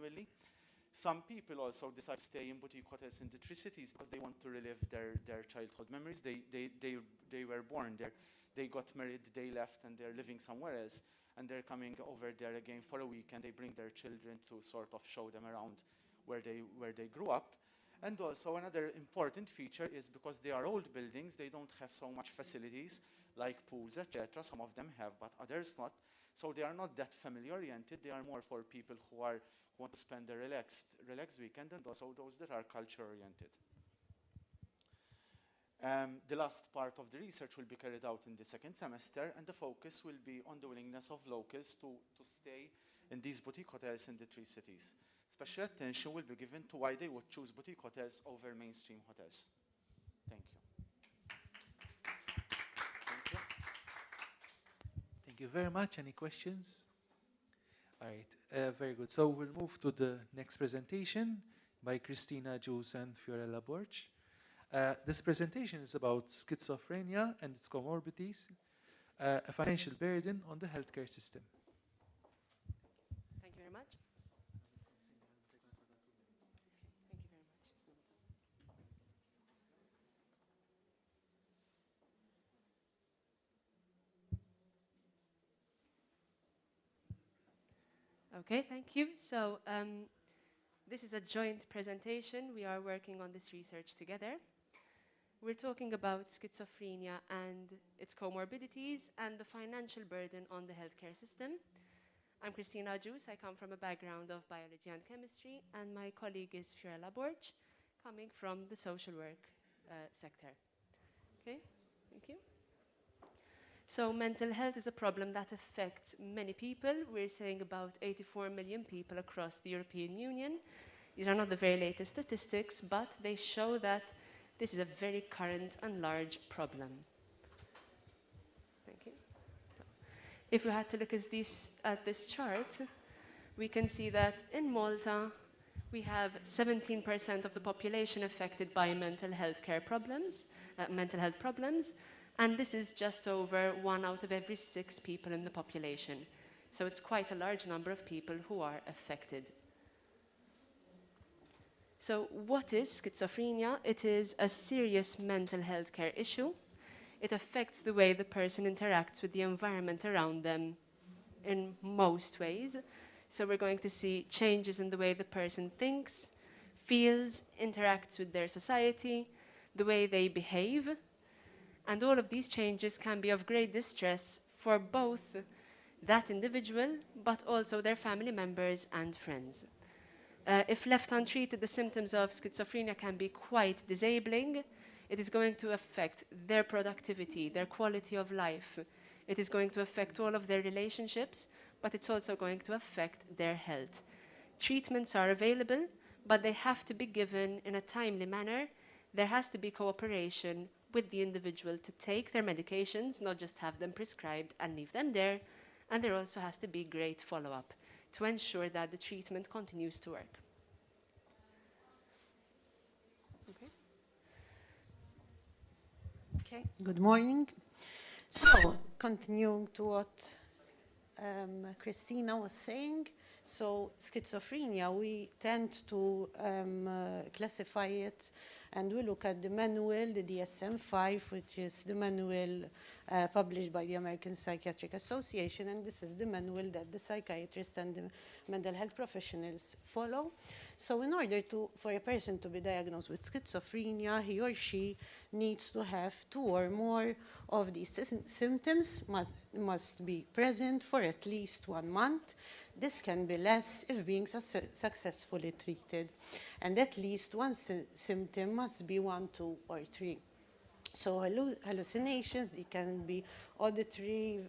usually. Some people also decide to stay in boutique hotels in the three cities because they want to relive their childhood memories. They were born there, they got married, they left, and they're living somewhere else, and they're coming over there again for a week, and they bring their children to sort of show them around where they grew up. And also another important feature is because they are old buildings, they don't have so much facilities like pools, etc. Some of them have, but others not. So they are not that family oriented. They are more for people who want to spend a relaxed weekend, and also those that are culture oriented. The last part of the research will be carried out in the second semester, and the focus will be on the willingness of locals to stay in these boutique hotels in the three cities. Special attention will be given to why they would choose boutique hotels over mainstream hotels. Thank you. Thank you. Thank you very much. Any questions? All right, very good. So we'll move to the next presentation by Christina Juice and Fiorella Borch. This presentation is about schizophrenia and its comorbidities, a financial burden on the healthcare system. Thank you very much. Thank you very much. Okay, thank you. So this is a joint presentation. We are working on this research together. We're talking about schizophrenia and its comorbidities and the financial burden on the healthcare system. I'm Christina Juice. I come from a background of biology and chemistry, and my colleague is Fiorella Borch, coming from the social work sector. Okay, thank you. So mental health is a problem that affects many people. We're saying about 84 million people across the European Union. These are not the very latest statistics, but they show that this is a very current and large problem. Thank you. If we had to look at this chart, we can see that in Malta, we have 17% of the population affected by mental health problems, and this is just over 1 out of every 6 people in the population. So it's quite a large number of people who are affected. So what is schizophrenia? It is a serious mental health care issue. It affects the way the person interacts with the environment around them in most ways. So we're going to see changes in the way the person thinks, feels, interacts with their society, the way they behave. And all of these changes can be of great distress for both that individual, but also their family members and friends. If left untreated, the symptoms of schizophrenia can be quite disabling. It is going to affect their productivity, their quality of life. It is going to affect all of their relationships, but it's also going to affect their health. Treatments are available, but they have to be given in a timely manner. There has to be cooperation with the individual to take their medications, not just have them prescribed and leave them there. And there also has to be great follow-up to ensure that the treatment continues to work. Okay. Okay, good morning. So, continuing to what Christina was saying, so schizophrenia, we tend to classify it, and we look at the manual, the DSM-5, which is the manual published by the American Psychiatric Association, and this is the manual that the psychiatrists and the mental health professionals follow. So in order for a person to be diagnosed with schizophrenia, he or she needs to have 2 or more of these symptoms must be present for at least 1 month. This can be less if being successfully treated. And at least one symptom must be 1, 2, or 3. So hallucinations, they can be auditory,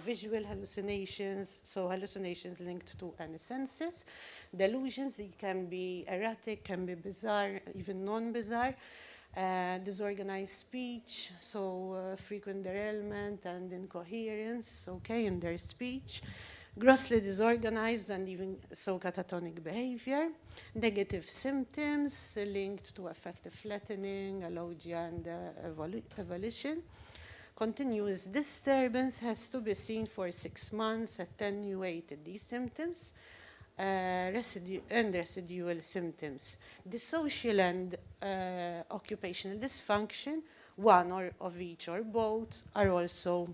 visual hallucinations, so hallucinations linked to any senses. Delusions, they can be erratic, can be bizarre, even non-bizarre. Disorganized speech, so frequent derailment and incoherence, okay, in their speech. Grossly disorganized and even so catatonic behavior. Negative symptoms linked to affective flattening, alogia, and evolution. Continuous disturbance has to be seen for 6 months, attenuated these symptoms. residual symptoms. The social and occupational dysfunction, one or of each or both, are also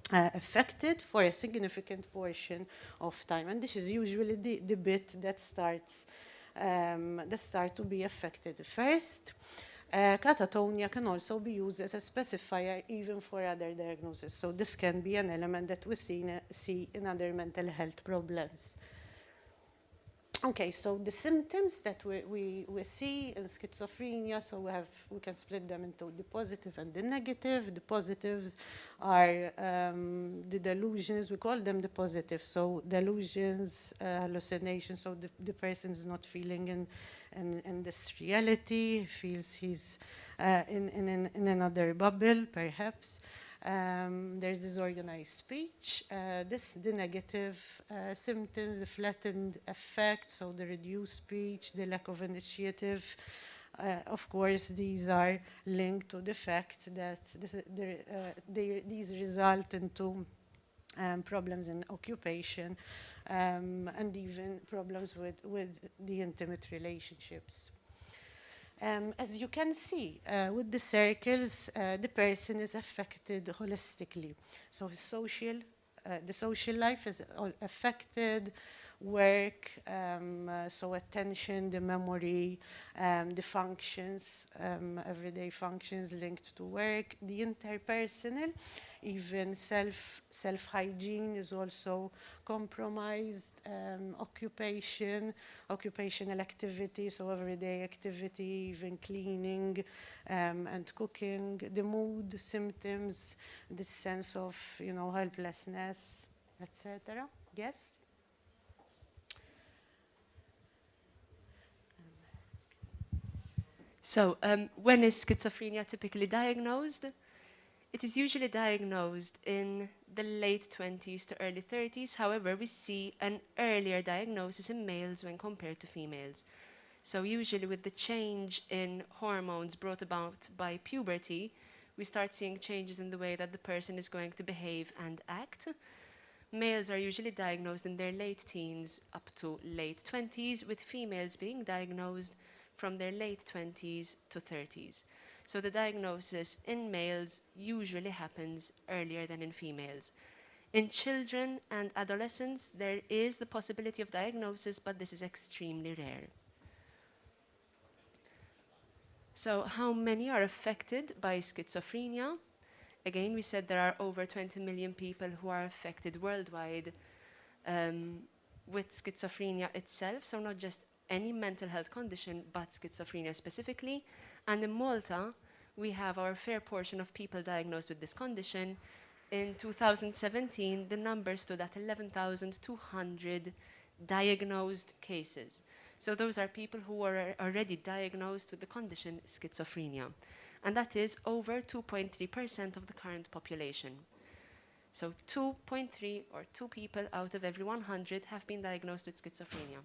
affected for a significant portion of time, and this is usually the bit that starts to be affected first. Catatonia can also be used as a specifier even for other diagnoses, so this can be an element that we see in other mental health problems. Okay, so the symptoms that we see in schizophrenia, so we can split them into the positive and the negative. The positives are the delusions, we call them the positive, so delusions, hallucinations, so the person is not feeling in this reality, feels he's in another bubble, perhaps. There's disorganized speech, the negative symptoms, the flattened effect, so the reduced speech, the lack of initiative. Of course, these are linked to the fact that these result into problems in occupation and even problems with the intimate relationships. As you can see with the circles, the person is affected holistically. So his the social life is affected, work, so attention, the memory, the functions, everyday functions linked to work, the interpersonal, even self-hygiene is also compromised, occupational activity, so everyday activity, even cleaning and cooking, the mood, symptoms, the sense of, helplessness, etc. Yes? So when is schizophrenia typically diagnosed? It is usually diagnosed in the late 20s to early 30s. However, we see an earlier diagnosis in males when compared to females. So usually with the change in hormones brought about by puberty, we start seeing changes in the way that the person is going to behave and act. Males are usually diagnosed in their late teens up to late 20s, with females being diagnosed from their late 20s to 30s. So the diagnosis in males usually happens earlier than in females. In children and adolescents, there is the possibility of diagnosis, but this is extremely rare. So how many are affected by schizophrenia? Again, we said there are over 20 million people who are affected worldwide with schizophrenia itself, so not just any mental health condition, but schizophrenia specifically. And in Malta, we have our fair portion of people diagnosed with this condition. In 2017, the number stood at 11,200 diagnosed cases. So those are people who are already diagnosed with the condition schizophrenia. And that is over 2.3% of the current population. So 2.3 or 2 people out of every 100 have been diagnosed with schizophrenia.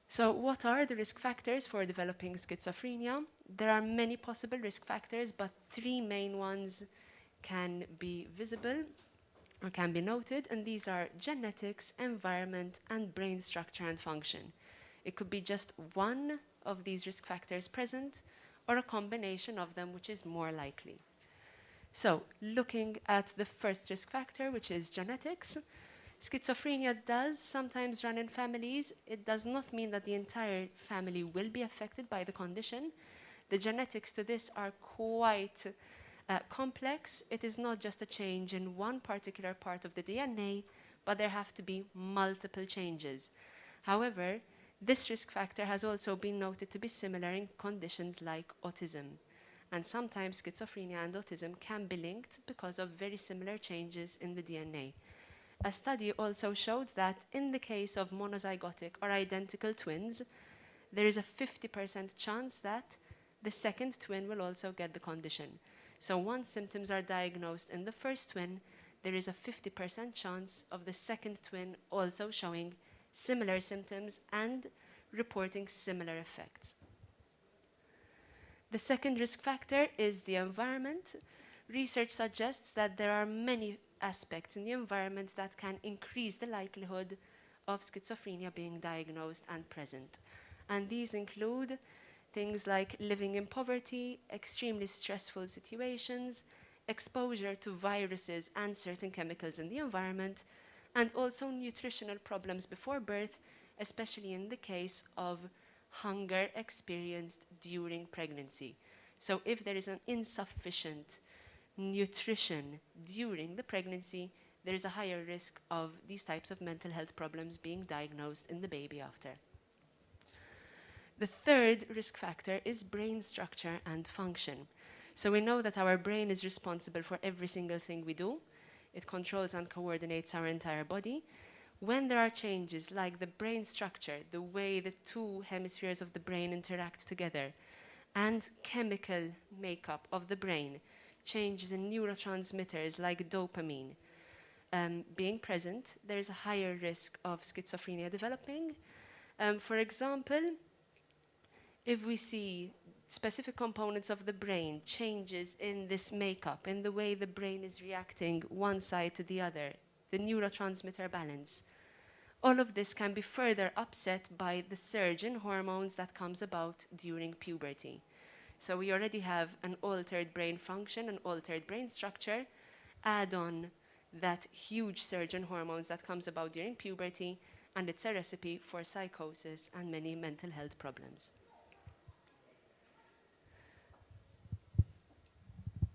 So what are the risk factors for developing schizophrenia? There are many possible risk factors, but 3 main ones can be visible or can be noted, and these are genetics, environment, and brain structure and function. It could be just one of these risk factors present, or a combination of them, which is more likely. So, looking at the first risk factor, which is genetics, schizophrenia does sometimes run in families. It does not mean that the entire family will be affected by the condition. The genetics to this are quite complex. It is not just a change in one particular part of the DNA, but there have to be multiple changes. However, this risk factor has also been noted to be similar in conditions like autism. And sometimes schizophrenia and autism can be linked because of very similar changes in the DNA. A study also showed that in the case of monozygotic or identical twins, there is a 50% chance that the second twin will also get the condition. So once symptoms are diagnosed in the first twin, there is a 50% chance of the second twin also showing similar symptoms and reporting similar effects. The second risk factor is the environment. Research suggests that there are many aspects in the environment that can increase the likelihood of schizophrenia being diagnosed and present. And these include things like living in poverty, extremely stressful situations, exposure to viruses and certain chemicals in the environment, and also nutritional problems before birth, especially in the case of hunger experienced during pregnancy. So if there is an insufficient nutrition during the pregnancy, there is a higher risk of these types of mental health problems being diagnosed in the baby after. The third risk factor is brain structure and function. So we know that our brain is responsible for every single thing we do. It controls and coordinates our entire body. When there are changes like the brain structure, the way the two hemispheres of the brain interact together, and chemical makeup of the brain, changes in neurotransmitters like dopamine being present, there is a higher risk of schizophrenia developing. For example, if we see specific components of the brain, changes in this makeup, in the way the brain is reacting one side to the other, the neurotransmitter balance, all of this can be further upset by the surge in hormones that comes about during puberty. So we already have an altered brain function, an altered brain structure, add on that huge surge in hormones that comes about during puberty, and it's a recipe for psychosis and many mental health problems.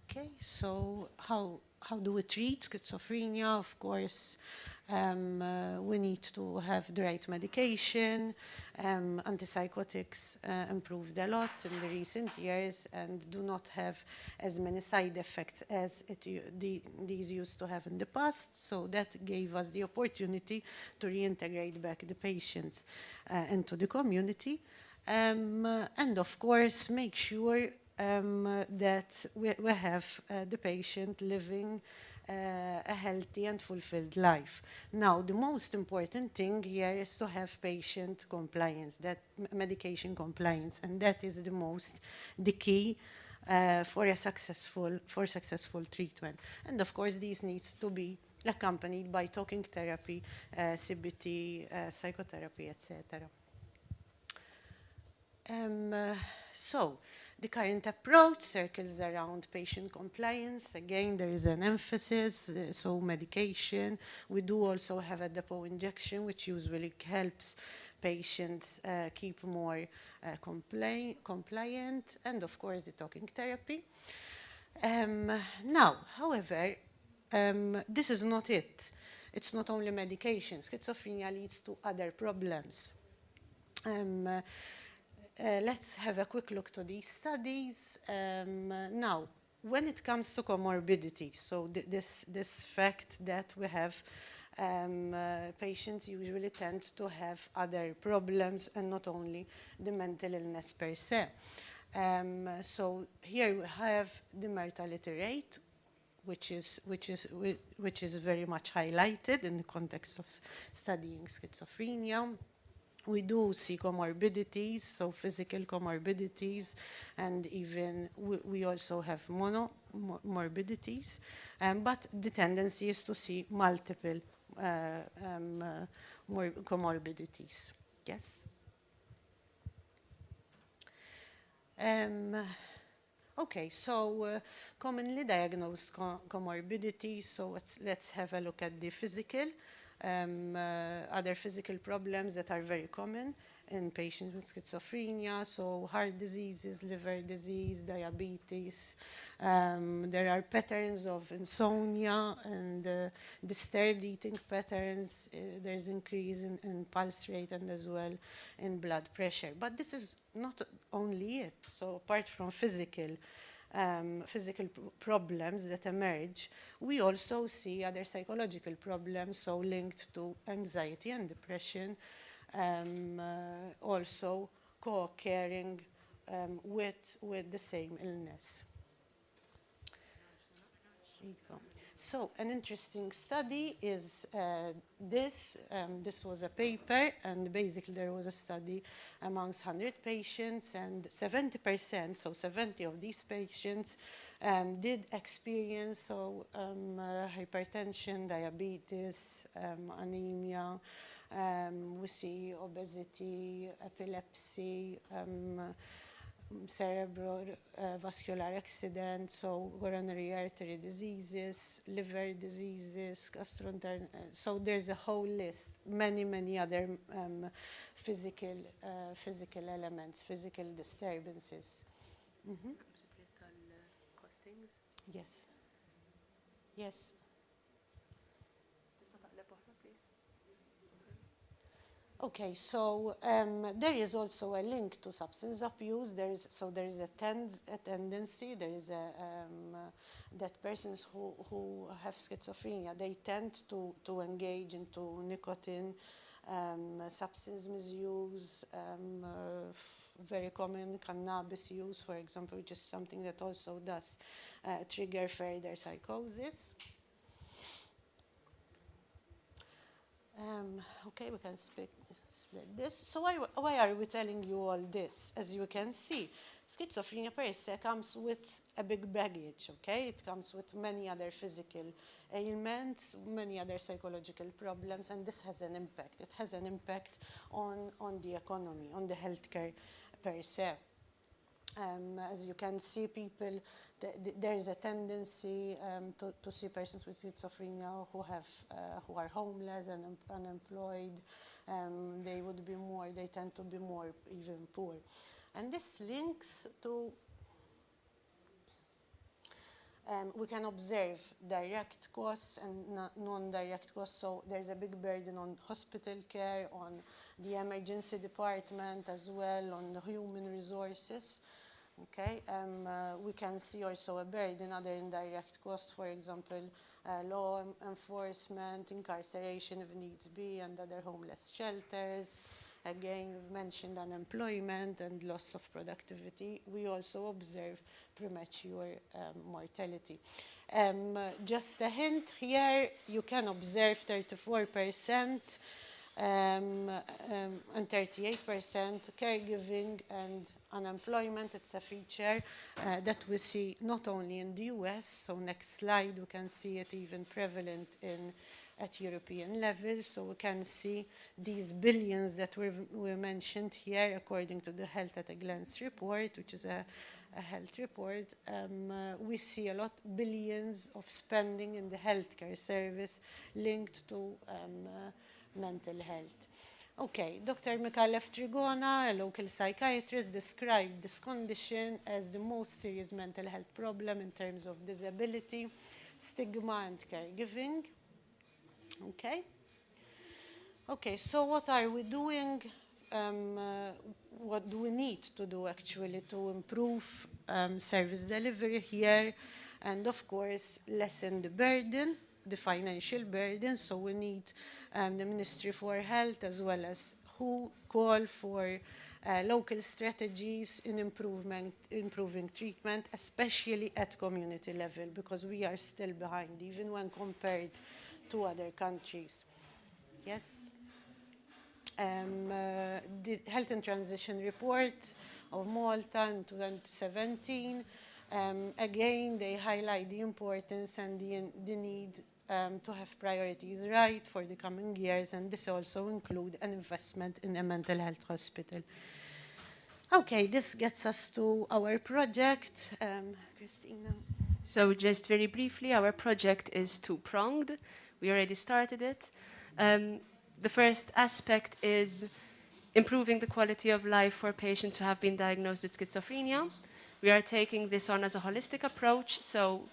Okay, so how do we treat schizophrenia? Of course, we need to have the right medication. Antipsychotics improved a lot in the recent years and do not have as many side effects as these used to have in the past. So that gave us the opportunity to reintegrate back the patients into the community. And of course, make sure that we have the patient living a healthy and fulfilled life. Now, the most important thing here is to have patient compliance, that medication compliance, and that is the key for successful treatment. And of course, these needs to be accompanied by talking therapy, CBT, psychotherapy, etc. So, the current approach circles around patient compliance. Again, there is an emphasis, so medication. We do also have a depot injection, which usually helps patients keep more compliant, and of course, the talking therapy. Now, however, this is not it. It's not only medication. Schizophrenia leads to other problems. Let's have a quick look to these studies. Now, when it comes to comorbidity, so this fact that we have patients usually tend to have other problems and not only the mental illness per se. So here we have the mortality rate, which is very much highlighted in the context of studying schizophrenia. We do see comorbidities, so physical comorbidities, and even we also have morbidities. But the tendency is to see multiple comorbidities. Yes? Okay, so commonly diagnosed comorbidities. So let's have a look at the physical. Other physical problems that are very common in patients with schizophrenia, so heart diseases, liver disease, diabetes. There are patterns of insomnia and disturbed eating patterns. There's increase in pulse rate and as well in blood pressure. But this is not only it. So apart from physical problems that emerge, we also see other psychological problems, so linked to anxiety and depression, also co-occurring with the same illness. So an interesting study is this was a paper, and basically there was a study amongst 100 patients, and 70%, so 70 of these patients did experience hypertension, diabetes, anemia. We see obesity, epilepsy, cerebrovascular accident, so coronary artery diseases, liver diseases, gastrointestinal. So there's a whole list, many other physical elements, physical disturbances. Yes. Yes. Okay, so there is also a link to substance abuse. There is a tendency. There is that persons who have schizophrenia, they tend to engage into nicotine, substance misuse, very common cannabis use, for example, which is something that also does trigger further psychosis. Okay, we can split this. So why are we telling you all this? As you can see, schizophrenia per se comes with a big baggage, okay? It comes with many other physical ailments, many other psychological problems, and this has an impact. It has an impact on the economy, on the healthcare per se. As you can see, people, there is a tendency to see persons with schizophrenia who are homeless and unemployed. They tend to be more even poor. And this links to, we can observe direct costs and non-direct costs. So there's a big burden on hospital care, on the emergency department as well, on the human resources. Okay, we can see also a burden, other indirect costs, for example, law enforcement, incarceration if needs be, and other homeless shelters. Again, we've mentioned unemployment and loss of productivity. We also observe premature mortality. Just a hint here, you can observe 34% and 38% caregiving and unemployment. It's a feature that we see not only in the US, so next slide, we can see it even prevalent at European level. So we can see these billions that were mentioned here according to the Health at a Glance report, which is a health report. We see a lot, billions of spending in the healthcare service linked to mental health. Okay, Dr. Mikhailov Trigona, a local psychiatrist, described this condition as the most serious mental health problem in terms of disability, stigma, and caregiving. Okay. Okay, so what are we doing? What do we need to do actually to improve service delivery here? And of course, lessen the burden, the financial burden. So we need the Ministry for Health as well as WHO call for local strategies in improving treatment, especially at community level, because we are still behind, even when compared to other countries. Yes. The Health and Transition Report of Malta in 2017, again, they highlight the importance and the need to have priorities right for the coming years, and this also includes an investment in a mental health hospital. Okay, this gets us to our project. Christina. So just very briefly, our project is two-pronged. We already started it. The first aspect is improving the quality of life for patients who have been diagnosed with schizophrenia. We are taking this on as a holistic approach, so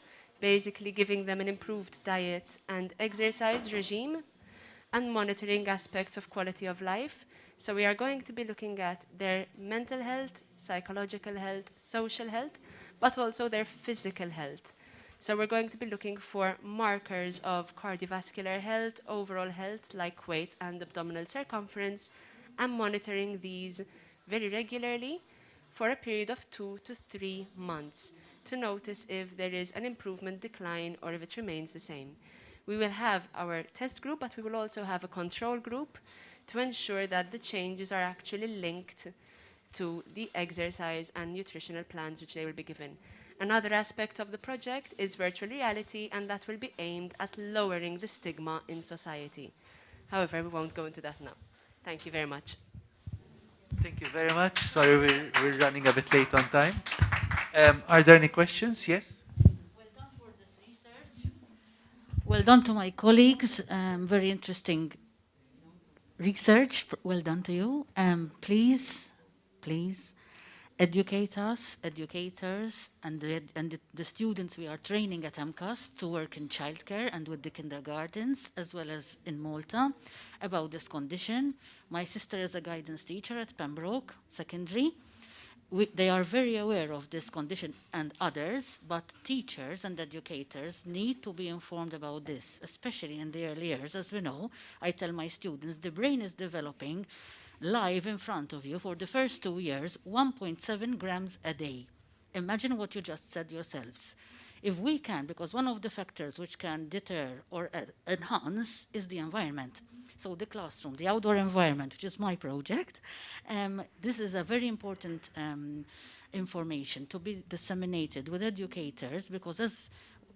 basically giving them an improved diet and exercise regime and monitoring aspects of quality of life. So we are going to be looking at their mental health, psychological health, social health, but also their physical health. So we're going to be looking for markers of cardiovascular health, overall health, like weight and abdominal circumference, and monitoring these very regularly for a period of 2 to 3 months to notice if there is an improvement, decline, or if it remains the same. We will have our test group, but we will also have a control group to ensure that the changes are actually linked to the exercise and nutritional plans which they will be given. Another aspect of the project is virtual reality, and that will be aimed at lowering the stigma in society. However, we won't go into that now. Thank you very much. Thank you very much. Sorry, we're running a bit late on time. Are there any questions? Yes? Well done for this research. Well done to my colleagues. Very interesting research. Well done to you. Please, educate us, educators, and the students we are training at MCAST to work in childcare and with the kindergartens, as well as in Malta, about this condition. My sister is a guidance teacher at Pembroke Secondary. They are very aware of this condition and others, but teachers and educators need to be informed about this, especially in the early years. As we know, I tell my students, the brain is developing live in front of you for the first 2 years, 1.7 grams a day. Imagine what you just said yourselves. If we can, because one of the factors which can deter or enhance is the environment. So the classroom, the outdoor environment, which is my project, this is a very important information to be disseminated with educators, because as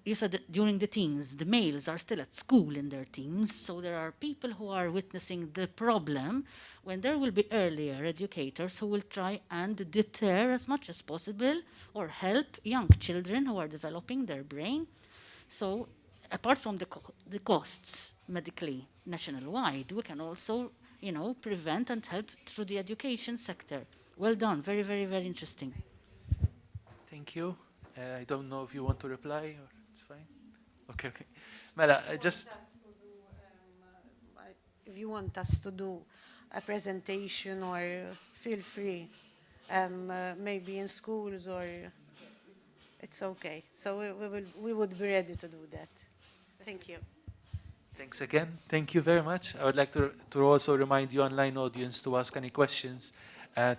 you said, that during the teens, the males are still at school in their teens, so there are people who are witnessing the problem, when there will be earlier educators who will try and deter as much as possible or help young children who are developing their brain. So apart from the costs medically national-wide, we can also, prevent and help through the education sector. Well done, very, very, very interesting. Thank you. I don't know if you want to reply, or it's fine. Okay. Mela, If you want us to do a presentation, or feel free, maybe in schools, or it's okay. So we would be ready to do that. Thank you. Thanks again. Thank you very much. I would like to also remind the online audience to ask any questions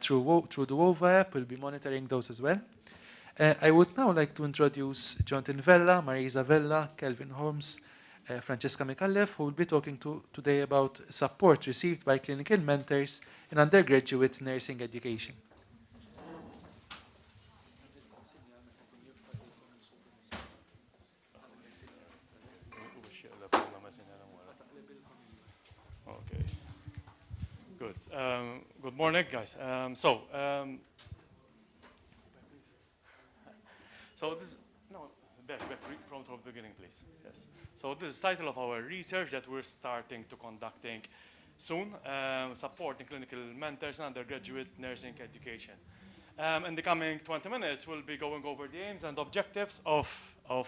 through the WOVA app. We'll be monitoring those as well. I would now like to introduce Jonathan Vella, Marisa Vella, Kelvin Holmes, Francesca Micallef, who will be talking today about support received by clinical mentors in undergraduate nursing education. Okay. Good. Good morning, guys. So this, no, back from the beginning, please. Yes. So this is the title of our research that we're starting to conducting soon, supporting clinical mentors in undergraduate nursing education. In the coming 20 minutes, we'll be going over the aims and objectives of our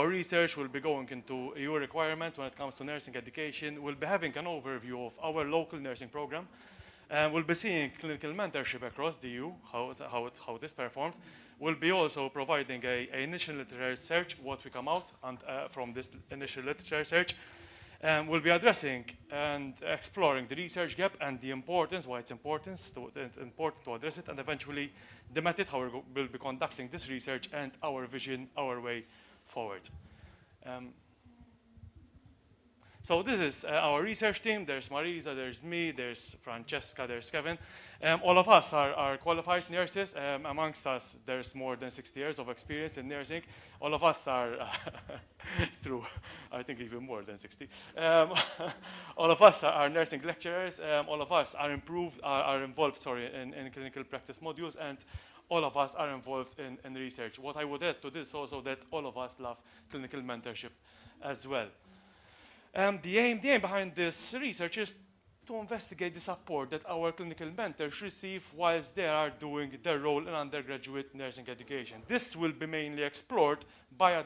research. We'll be going into EU requirements when it comes to nursing education. We'll be having an overview of our local nursing program. We'll be seeing clinical mentorship across the EU, how this performed. We'll be also providing an initial literature search, what we come out and, from this initial literature search. We'll be addressing and exploring the research gap and the importance, why it's important to address it, and eventually the method, how we'll be conducting this research, and our vision, our way forward. So this is our research team. There's Marisa, there's me, there's Francesca, there's Kevin. All of us are qualified nurses. Amongst us, there's more than 60 years of experience in nursing. All of us are through, I think even more than 60. All of us are nursing lecturers. All of us are involved in clinical practice modules, and all of us are involved in research. What I would add to this also, that all of us love clinical mentorship as well. The aim behind this research is to investigate the support that our clinical mentors receive whilst they are doing their role in undergraduate nursing education. This will be mainly explored by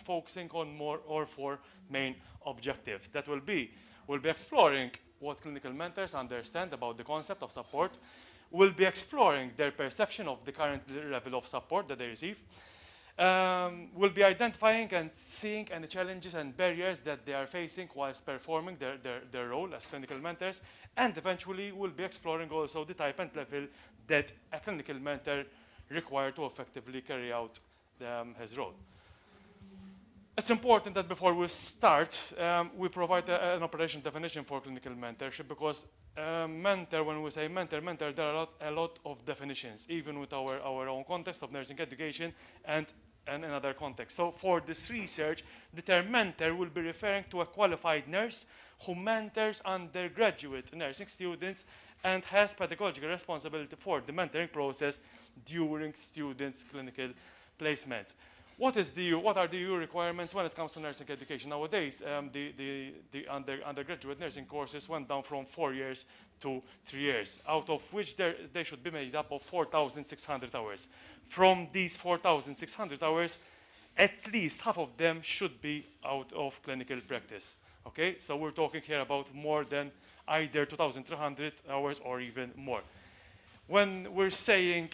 focusing on more or 4 main objectives. That we'll be exploring what clinical mentors understand about the concept of support. We'll be exploring their perception of the current level of support that they receive. We'll be identifying and seeing any challenges and barriers that they are facing whilst performing their role as clinical mentors, and eventually we'll be exploring also the type and level that a clinical mentor requires to effectively carry out his role. It's important that before we start, we provide an operation definition for clinical mentorship, because mentor, when we say mentor, there are a lot of definitions, even with our own context of nursing education and in other contexts. So for this research, the term mentor will be referring to a qualified nurse who mentors undergraduate nursing students and has pedagogical responsibility for the mentoring process during students' clinical placements. What are the EU requirements when it comes to nursing education? Nowadays, the undergraduate nursing courses went down from 4 years to 3 years, out of which they should be made up of 4,600 hours. From these 4,600 hours, at least half of them should be out of clinical practice. Okay, so we're talking here about more than either 2,300 hours or even more. When we're saying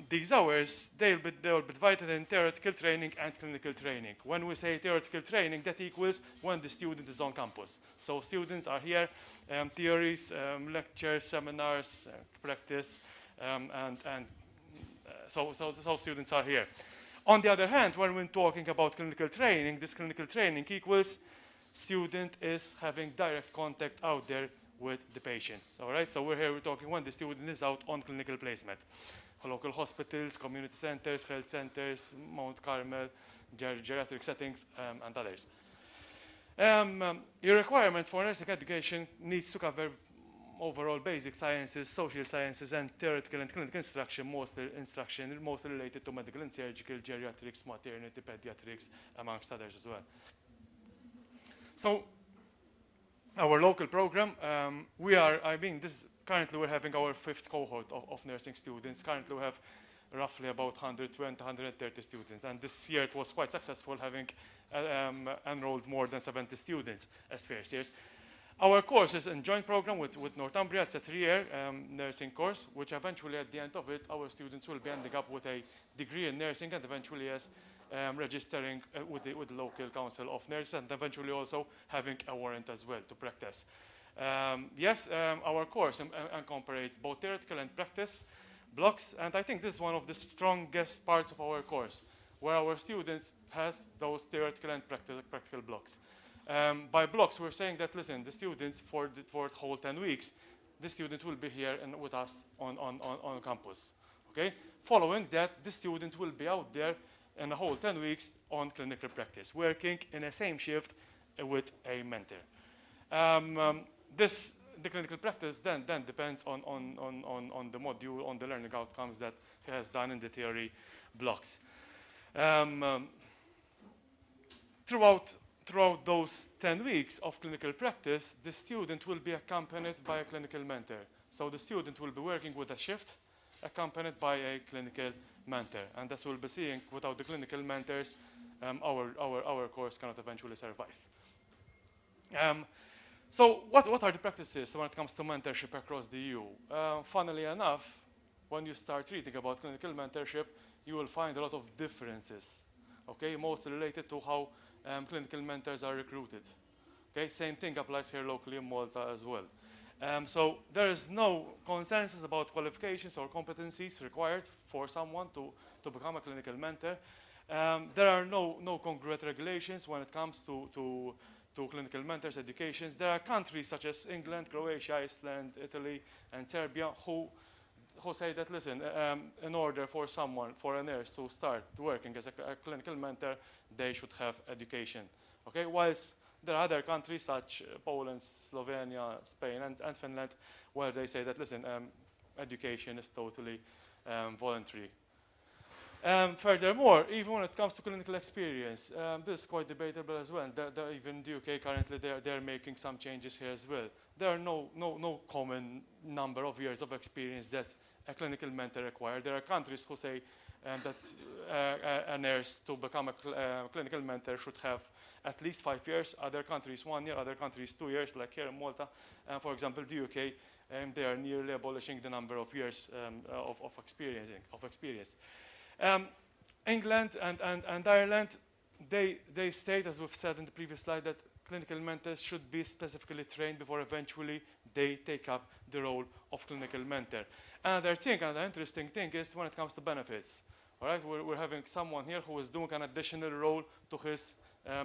these hours, they'll be divided in theoretical training and clinical training. When we say theoretical training, that equals when the student is on campus. So students are here, theories, lectures, seminars, practice, so students are here. On the other hand, when we're talking about clinical training, this clinical training equals student is having direct contact out there with the patients. All right, so we're talking when the student is out on clinical placement. Local hospitals, community centers, health centers, Mount Carmel, geriatric settings, and others. Your requirements for nursing education needs to cover overall basic sciences, social sciences, and theoretical and clinical instruction, mostly related to medical and surgical, geriatrics, maternity, pediatrics, amongst others as well. So our local program, currently we're having our 5th cohort of nursing students. Currently we have roughly about 120, 130 students. And this year it was quite successful, having enrolled more than 70 students as first years. Our course is a joint program with Northumbria. It's a 3-year nursing course, which eventually at the end of it, our students will be ending up with a degree in nursing and eventually as registering with the local council of nurses, and eventually also having a warrant as well to practice. Our course incorporates both theoretical and practice blocks, and I think this is one of the strongest parts of our course, where our students has those theoretical and practical blocks. By blocks, we're saying that, listen, the students for the whole 10 weeks, the student will be here and with us on campus. Okay? Following that, the student will be out there in the whole 10 weeks on clinical practice, working in a same shift with a mentor. The clinical practice then depends on the module, on the learning outcomes that he has done in the theory blocks. Throughout those 10 weeks of clinical practice, the student will be accompanied by a clinical mentor. So the student will be working with a shift, accompanied by a clinical mentor. And as we'll be seeing, without the clinical mentors, our course cannot eventually survive. So what are the practices when it comes to mentorship across the EU? Funnily enough, when you start reading about clinical mentorship, you will find a lot of differences, okay, mostly related to how clinical mentors are recruited. Okay, same thing applies here locally in Malta as well. So there is no consensus about qualifications or competencies required for someone to become a clinical mentor. There are no congruent regulations when it comes to clinical mentors educations. There are countries such as England, Croatia, Iceland, Italy, and Serbia who say that, listen, in order for a nurse to start working as a clinical mentor, they should have education. Okay, whilst there are other countries such Poland, Slovenia, Spain, and Finland, where they say that, listen, education is totally voluntary. Furthermore, even when it comes to clinical experience, this is quite debatable as well. Even in the UK currently, they're making some changes here as well. There are no common number of years of experience that a clinical mentor requires. There are countries who say that a nurse to become a clinical mentor should have at least 5 years. Other countries 1 year, other countries 2 years, like here in Malta. For example, the UK, they are nearly abolishing the number of years of experience. England and Ireland, they state, as we've said in the previous slide, that clinical mentors should be specifically trained before eventually they take up the role of clinical mentor. Another interesting thing is when it comes to benefits. All right, we're having someone here who is doing an additional role to his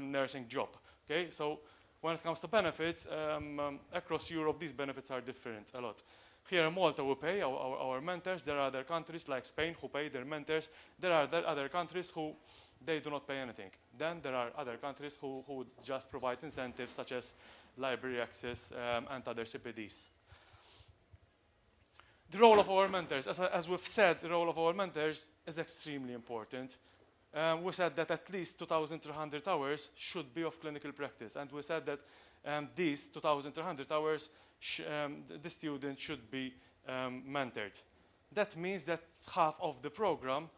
nursing job. Okay, so when it comes to benefits, across Europe, these benefits are different a lot. Here in Malta, we pay our mentors. There are other countries like Spain who pay their mentors. There are other countries who they do not pay anything. Then there are other countries who just provide incentives such as library access and other CPDs. The role of our mentors, as we've said, the role of our mentors is extremely important. We said that at least 2,300 hours should be of clinical practice. And we said that these 2,300 hours, the student should be mentored. That means that half of the program,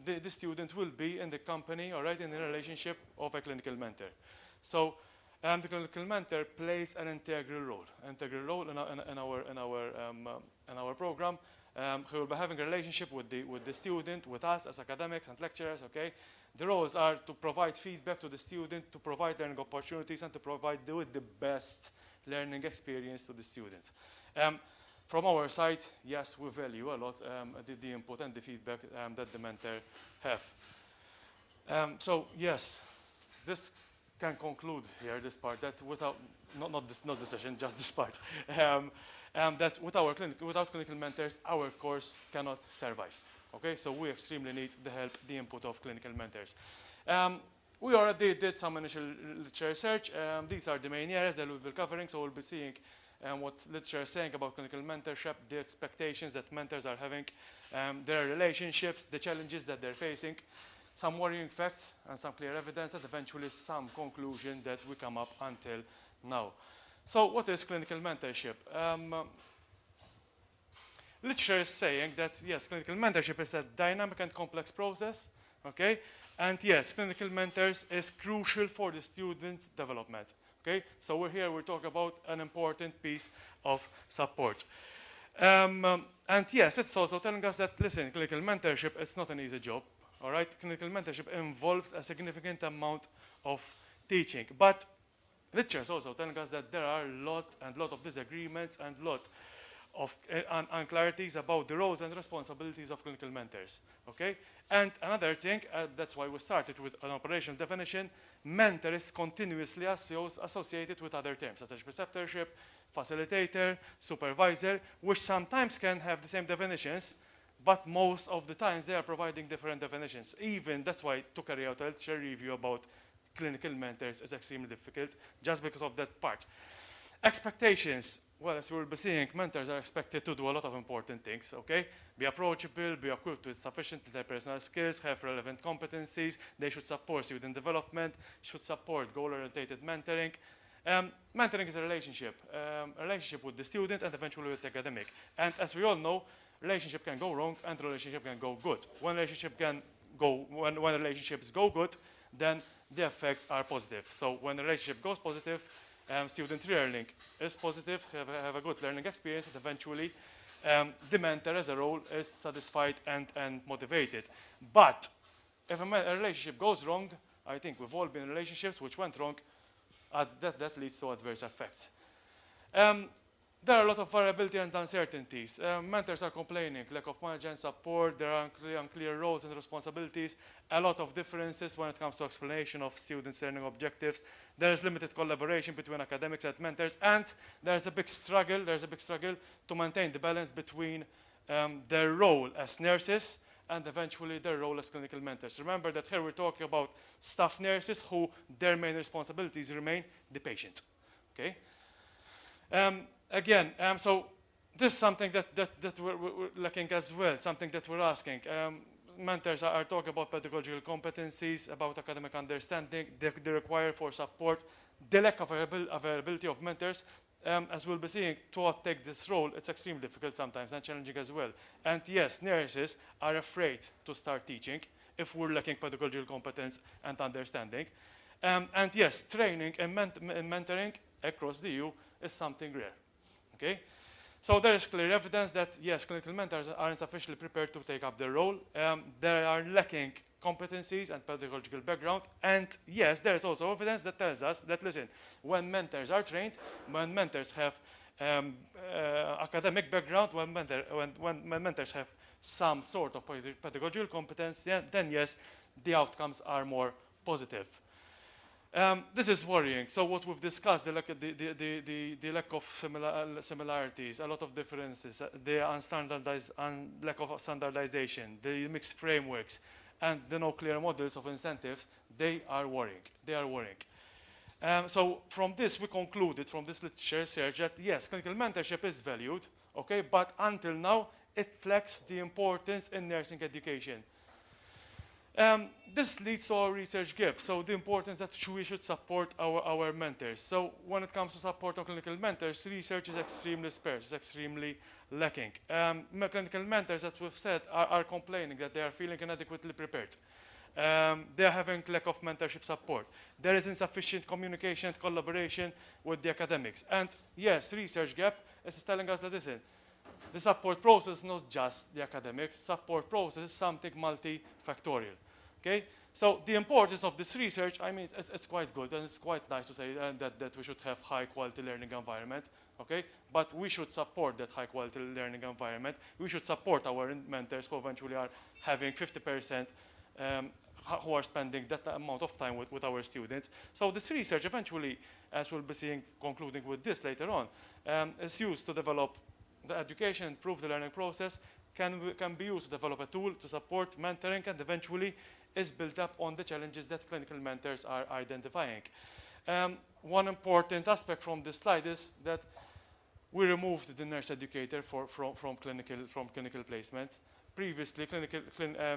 the student will be in the company, all right, in the relationship of a clinical mentor. So the clinical mentor plays an integral role in our program. He will be having a relationship with the student, with us as academics and lecturers. Okay, the roles are to provide feedback to the student, to provide learning opportunities, and to provide the best learning experience to the students. From our side, yes, we value a lot the input and the feedback that the mentor have. So yes, this can conclude here this part that without not the session, just this part. That without clinical mentors, our course cannot survive. Okay, so we extremely need the help, the input of clinical mentors. We already did some initial literature research. These are the main areas that we'll be covering, so we'll be seeing what literature is saying about clinical mentorship, the expectations that mentors are having, their relationships, the challenges that they're facing, some worrying facts and some clear evidence, and eventually some conclusion that we come up until now. So what is clinical mentorship? Literature is saying that, yes, clinical mentorship is a dynamic and complex process, okay? And yes, clinical mentors is crucial for the student's development, okay? So we're talking about an important piece of support. And yes, it's also telling us that, listen, clinical mentorship, it's not an easy job, all right? Clinical mentorship involves a significant amount of teaching, but literature is also telling us that there are a lot of disagreements and lot of unclarities about the roles and responsibilities of clinical mentors, okay? And another thing, that's why we started with an operational definition, mentor is continuously associated with other terms, such as preceptorship, facilitator, supervisor, which sometimes can have the same definitions, but most of the times they are providing different definitions. Even that's why to carry out a literature review about clinical mentors is extremely difficult, just because of that part. Expectations. Well, as we will be seeing, mentors are expected to do a lot of important things, okay? Be approachable, be equipped with sufficient interpersonal skills, have relevant competencies, they should support student development, should support goal-oriented mentoring. Mentoring is a relationship with the student and eventually with the academic. And as we all know, relationship can go wrong and relationship can go good. When relationships go good, then the effects are positive. So when the relationship goes positive, student learning is positive, have a good learning experience, and eventually the mentor as a role is satisfied and motivated. But if a relationship goes wrong, I think we've all been in relationships which went wrong, that leads to adverse effects. There are a lot of variability and uncertainties. Mentors are complaining, lack of management support, there are unclear roles and responsibilities, a lot of differences when it comes to explanation of students' learning objectives. There is limited collaboration between academics and mentors, and there's a big struggle to maintain the balance between their role as nurses and eventually their role as clinical mentors. Remember that here we're talking about staff nurses who their main responsibilities remain the patient, okay? Again, so this is something that we're lacking as well, something that we're asking. Mentors are talking about pedagogical competencies, about academic understanding, they require for support, the lack of availability of mentors. As we'll be seeing, to take this role, it's extremely difficult sometimes and challenging as well. And yes, nurses are afraid to start teaching if we're lacking pedagogical competence and understanding. And yes, training and mentoring across the EU is something rare. Okay, so there is clear evidence that yes, clinical mentors are insufficiently prepared to take up their role. They are lacking competencies and pedagogical background, and yes, there is also evidence that tells us that, listen, when mentors are trained, when mentors have academic background, when mentors have some sort of pedagogical competence, then yes, the outcomes are more positive. This is worrying. So what we've discussed, the lack of similarities, a lot of differences, the unstandardized, lack of standardization, the mixed frameworks, and the no clear models of incentives, they are worrying. They are worrying. So from this, we concluded from this literature research that yes, clinical mentorship is valued, okay, but until now, it lacks the importance in nursing education. This leads to our research gap. So the importance that we should support our mentors. So when it comes to support of clinical mentors, research is extremely sparse, it's extremely lacking. Clinical mentors, as we've said, are complaining that they are feeling inadequately prepared. They are having lack of mentorship support. There is insufficient communication and collaboration with the academics. And yes, research gap is telling us that listen, the support process is not just the academic support process, is something multifactorial. Okay? So the importance of this research, I mean, it's quite good and it's quite nice to say that we should have high quality learning environment. Okay? But we should support that high quality learning environment. We should support our mentors who eventually are having 50% who are spending that amount of time with our students. So this research eventually, as we'll be seeing, concluding with this later on, is used to develop the education, improve the learning process, can be used to develop a tool to support mentoring, and eventually is built up on the challenges that clinical mentors are identifying. One important aspect from this slide is that we removed the nurse educator from clinical placement. Previously,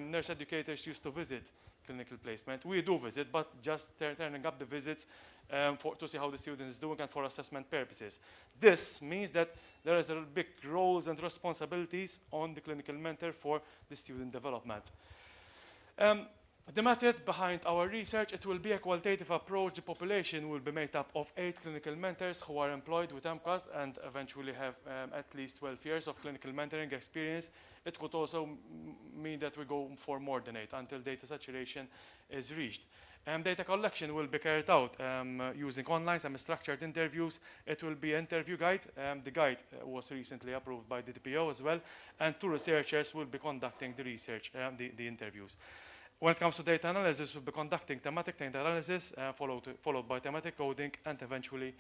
nurse educators used to visit clinical placement. We do visit, but just turning up the visits to see how the student is doing and for assessment purposes. This means that there is a big roles and responsibilities on the clinical mentor for the student development. The method behind our research, it will be a qualitative approach. The population will be made up of 8 clinical mentors who are employed with MCAST and eventually have at least 12 years of clinical mentoring experience. It could also mean that we go for more than 8 until data saturation is reached. Data collection will be carried out using online semi-structured interviews. It will be an interview guide. The guide was recently approved by the DPO as well, and 2 researchers will be conducting the research, the interviews. When it comes to data analysis, we'll be conducting thematic data analysis, followed by thematic coding, and eventually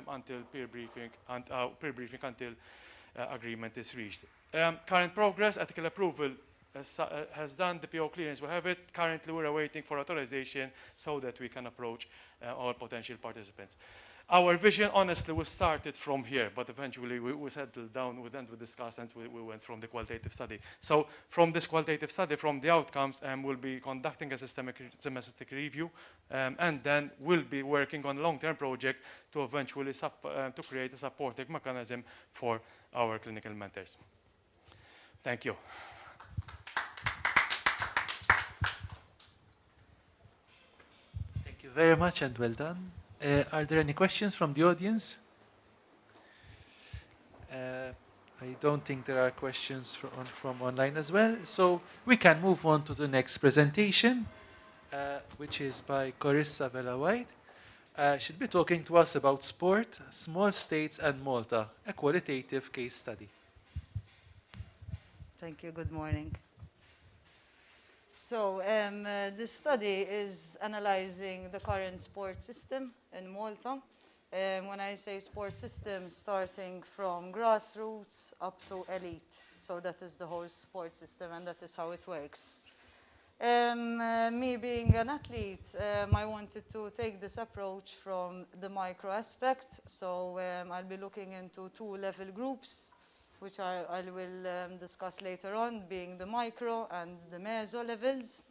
until peer briefing until agreement is reached. Current progress, ethical approval has done the PO clearance. We have it. Currently, we're awaiting for authorization so that we can approach our potential participants. Our vision, honestly, was started from here, but eventually we settled down with and we discussed and we went from the qualitative study. So from this qualitative study, from the outcomes, we'll be conducting a systematic review, and then we'll be working on a long-term project to eventually to create a supporting mechanism for our clinical mentors. Thank you. Thank you very much and well done. Are there any questions from the audience? I don't think there are questions from online as well. So we can move on to the next presentation, which is by Carissa Vella-White. She'll be talking to us about sport, small states and Malta, a qualitative case study. Thank you. Good morning. So this study is analyzing the current sport system in Malta. When I say sport system, starting from grassroots up to elite. So that is the whole sport system, and that is how it works. Me being an athlete, I wanted to take this approach from the micro aspect. So I'll be looking into 2 level groups, which I will discuss later on, being the micro and the meso levels,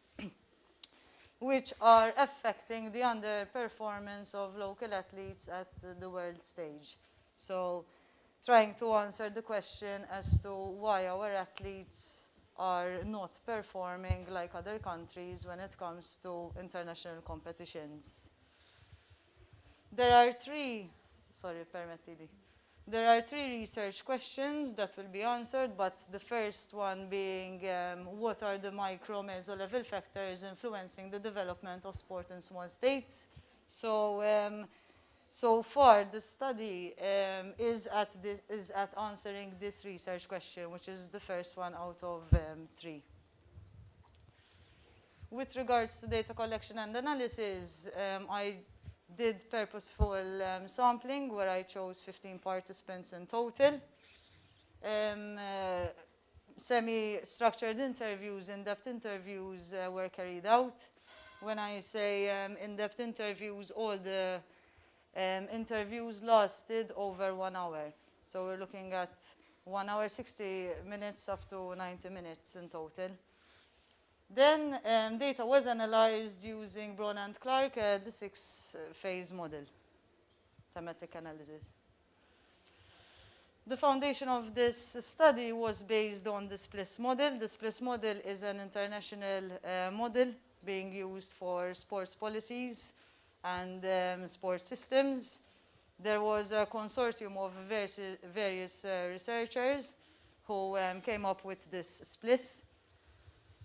which are affecting the underperformance of local athletes at the world stage. So trying to answer the question as to why our athletes are not performing like other countries when it comes to international competitions. There are 3 research questions that will be answered, but the first one being what are the micro meso level factors influencing the development of sport in small states. So far the study is at answering this research question, which is the first one out of 3. With regards to data collection and analysis, I did purposeful sampling where I chose 15 participants in total. Semi-structured interviews, in-depth interviews were carried out. When I say in-depth interviews, all the interviews lasted over 1 hour. So we're looking at 1 hour, 60 minutes up to 90 minutes in total. Then data was analyzed using Braun and Clark, the 6-phase model, thematic analysis. The foundation of this study was based on the SPLIS model. The SPLIS model is an international model being used for sports policies and sports systems. There was a consortium of various researchers who came up with this SPLIS.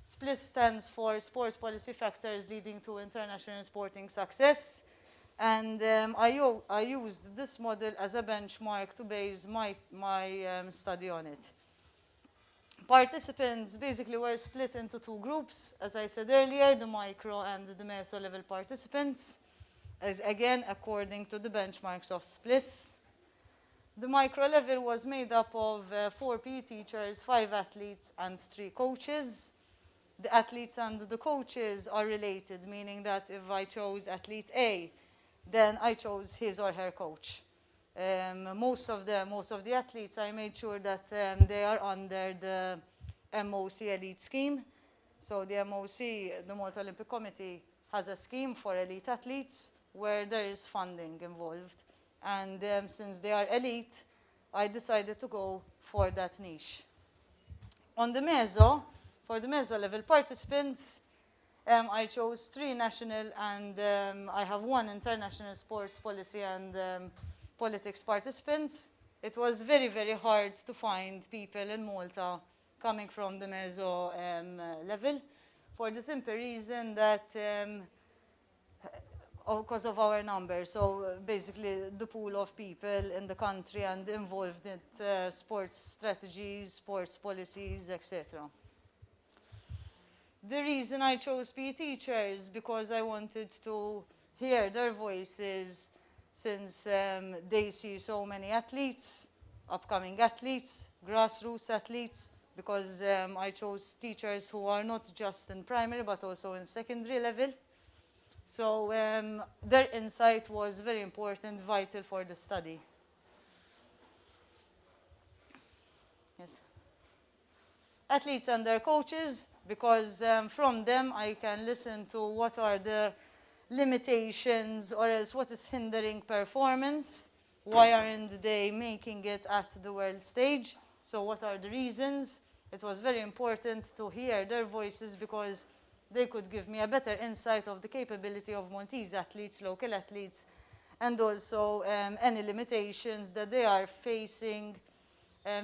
SPLIS stands for Sports Policy Factors Leading to International Sporting Success. And I used this model as a benchmark to base my study on it. Participants basically were split into 2 groups, as I said earlier, the micro and the meso level participants, as again according to the benchmarks of SPLIS. The micro level was made up of 4 PE teachers, 5 athletes, and 3 coaches. The athletes and the coaches are related, meaning that if I chose athlete A, then I chose his or her coach. Most of the athletes, I made sure that they are under the MOC elite scheme. So the MOC, the Malta Olympic Committee, has a scheme for elite athletes where there is funding involved. And since they are elite, I decided to go for that niche. On the meso, for the meso level participants, I chose 3 national and I have 1 international sports policy and politics participants. It was very, very hard to find people in Malta coming from the meso level for the simple reason that because of our numbers. So basically the pool of people in the country and involved in sports strategies, sports policies, etc. The reason I chose PE teachers because I wanted to hear their voices since they see so many athletes, upcoming athletes, grassroots athletes, because I chose teachers who are not just in primary but also in secondary level. So their insight was very important, vital for the study. Yes. Athletes and their coaches, because from them I can listen to what are the limitations or else what is hindering performance, why aren't they making it at the world stage, so what are the reasons. It was very important to hear their voices because they could give me a better insight of the capability of Maltese athletes, local athletes, and also any limitations that they are facing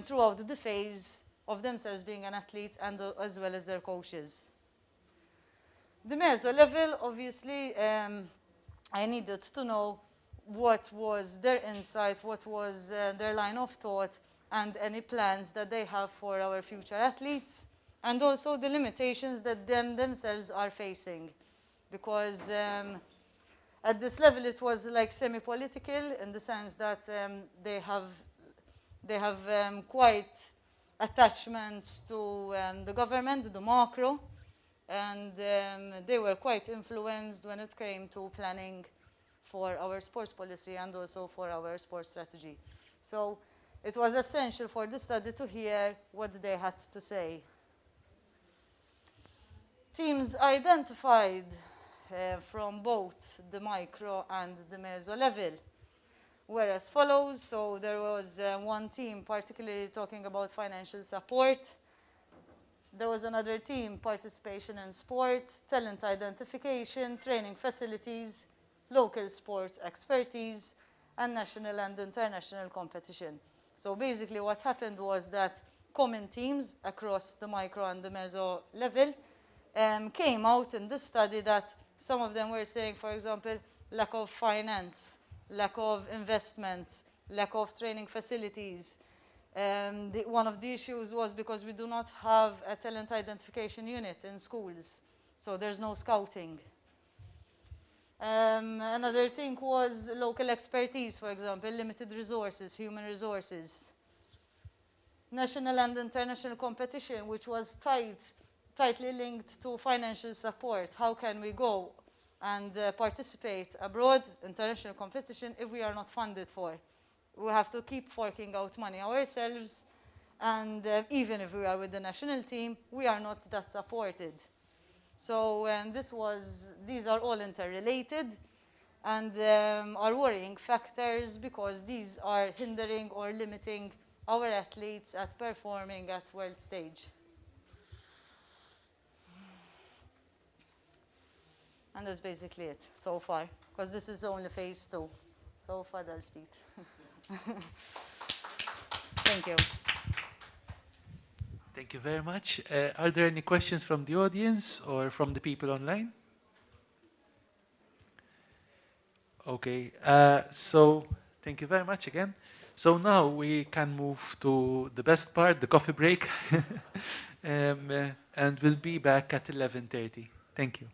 throughout the phase of themselves being an athlete and as well as their coaches. The meso level, obviously, I needed to know what was their insight, what was their line of thought, and any plans that they have for our future athletes, and also the limitations that themselves are facing. Because at this level it was like semi-political in the sense that they have quite attachments to the government, the macro, and they were quite influenced when it came to planning for our sports policy and also for our sports strategy. So it was essential for the study to hear what they had to say. Teams identified from both the micro and the meso level were as follows. So there was one team particularly talking about financial support. There was another team, participation in sport, talent identification, training facilities, local sports expertise, and national and international competition. So basically what happened was that common teams across the micro and the meso level came out in this study that some of them were saying, for example, lack of finance, lack of investments, lack of training facilities. One of the issues was because we do not have a talent identification unit in schools, so there's no scouting. Another thing was local expertise, for example, limited resources, human resources. National and international competition, which was tightly linked to financial support. How can we go and participate abroad, international competition, if we are not funded for? We have to keep forking out money ourselves, and even if we are with the national team, we are not that supported. So these are all interrelated and are worrying factors because these are hindering or limiting our athletes at performing at world stage. And that's basically it so far, because this is only phase 2. So far, Thank you. Thank you very much. Are there any questions from the audience or from the people online? Okay, so thank you very much again. So now we can move to the best part, the coffee break, and we'll be back at 11:30. Thank you.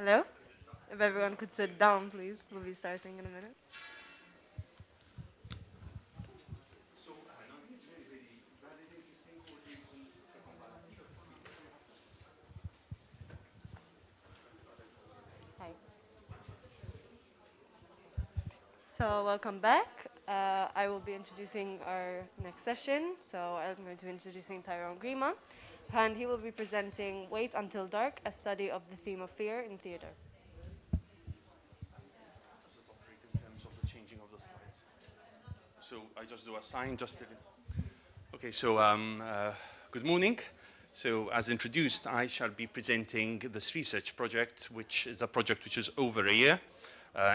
Hello? If everyone could sit down, please. We'll be starting in a minute. Hi. So welcome back. I will be introducing our next session. So I'm going to be introducing Tyrone Grima, and he will be presenting Wait Until Dark, a study of the theme of fear in theater. Does it operate in terms of the changing of the slides? So I just do a sign just to... Okay, so good morning. So as introduced, I shall be presenting this research project, which is a project which is over a year,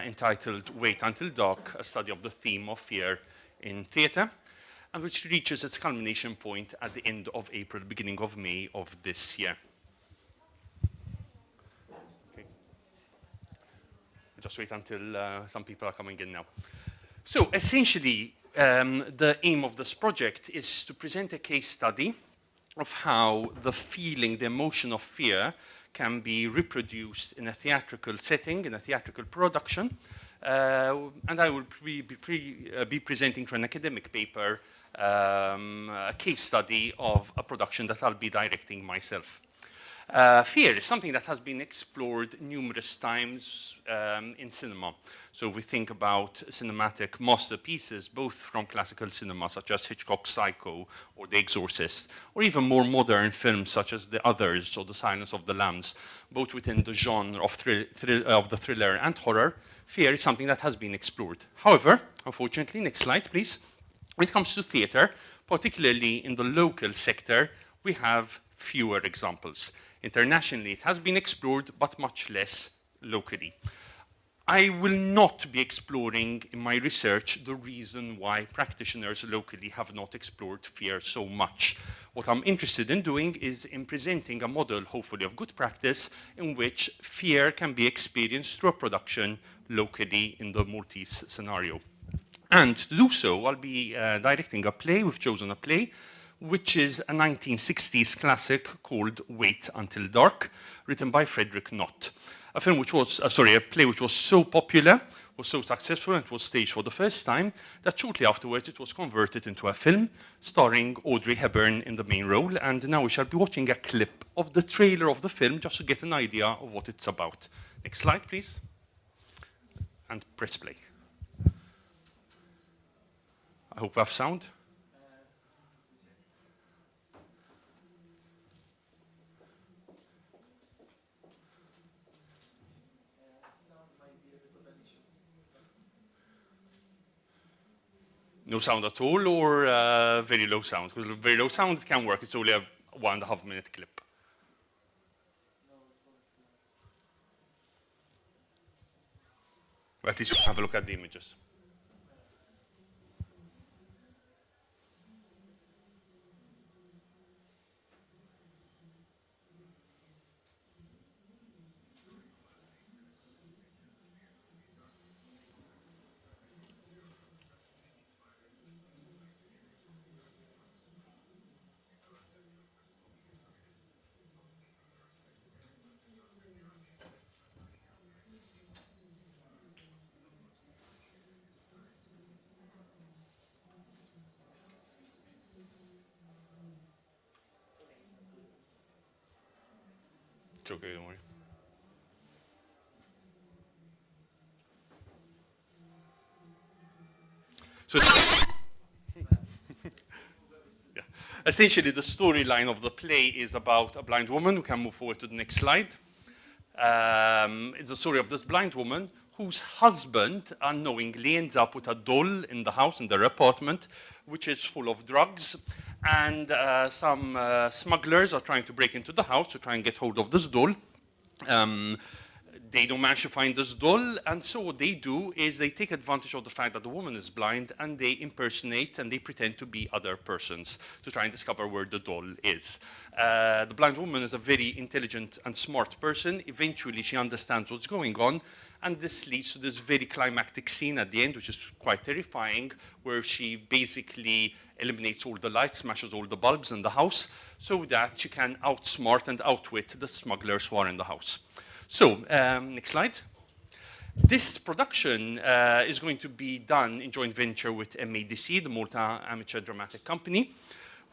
entitled Wait Until Dark, a study of the theme of fear in theatre, and which reaches its culmination point at the end of April, beginning of May of this year. Okay. Just wait until some people are coming in now. So essentially, the aim of this project is to present a case study of how the feeling, the emotion of fear can be reproduced in a theatrical setting, in a theatrical production. And I will be presenting for an academic paper a case study of a production that I'll be directing myself. Fear is something that has been explored numerous times in cinema. So we think about cinematic masterpieces, both from classical cinema, such as Hitchcock's Psycho or The Exorcist, or even more modern films such as The Others or The Silence of the Lambs, both within the genre of the thriller and horror. Fear is something that has been explored. However, unfortunately, next slide, please. When it comes to theater, particularly in the local sector, we have fewer examples. Internationally, it has been explored, but much less locally. I will not be exploring in my research the reason why practitioners locally have not explored fear so much. What I'm interested in doing is in presenting a model, hopefully of good practice, in which fear can be experienced through a production locally in the Maltese scenario. And to do so, I'll be directing a play. We've chosen a play which is a 1960s classic called Wait Until Dark, written by Frederick Knott. A film which was, a play which was so popular, was so successful, and it was staged for the first time, that shortly afterwards it was converted into a film starring Audrey Hepburn in the main role. And now we shall be watching a clip of the trailer of the film just to get an idea of what it's about. Next slide, please. And press play. I hope we have sound. No sound at all, or very low sound? Because very low sound, it can work. It's only a 1.5 minute clip. But at least have a look at the images. It's okay, don't worry. So yeah. Essentially, the storyline of the play is about a blind woman. We can move forward to the next slide. It's the story of this blind woman whose husband unknowingly ends up with a doll in the house, in their apartment, which is full of drugs. And some smugglers are trying to break into the house to try and get hold of this doll. They don't manage to find this doll, and so what they do is they take advantage of the fact that the woman is blind, and they impersonate and they pretend to be other persons to try and discover where the doll is. The blind woman is a very intelligent and smart person. Eventually, she understands what's going on, and this leads to this very climactic scene at the end, which is quite terrifying, where she basically eliminates all the lights, smashes all the bulbs in the house, so that she can outsmart and outwit the smugglers who are in the house. So, next slide. This production is going to be done in joint venture with MADC, the Malta Amateur Dramatic Company,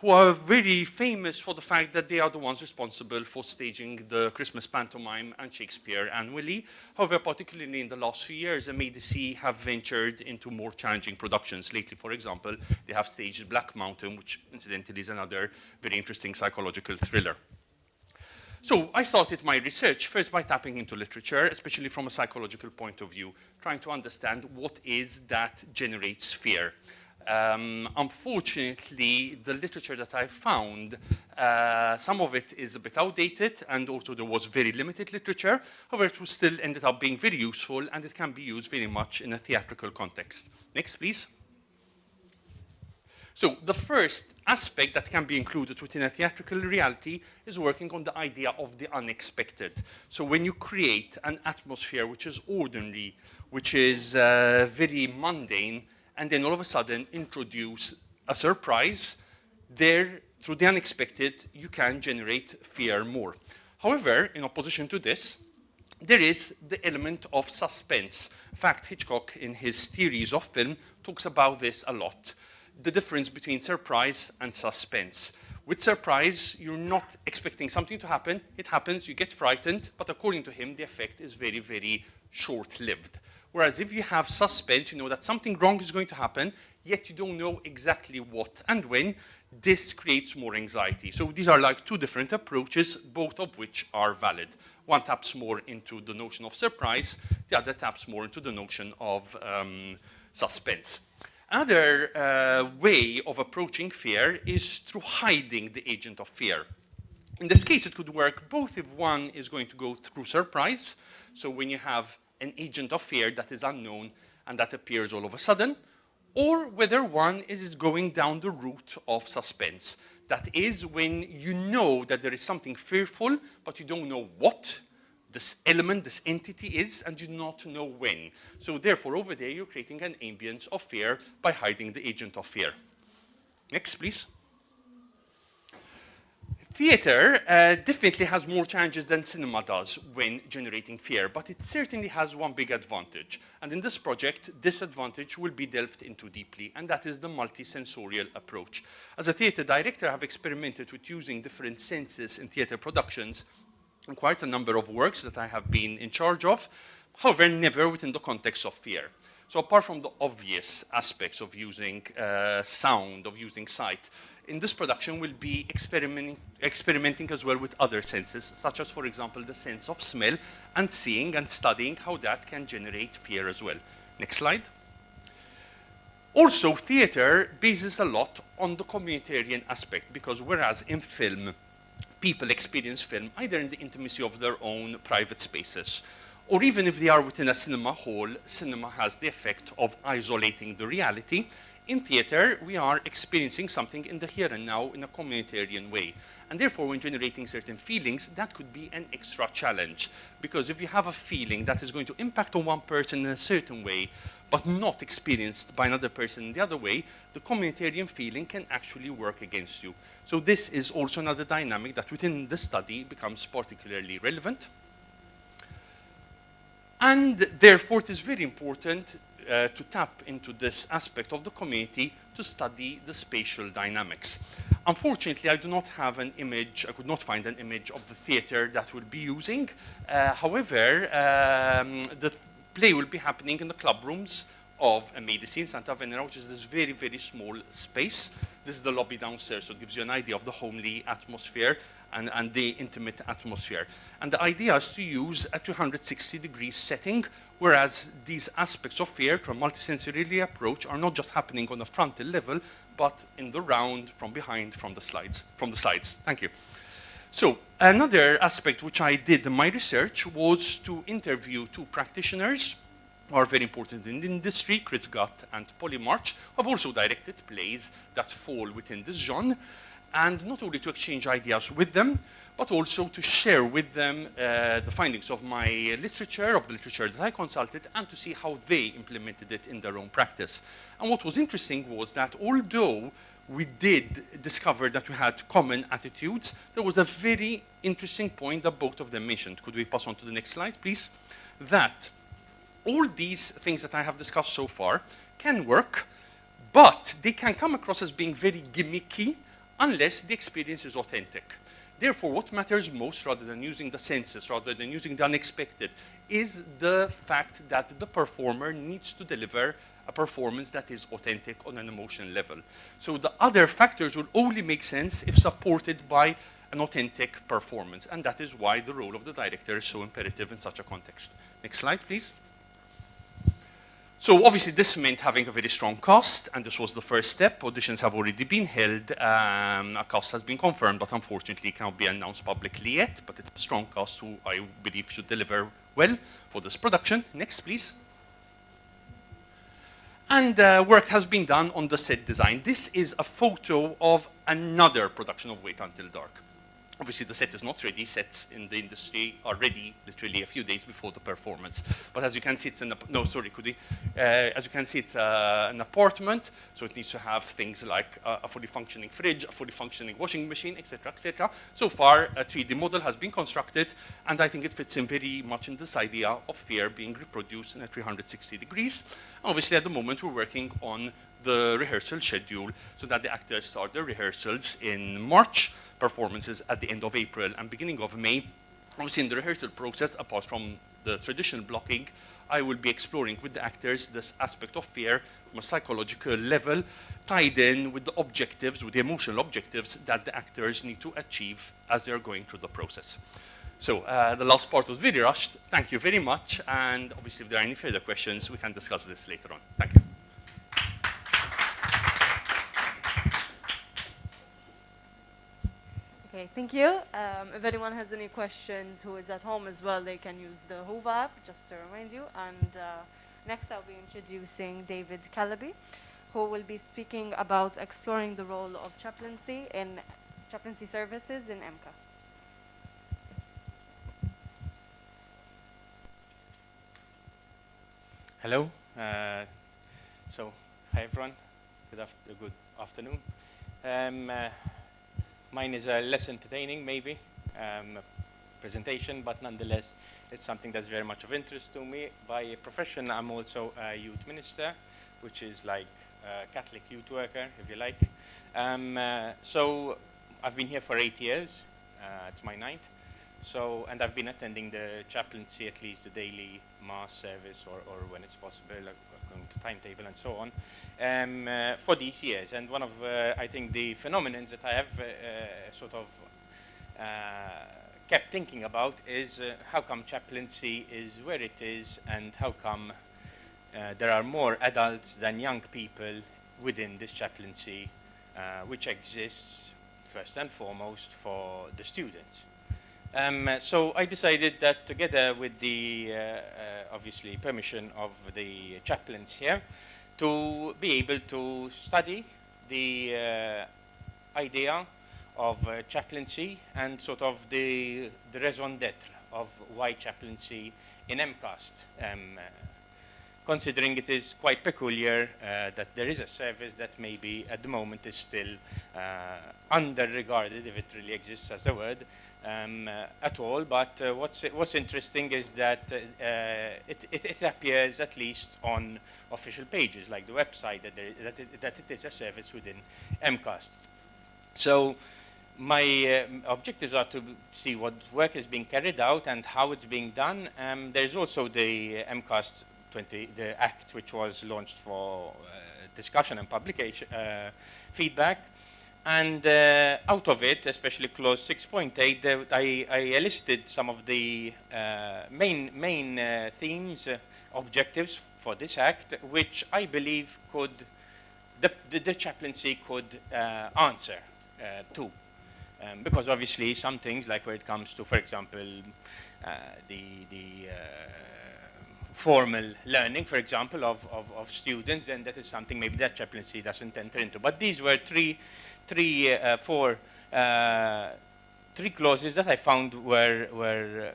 who are very famous for the fact that they are the ones responsible for staging the Christmas pantomime and Shakespeare annually. However, particularly in the last few years, MADC have ventured into more challenging productions. Lately, for example, they have staged Black Mountain, which incidentally is another very interesting psychological thriller. So I started my research first by tapping into literature, especially from a psychological point of view, trying to understand what is that generates fear. Unfortunately, the literature that I found, some of it is a bit outdated, and also there was very limited literature. However, it still ended up being very useful, and it can be used very much in a theatrical context. Next, please. So the first aspect that can be included within a theatrical reality is working on the idea of the unexpected. So when you create an atmosphere which is ordinary, which is very mundane, and then all of a sudden introduce a surprise, there, through the unexpected, you can generate fear more. However, in opposition to this, there is the element of suspense. In fact, Hitchcock, in his theories of film, talks about this a lot. The difference between surprise and suspense. With surprise, you're not expecting something to happen. It happens, you get frightened, but according to him, the effect is very, very short-lived. Whereas if you have suspense, you know that something wrong is going to happen, yet you don't know exactly what and when. This creates more anxiety. So these are like two different approaches, both of which are valid. One taps more into the notion of surprise, the other taps more into the notion of suspense. Another way of approaching fear is through hiding the agent of fear. In this case, it could work both if one is going to go through surprise, so when you have an agent of fear that is unknown and that appears all of a sudden, or whether one is going down the route of suspense. That is when you know that there is something fearful, but you don't know what this element, this entity is, and you do not know when. So therefore, over there, you're creating an ambience of fear by hiding the agent of fear. Next, please. Theater definitely has more challenges than cinema does when generating fear, but it certainly has one big advantage. And in this project, this advantage will be delved into deeply, and that is the multisensorial approach. As a theater director, I have experimented with using different senses in theater productions, and quite a number of works that I have been in charge of, however, never within the context of fear. So apart from the obvious aspects of using sound, of using sight, in this production we'll be experimenting as well with other senses, such as, for example, the sense of smell, and seeing and studying how that can generate fear as well. Next slide. Also, theater bases a lot on the communitarian aspect, because whereas in film, people experience film either in the intimacy of their own private spaces, or even if they are within a cinema hall, cinema has the effect of isolating the reality. In theater, we are experiencing something in the here and now in a communitarian way. And therefore, when generating certain feelings, that could be an extra challenge. Because if you have a feeling that is going to impact on one person in a certain way, but not experienced by another person the other way, the communitarian feeling can actually work against you. So this is also another dynamic that within the study becomes particularly relevant. And therefore, it is very important to tap into this aspect of the community to study the spatial dynamics. Unfortunately, I do not have an image, I could not find an image of the theater that we'll be using. However, the play will be happening in the club rooms of MADC in Santa Venera, which is this very, very small space. This is the lobby downstairs, so it gives you an idea of the homely atmosphere and the intimate atmosphere. And the idea is to use a 360-degree setting, whereas these aspects of fear, to a multisensory approach, are not just happening on a frontal level, but in the round, from behind, from the sides. Thank you. So another aspect which I did in my research was to interview two practitioners who are very important in the industry, Chris Gutt and Polly March, who have also directed plays that fall within this genre. and not only to exchange ideas with them, but also to share with them the findings of my literature, of the literature that I consulted, and to see how they implemented it in their own practice. And what was interesting was that although we did discover that we had common attitudes, there was a very interesting point that both of them mentioned. Could we pass on to the next slide, please? That all these things that I have discussed so far can work, but they can come across as being very gimmicky unless the experience is authentic. Therefore, what matters most, rather than using the senses, rather than using the unexpected, is the fact that the performer needs to deliver a performance that is authentic on an emotional level. So the other factors will only make sense if supported by an authentic performance, and that is why the role of the director is so imperative in such a context. Next slide, please. So obviously this meant having a very strong cast, and this was the first step. Auditions have already been held, a cast has been confirmed, but unfortunately cannot be announced publicly yet, but it's a strong cast who I believe should deliver well for this production. Next, please. And work has been done on the set design. This is a photo of another production of Wait Until Dark. Obviously, the set is not ready. Sets in the industry are ready literally a few days before the performance. But as you can see, it's an as you can see, it's an apartment, so it needs to have things like a fully functioning fridge, a fully functioning washing machine, etc., etc. So far, a 3D model has been constructed, and I think it fits in very much in this idea of fear being reproduced in a 360 degrees. Obviously, at the moment, we're working on the rehearsal schedule so that the actors start their rehearsals in March, performances at the end of April and beginning of May. Obviously, in the rehearsal process, apart from the traditional blocking, I will be exploring with the actors this aspect of fear from a psychological level, tied in with the objectives, with the emotional objectives that the actors need to achieve as they're going through the process. So the last part was very rushed. Thank you very much. And obviously, if there are any further questions, we can discuss this later on. Thank you. Okay, thank you. If anyone has any questions who is at home as well, they can use the Hova app, just to remind you. And next I'll be introducing David Calaby, who will be speaking about exploring the role of chaplaincy in chaplaincy services in MCAST. Hello. So, hi everyone. Good afternoon. Mine is less entertaining, maybe, presentation, but nonetheless, it's something that's very much of interest to me. By profession, I'm also a youth minister, which is like a Catholic youth worker, if you like. So I've been here for 8 years. It's my 9th. So, and I've been attending the chaplaincy, at least the daily mass service, or when it's possible, like going to timetable and so on, for these years. And one of, I think, the phenomena that I have sort of kept thinking about is how come chaplaincy is where it is, and how come there are more adults than young people within this chaplaincy, which exists first and foremost for the students. So I decided that, together with the obviously permission of the chaplains here, to be able to study the idea of chaplaincy and sort of the raison d'etre of why chaplaincy in MCAST, considering it is quite peculiar that there is a service that maybe at the moment is still under-regarded, if it really exists as a word, at all. But what's interesting is that it appears, at least on official pages like the website, that it is a service within MCAST. So my objectives are to see what work is being carried out and how it's being done. There's also the MCAST 20, the Act, which was launched for discussion and publication feedback. And out of it, especially clause 6.8, I listed some of the main themes, objectives for this act, which I believe could, the chaplaincy could answer to. Because obviously some things, like where it comes to, for example, the formal learning, for example, of students, then that is something maybe that chaplaincy doesn't enter into. But these were three clauses that I found were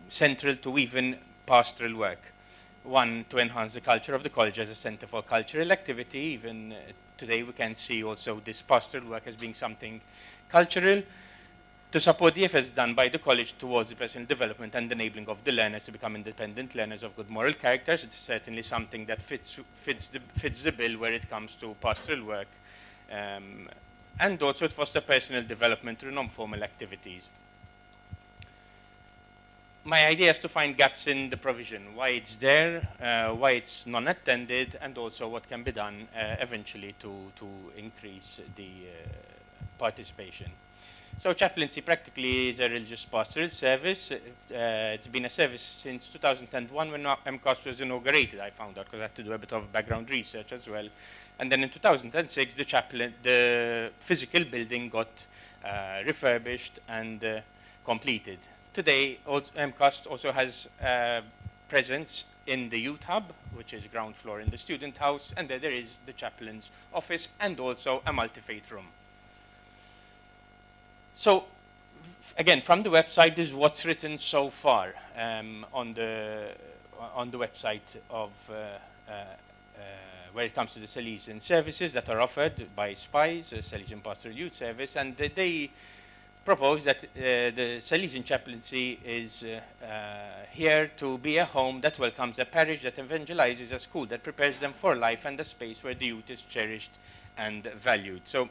central to even pastoral work. One, to enhance the culture of the college as a center for cultural activity. Even today we can see also this pastoral work as being something cultural. To support the efforts done by the college towards the personal development and enabling of the learners to become independent learners of good moral characters, it's certainly something that fits the bill where it comes to pastoral work. And also to foster personal development through non-formal activities. My idea is to find gaps in the provision, why it's there, why it's non-attended, and also what can be done eventually to increase the participation. So chaplaincy practically is a religious pastoral service. It's been a service since 2001 when MCAST was inaugurated, I found out, because I had to do a bit of background research as well. And then in 2006, the physical building got refurbished and completed. Today, MCAST also has presence in the youth hub, which is ground floor in the student house, and there is the chaplain's office and also a multi-faith room. So, again, from the website, this is what's written so far on the website of where it comes to the Salesian services that are offered by SPIES, Salesian Pastoral Youth Service, and they propose that the Salesian chaplaincy is here to be a home that welcomes a parish, that evangelizes, a school that prepares them for life, and a space where the youth is cherished and valued. So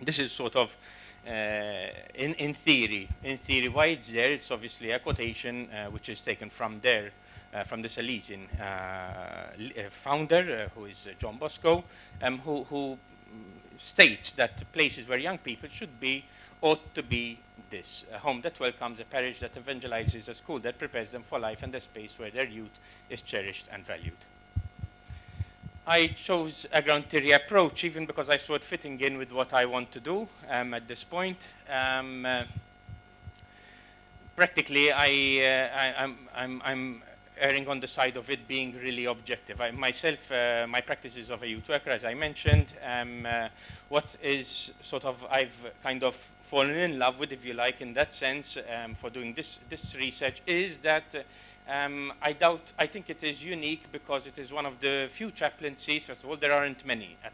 this is sort of in theory why it's there. It's obviously a quotation which is taken from there, from the Salesian founder, who is John Bosco, who states that places where young people should be ought to be this: a home that welcomes, a parish that evangelizes, a school that prepares them for life, and a space where their youth is cherished and valued. I chose a ground theory approach even because I saw it fitting in with what I want to do at this point. Practically, I'm erring on the side of it being really objective. My practice is of a youth worker, as I mentioned. What is sort of, I've kind of fallen in love with, if you like, in that sense, for doing this research, is that I think it is unique because it is one of the few chaplaincies. First of all, there aren't many at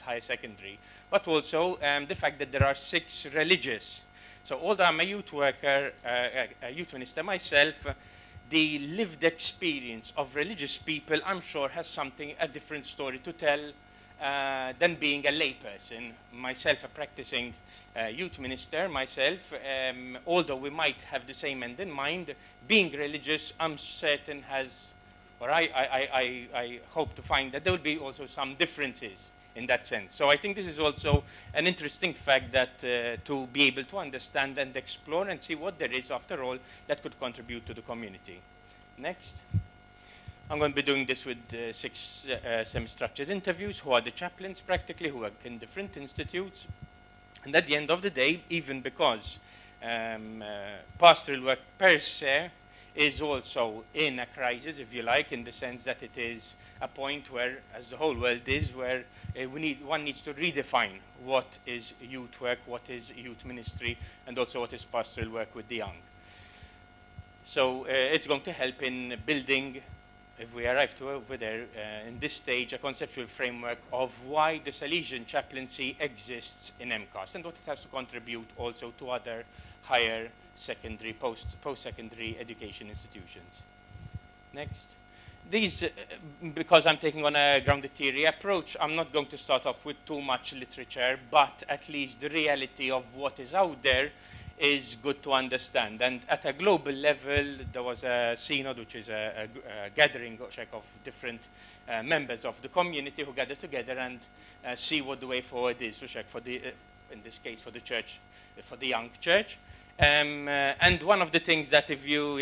higher secondary, but also the fact that there are 6 religious. So although I'm a youth worker, a youth minister myself, the lived experience of religious people, I'm sure, has a different story to tell than being a layperson. Myself, a practicing youth minister myself, although we might have the same end in mind, being religious, I'm certain has, or I hope to find that there will be also some differences in that sense. So I think this is also an interesting fact that to be able to understand and explore and see what there is, after all, that could contribute to the community. Next. I'm going to be doing this with 6 semi-structured interviews, who are the chaplains practically, who work in different institutes. And at the end of the day, even because pastoral work per se is also in a crisis, if you like, in the sense that it is a point where, as the whole world is, where one needs to redefine what is youth work, what is youth ministry, and also what is pastoral work with the young. So it's going to help in building, if we arrive to over there, in this stage, a conceptual framework of why the Salesian chaplaincy exists in MCAST and what it has to contribute also to other higher secondary, post-secondary education institutions. Next. These, because I'm taking on a grounded theory approach, I'm not going to start off with too much literature, but at least the reality of what is out there is good to understand. And at a global level, there was a synod, which is a gathering of different members of the community who gather together and see what the way forward is, for the, in this case, for the church, for the young church. And one of the things that if you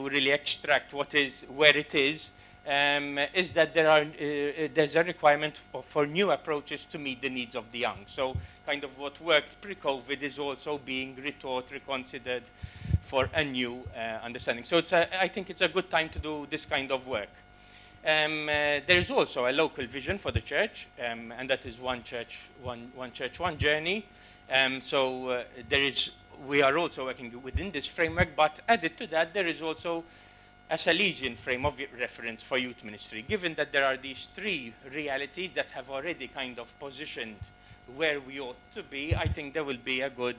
really extract where it is that there's a requirement for new approaches to meet the needs of the young. So kind of what worked pre-COVID is also being retaught, reconsidered for a new understanding. So I think it's a good time to do this kind of work. There is also a local vision for the church, and that is one church, one journey. We are also working within this framework, but added to that, there is also a Salesian frame of reference for youth ministry, given that there are these three realities that have already kind of positioned where we ought to be. I think there will be a good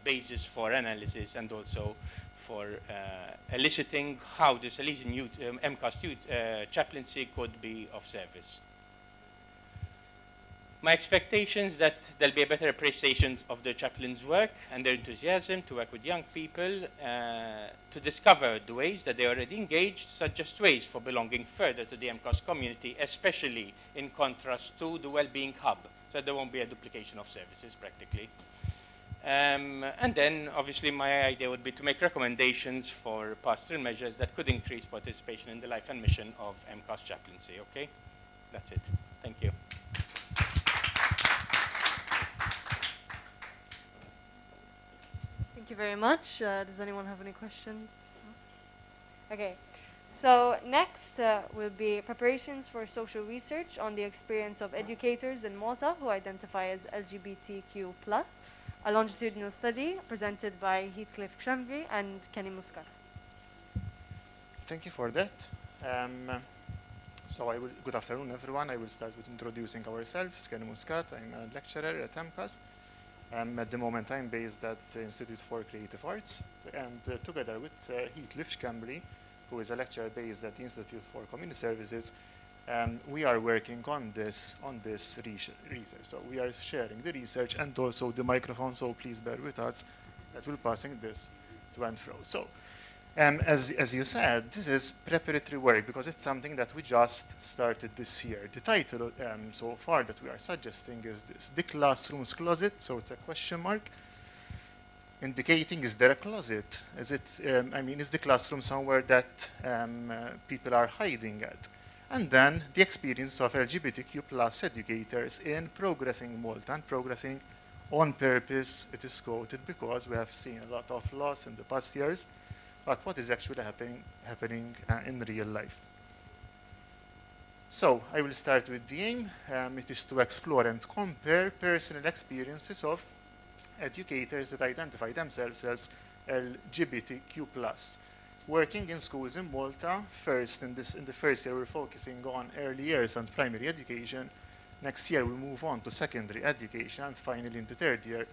basis for analysis and also for eliciting how the Salesian youth, MCAST youth chaplaincy could be of service. My expectations that there'll be a better appreciation of the chaplain's work and their enthusiasm to work with young people, to discover the ways that they already engaged, suggest ways for belonging further to the MCAST community, especially in contrast to the well-being hub, so there won't be a duplication of services practically. And then, obviously, my idea would be to make recommendations for pastoral measures that could increase participation in the life and mission of MCAST chaplaincy, okay? That's it. Thank you. Thank you very much. Does anyone have any questions? No? Okay. So next will be preparations for social research on the experience of educators in Malta who identify as LGBTQ+, a longitudinal study presented by Heathcliff Kremvy and Kenny Muscat. Thank you for that. Good afternoon, everyone. I will start with introducing ourselves. Kenny Muscat, I'm a lecturer at MCAST. At the moment, I'm based at the Institute for Creative Arts, and together with Heathcliff Kremvy, who is a lecturer based at the Institute for Community Services, we are working on this research. So we are sharing the research and also the microphone, so please bear with us that we're passing this to and fro. So as you said, this is preparatory work because it's something that we just started this year. The title so far that we are suggesting is this, The Classroom's Closet, so it's a question mark, indicating is there a closet? Is it, is the classroom somewhere that people are hiding at? And then the experience of LGBTQ plus educators in progressing Malta and progressing on purpose, it is quoted because we have seen a lot of loss in the past years, but what is actually happening in real life. So I will start with the aim. It is to explore and compare personal experiences of educators that identify themselves as LGBTQ+. Working in schools in Malta, in the first year we're focusing on early years and primary education. Next year we move on to secondary education, and finally in the third year,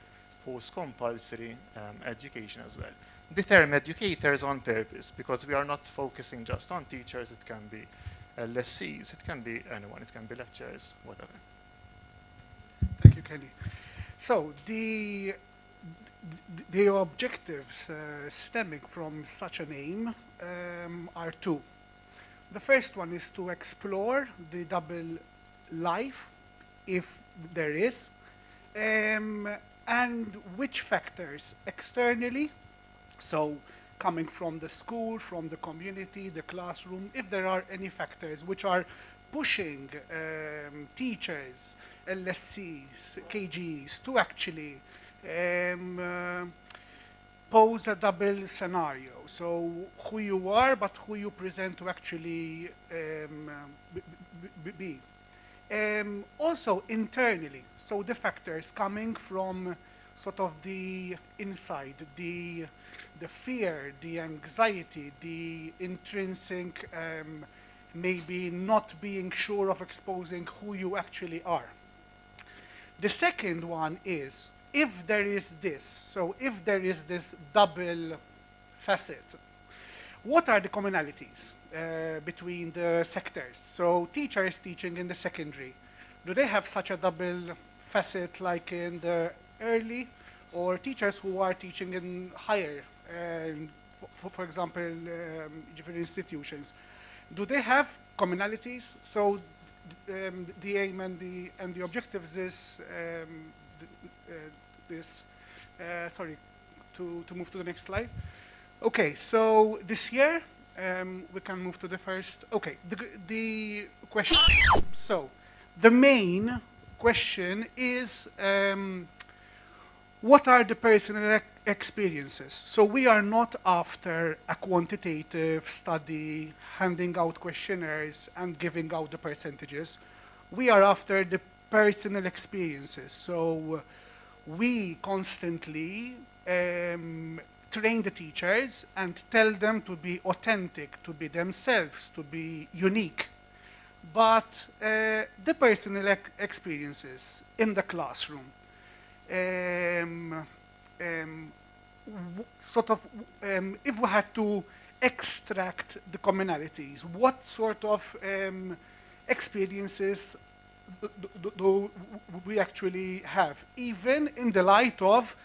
post-compulsory education as well. The term educators on purpose, because we are not focusing just on teachers, it can be LSCs, it can be anyone, it can be lecturers, whatever. Thank you, Kelly. So the objectives stemming from such an aim are two. The first one is to explore the double life, if there is, and which factors externally, so coming from the school, from the community, the classroom, if there are any factors which are pushing teachers, LSCs, KGs to actually pose a double scenario. So who you are, but who you present to actually be. Also internally, so the factors coming from sort of the inside, the fear, the anxiety, the intrinsic maybe not being sure of exposing who you actually are. The second one is, if there is this, so if there is this double facet, what are the commonalities between the sectors? So teachers teaching in the secondary, do they have such a double facet like in the early, or teachers who are teaching in higher, for example, different institutions, do they have commonalities? So the aim and the objectives is sorry, to move to the next slide. Okay, so this year we can move to the first. Okay, the question. So the main question is what are the personal experiences? So we are not after a quantitative study, handing out questionnaires and giving out the percentages. We are after the personal experiences. So we constantly train the teachers and tell them to be authentic, to be themselves, to be unique. But the personal experiences in the classroom, if we had to extract the commonalities, what sort of experiences do we actually have, even in the light of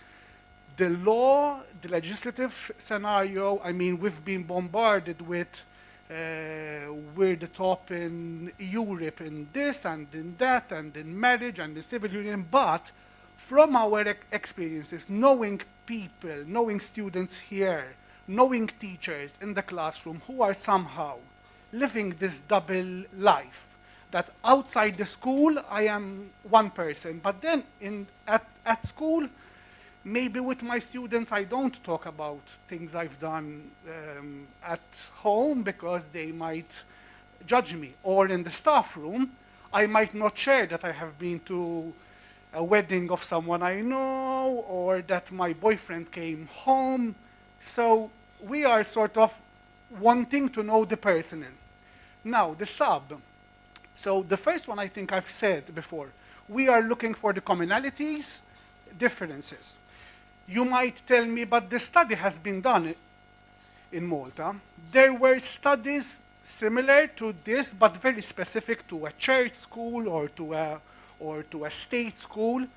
the law, the legislative scenario? I mean, we've been bombarded with we're the top in Europe in this and in that and in marriage and the civil union, but from our experiences, knowing people, knowing students here, knowing teachers in the classroom who are somehow living this double life, that outside the school I am one person, but then at school, maybe with my students I don't talk about things I've done at home because they might judge me. Or in the staff room, I might not share that I have been to a wedding of someone I know, or that my boyfriend came home. So we are sort of wanting to know the personal. Now, the sub. So the first one I think I've said before. We are looking for the commonalities, differences. You might tell me, but the study has been done in Malta. There were studies similar to this, but very specific to a church school or to a state school.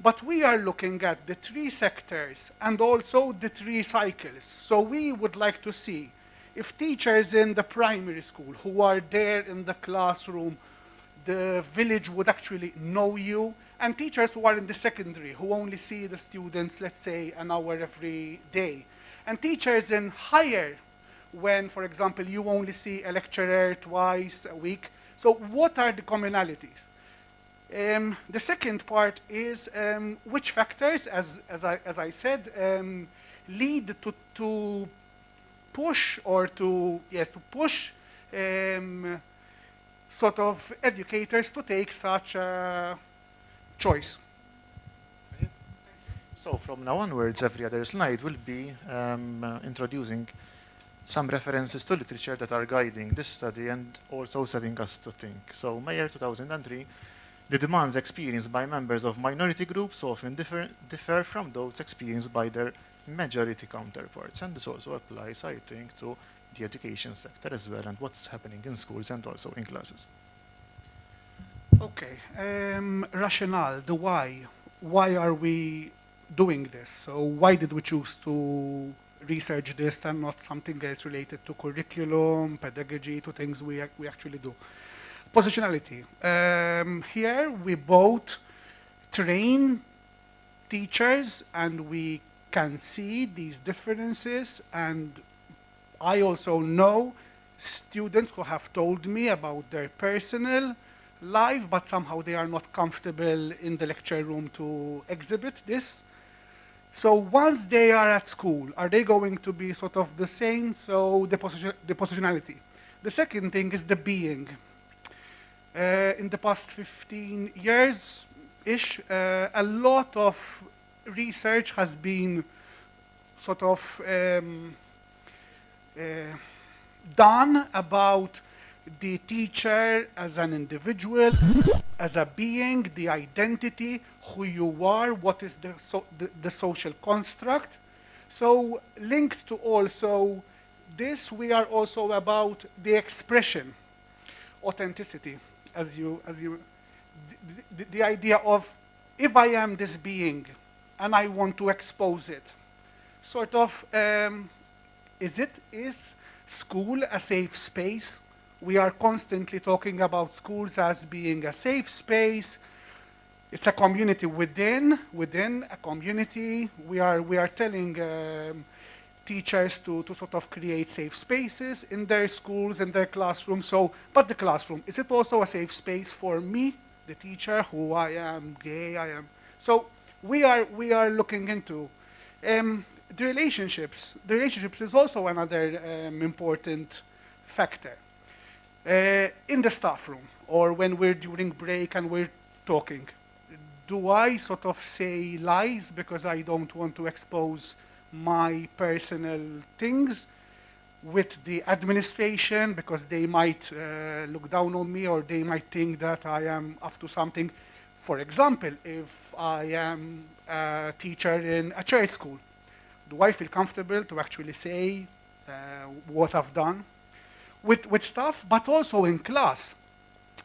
But we are looking at the three sectors and also the three cycles. So we would like to see if teachers in the primary school who are there in the classroom, the village would actually know you, and teachers who are in the secondary who only see the students, let's say, an hour every day. And teachers in higher, when, for example, you only see a lecturer twice a week. So what are the commonalities? The second part is which factors, as I said, lead to push or to push sort of educators to take such a choice. So from now onwards, every other slide will be introducing some references to literature that are guiding this study and also setting us to think. So Mayer 2003, the demands experienced by members of minority groups often differ from those experienced by their majority counterparts. And this also applies, I think, to the education sector as well and what's happening in schools and also in classes. Okay, rationale, the why. Why are we doing this? So why did we choose to research this and not something else related to curriculum, pedagogy, to things we actually do? Positionality. Here we both train teachers and we can see these differences, and I also know students who have told me about their personal life, but somehow they are not comfortable in the lecture room to exhibit this. So once they are at school, are they going to be sort of the same? So the positionality. The second thing is the being. In the past 15 years-ish, a lot of research has been sort of done about the teacher as an individual, as a being, the identity, who you are, what is the social construct. So linked to also this, we are also about the expression, authenticity, the idea of if I am this being and I want to expose it, sort of, is school a safe space? We are constantly talking about schools as being a safe space. It's a community within a community. We are telling teachers to sort of create safe spaces in their schools, in their classrooms. So, but the classroom, is it also a safe space for me, the teacher, who I am gay, I am? So we are looking into. The relationships is also another important factor. In the staff room, or when we're during break and we're talking, do I sort of say lies because I don't want to expose my personal things with the administration because they might look down on me, or they might think that I am up to something? For example, if I am a teacher in a church school, do I feel comfortable to actually say what I've done with staff, but also in class?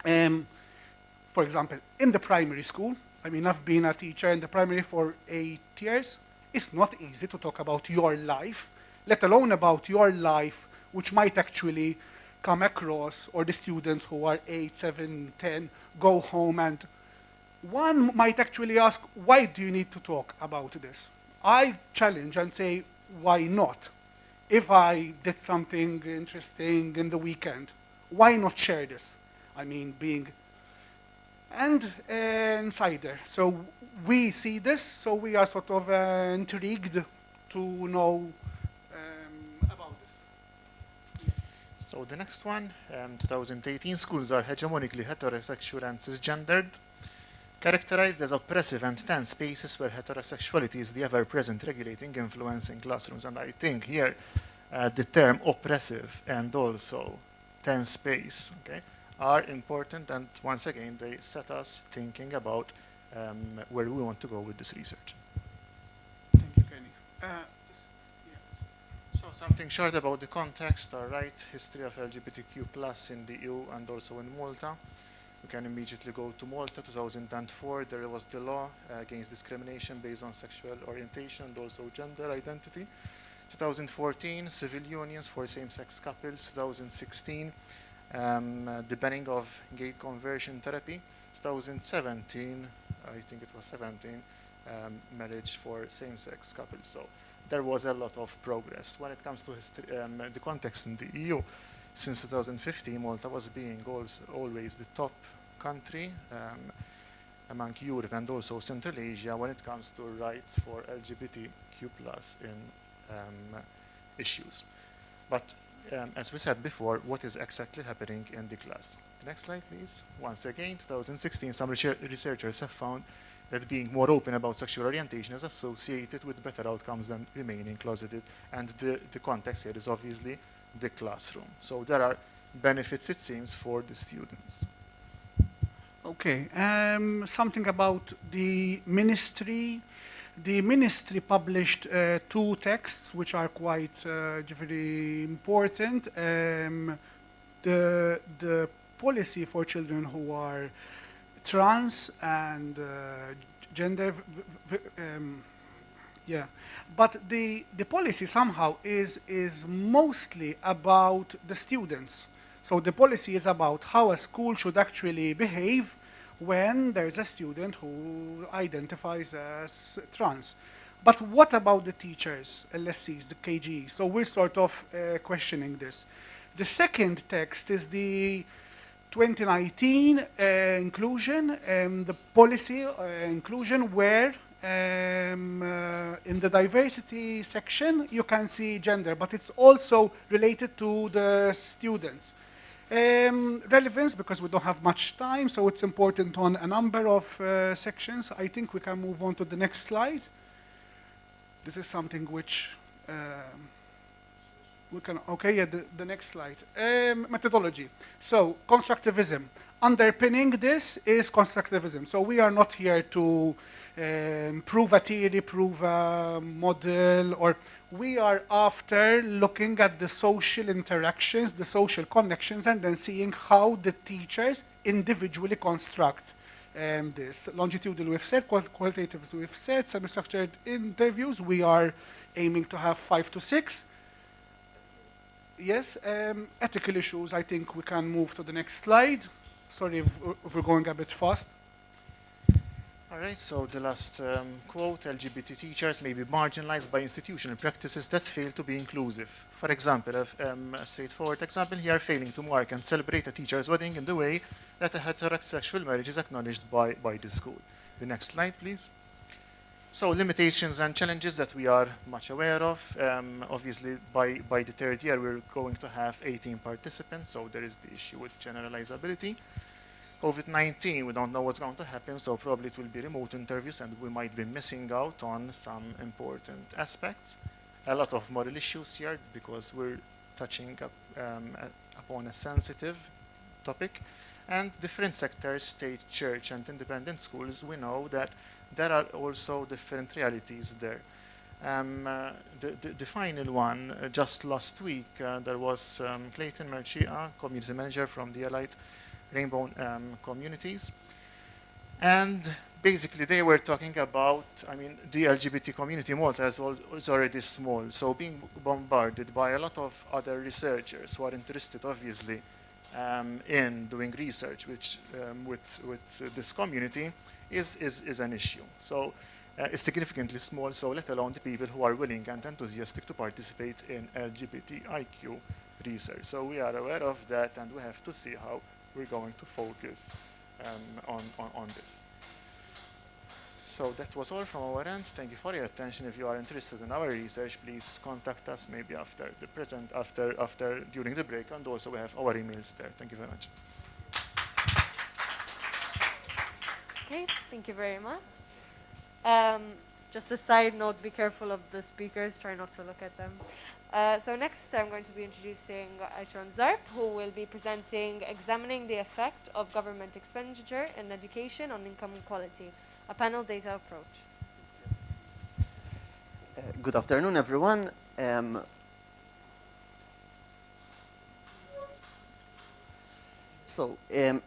For example, in the primary school, I mean, I've been a teacher in the primary for 8 years. It's not easy to talk about your life, let alone about your life, which might actually come across, or the students who are 8, 7, 10 go home, and one might actually ask, why do you need to talk about this? I challenge and say, why not? If I did something interesting in the weekend, why not share this? I mean, being and insider. So we see this, so we are sort of intrigued to know about this. So the next one, 2018, schools are hegemonically heterosexual and cisgendered, characterized as oppressive and tense spaces where heterosexuality is the ever-present regulating influence in classrooms. And I think here the term oppressive and also tense space, okay, are important, and once again they set us thinking about where we want to go with this research. Thank you, Kenny. So something short about the context, all right, history of LGBTQ plus in the EU and also in Malta. We can immediately go to Malta. 2004, there was the law against discrimination based on sexual orientation and also gender identity. 2014, civil unions for same-sex couples. 2016, the banning of gay conversion therapy. 2017, I think it was 17, marriage for same-sex couples. So there was a lot of progress. When it comes to history, the context in the EU, since 2015, Malta was being always the top country among Europe and also Central Asia when it comes to rights for LGBTQ plus in issues. But as we said before, what is exactly happening in the class? Next slide, please. Once again, 2016, some researchers have found that being more open about sexual orientation is associated with better outcomes than remaining closeted. And the context here is obviously the classroom. So there are benefits, it seems, for the students. Okay, something about the ministry. The ministry published 2 texts which are quite very important. The policy for children who are trans and gender, yeah. But the policy somehow is mostly about the students. So the policy is about how a school should actually behave when there's a student who identifies as trans. But what about the teachers, LSCs, the KGs? So we're sort of questioning this. The second text is the 2019 inclusion, the policy inclusion, where in the diversity section you can see gender, but it's also related to the students. Relevance, because we don't have much time, so it's important on a number of sections. I think we can move on to the next slide. This is something which we can, okay, yeah, the next slide. Methodology. So, constructivism. Underpinning this is constructivism. So we are not here to prove a theory, prove a model, or we are after looking at the social interactions, the social connections, and then seeing how the teachers individually construct this. Longitudinal, we've said, qualitative, we've said, semi-structured interviews, we are aiming to have 5 to 6. Yes, ethical issues, I think we can move to the next slide. Sorry if we're going a bit fast. All right, so the last quote, LGBT teachers may be marginalized by institutional practices that fail to be inclusive. For example, a straightforward example here, failing to mark and celebrate a teacher's wedding in the way that a heterosexual marriage is acknowledged by the school. The next slide, please. So limitations and challenges that we are much aware of. Obviously, by the third year, we're going to have 18 participants, so there is the issue with generalizability. COVID-19, we don't know what's going to happen, so probably it will be remote interviews, and we might be missing out on some important aspects. A lot of moral issues here, because we're touching upon a sensitive topic. And different sectors, state, church, and independent schools, we know that there are also different realities there. The final one, just last week, there was Clayton Merchia, community manager from the Allied Rainbow communities. And basically they were talking about, I mean, the LGBT community in Malta is already small, so being bombarded by a lot of other researchers who are interested, obviously, in doing research with this community is an issue. So it's significantly small, so let alone the people who are willing and enthusiastic to participate in LGBTIQ research. So we are aware of that, and we have to see how we're going to focus on this. So that was all from our end. Thank you for your attention. If you are interested in our research, please contact us maybe after the during the break, and also we have our emails there. Thank you very much. Okay, thank you very much. Just a side note, be careful of the speakers, try not to look at them. So next I'm going to be introducing Aishwan Zarp, who will be presenting Examining the Effect of Government Expenditure in Education on Income Equality, a panel data approach. Good afternoon, everyone.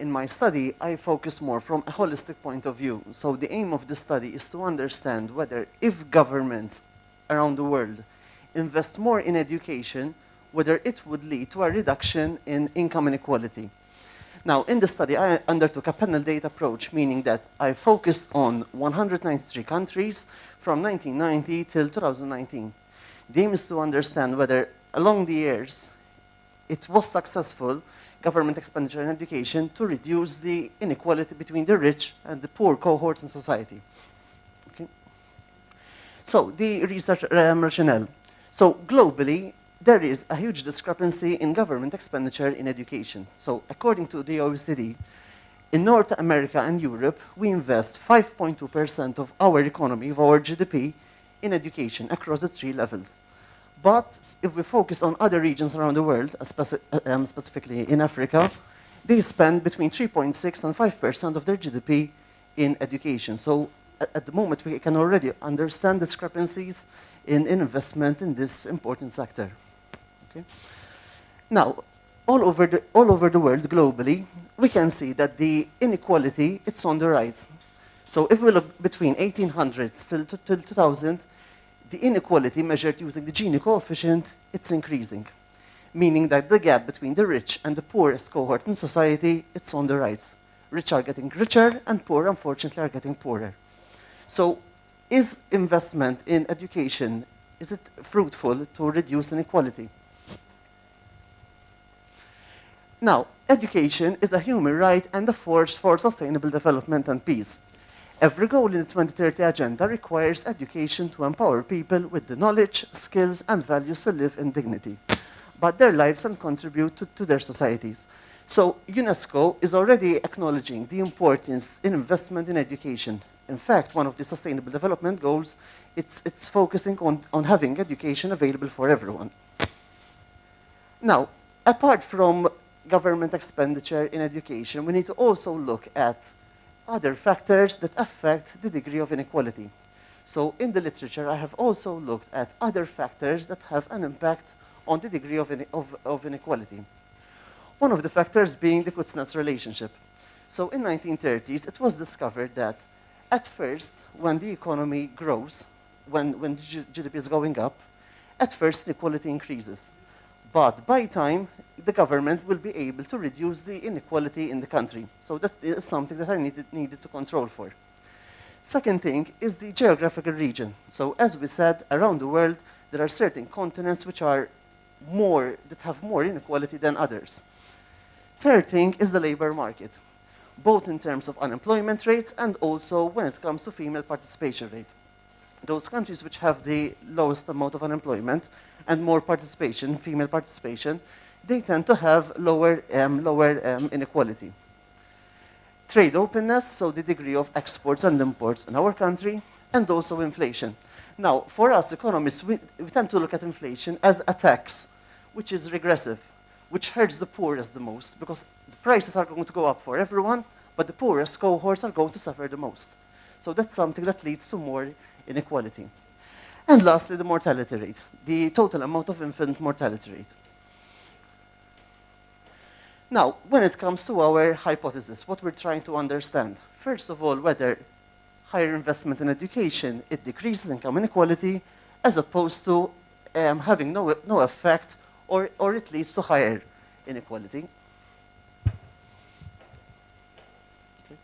In my study, I focus more from a holistic point of view. So the aim of the study is to understand whether if governments around the world invest more in education, whether it would lead to a reduction in income inequality. Now, in the study, I undertook a panel data approach, meaning that I focused on 193 countries from 1990 till 2019. The aim is to understand whether, along the years, it was successful, government expenditure in education, to reduce the inequality between the rich and the poor cohorts in society. Okay. So, the research rationale. So, globally, there is a huge discrepancy in government expenditure in education. So, according to the OECD, in North America and Europe, we invest 5.2% of our economy, of our GDP, in education across the 3 levels. But if we focus on other regions around the world, specifically in Africa, they spend between 3.6 and 5% of their GDP in education. So at the moment, we can already understand discrepancies in investment in this important sector. Okay? Now, all over the world, globally, we can see that the inequality, it's on the rise. So if we look between 1800 till 2000, the inequality measured using the Gini coefficient, it's increasing, meaning that the gap between the rich and the poorest cohort in society, it's on the rise. Rich are getting richer, and poor, unfortunately, are getting poorer. So is investment in education, is it fruitful to reduce inequality? Now, education is a human right and a force for sustainable development and peace. Every goal in the 2030 Agenda requires education to empower people with the knowledge, skills, and values to live in dignity, but their lives and contribute to their societies. So UNESCO is already acknowledging the importance in investment in education. In fact, one of the Sustainable Development Goals, it's focusing on having education available for everyone. Now, apart from government expenditure in education, we need to also look at other factors that affect the degree of inequality. So in the literature, I have also looked at other factors that have an impact on the degree of inequality. One of the factors being the Kuznets relationship. So in 1930s, it was discovered that at first, when the economy grows, when the GDP is going up, at first inequality increases. But by time, the government will be able to reduce the inequality in the country. So that is something that I needed to control for. Second thing is the geographical region. So as we said, around the world, there are certain continents which are that have more inequality than others. Third thing is the labor market, both in terms of unemployment rates and also when it comes to female participation rate. those countries which have the lowest amount of unemployment and more participation, female participation, they tend to have lower inequality. Trade openness, so the degree of exports and imports in our country, and also inflation. Now, for us economists, we tend to look at inflation as a tax, which is regressive, which hurts the poorest the most, because the prices are going to go up for everyone, but the poorest cohorts are going to suffer the most. So that's something that leads to more inequality. And lastly, the mortality rate, the total amount of infant mortality rate. Now, when it comes to our hypothesis, what we're trying to understand, first of all, whether higher investment in education, it decreases income inequality, as opposed to having no effect, or it leads to higher inequality. Okay.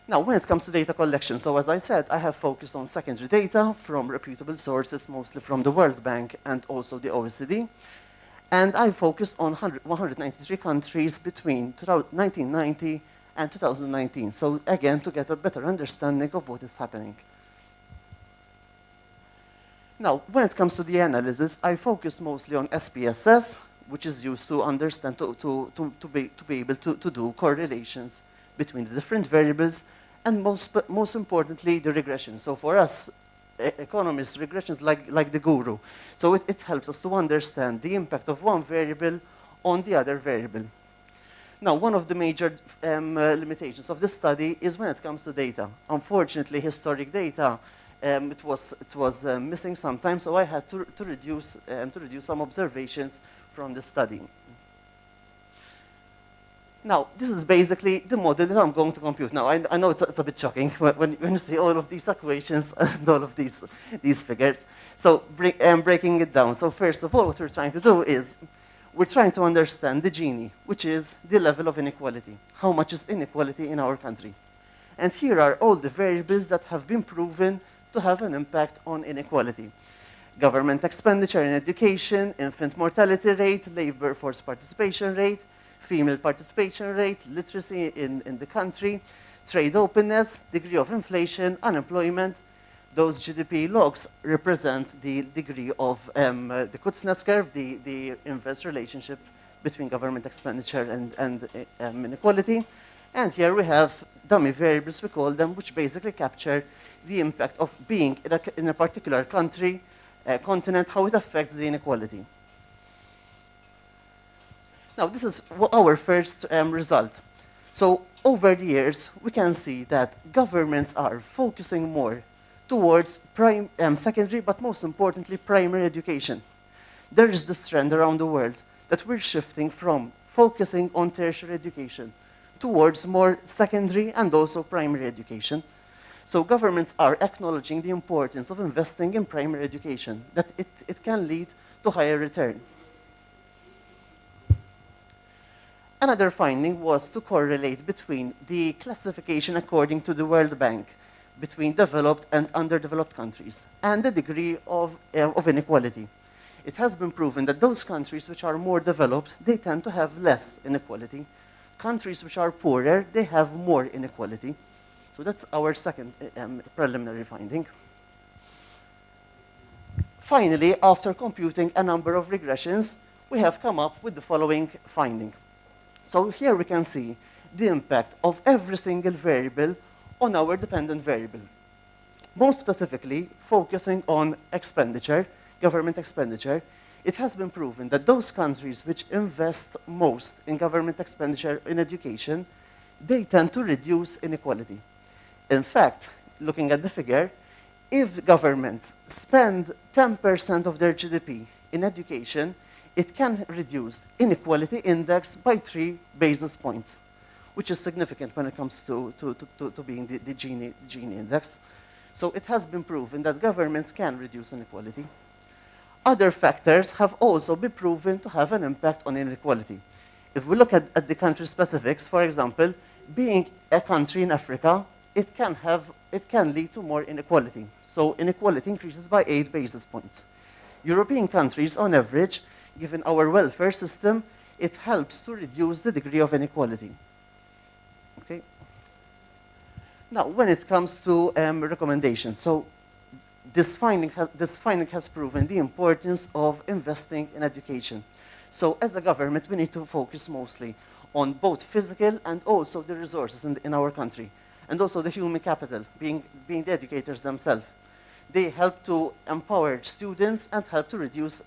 Now, when it comes to data collection, so as I said, I have focused on secondary data from reputable sources, mostly from the World Bank and also the OECD. And I focused on 193 countries between 1990 and 2019. So again, to get a better understanding of what is happening. Now, when it comes to the analysis, I focused mostly on SPSS, which is used to understand, to be able to do correlations between the different variables, and most importantly, the regression. So for us, economists, regression is like the guru. So it helps us to understand the impact of one variable on the other variable. Now, one of the major limitations of this study is when it comes to data. Unfortunately, historic data, it was missing sometimes, so I had to reduce some observations from the study. Now, this is basically the model that I'm going to compute. Now, I know it's a bit shocking when you see all of these equations and all of these figures. So breaking it down. So first of all, what we're trying to do is we're trying to understand the Gini, which is the level of inequality. How much is inequality in our country? And here are all the variables that have been proven to have an impact on inequality. Government expenditure in education, infant mortality rate, labor force participation rate, female participation rate, literacy in the country, trade openness, degree of inflation, unemployment. Those GDP logs represent the degree of the Kuznets curve, the inverse relationship between government expenditure and inequality. And here we have dummy variables, we call them, which basically capture the impact of being in a particular country, continent, how it affects the inequality. Now, this is our first result. So over the years, we can see that governments are focusing more towards secondary, but most importantly, primary education. There is this trend around the world that we're shifting from focusing on tertiary education towards more secondary and also primary education. So governments are acknowledging the importance of investing in primary education, that it can lead to higher return. Another finding was to correlate between the classification according to the World Bank between developed and underdeveloped countries and the degree of inequality. It has been proven that those countries which are more developed, they tend to have less inequality. Countries which are poorer, they have more inequality. So that's our second preliminary finding. Finally, after computing a number of regressions, we have come up with the following finding. So here we can see the impact of every single variable on our dependent variable. Most specifically, focusing on expenditure, government expenditure, it has been proven that those countries which invest most in government expenditure in education, they tend to reduce inequality. In fact, looking at the figure, if governments spend 10% of their GDP in education, it can reduce inequality index by 3 basis points, which is significant when it comes to being the Gini index. So it has been proven that governments can reduce inequality. Other factors have also been proven to have an impact on inequality. If we look at the country specifics, for example, being a country in Africa, it can lead to more inequality. So inequality increases by 8 basis points. European countries, on average, given our welfare system, it helps to reduce the degree of inequality. Okay. Now, when it comes to recommendations, so This finding has proven the importance of investing in education. So as a government, we need to focus mostly on both physical and also the resources in our country, and also the human capital, being the educators themselves. They help to empower students and help to reduce,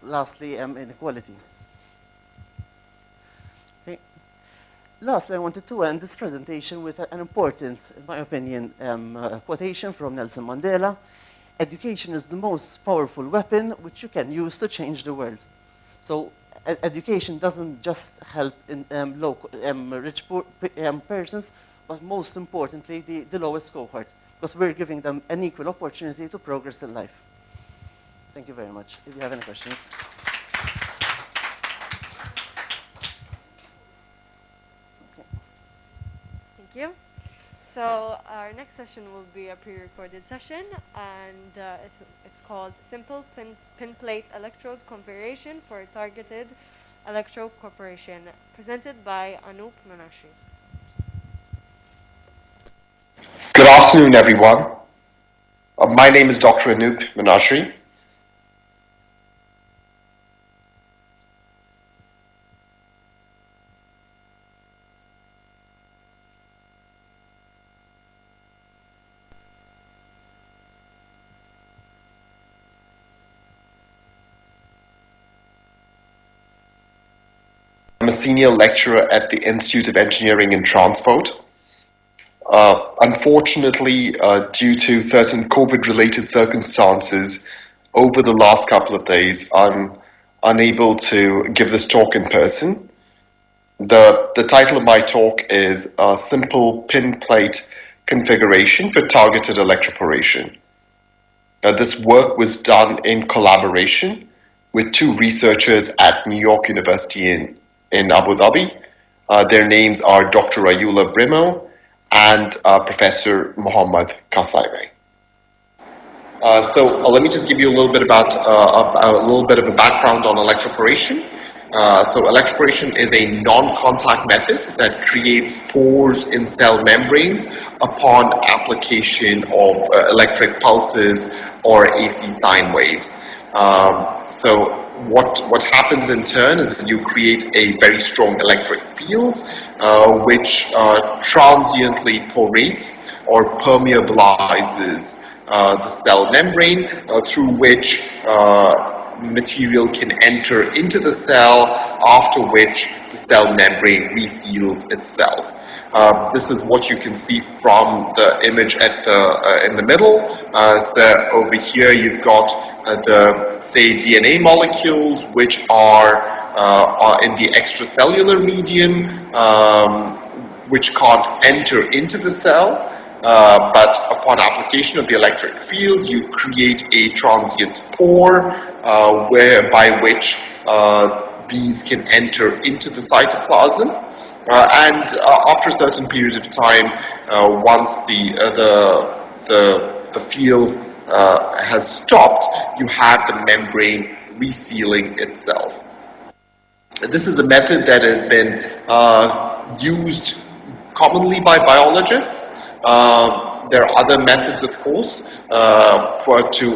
lastly, inequality. Okay. Lastly, I wanted to end this presentation with an important, in my opinion, quotation from Nelson Mandela. Education is the most powerful weapon which you can use to change the world. So education doesn't just help in local, rich poor, persons, but most importantly, the lowest cohort, because we're giving them an equal opportunity to progress in life. Thank you very much. If you have any questions. Thank you. So our next session will be a pre-recorded session, and it's called Simple Pin Plate Electrode Configuration for Targeted Electrode Corporation, presented by Anoop Manashri. Good afternoon, everyone. My name is Dr. Anoop Manashri. I'm a senior lecturer at the Institute of Engineering and Transport. Unfortunately, due to certain COVID-related circumstances, over the last couple of days, I'm unable to give this talk in person. The title of my talk is Simple Pin Plate Configuration for Targeted Electroporation. This work was done in collaboration with two researchers at New York University in Abu Dhabi. Their names are Dr. Ayula Brimo and Professor Mohammad Kasaire. So let me just give you a little bit about of a background on electroporation. So electroporation is a non-contact method that creates pores in cell membranes upon application of electric pulses or AC sine waves. So what happens in turn is that you create a very strong electric field which transiently porates or permeabilizes the cell membrane through which material can enter into the cell, after which the cell membrane reseals itself. This is what you can see from the image at in the middle. So over here you've got the, say, DNA molecules which are in the extracellular medium, which can't enter into the cell. But upon application of the electric field, you create a transient pore by which these can enter into the cytoplasm. And after a certain period of time, once the field has stopped, you have the membrane resealing itself. This is a method that has been used commonly by biologists. There are other methods, of course, to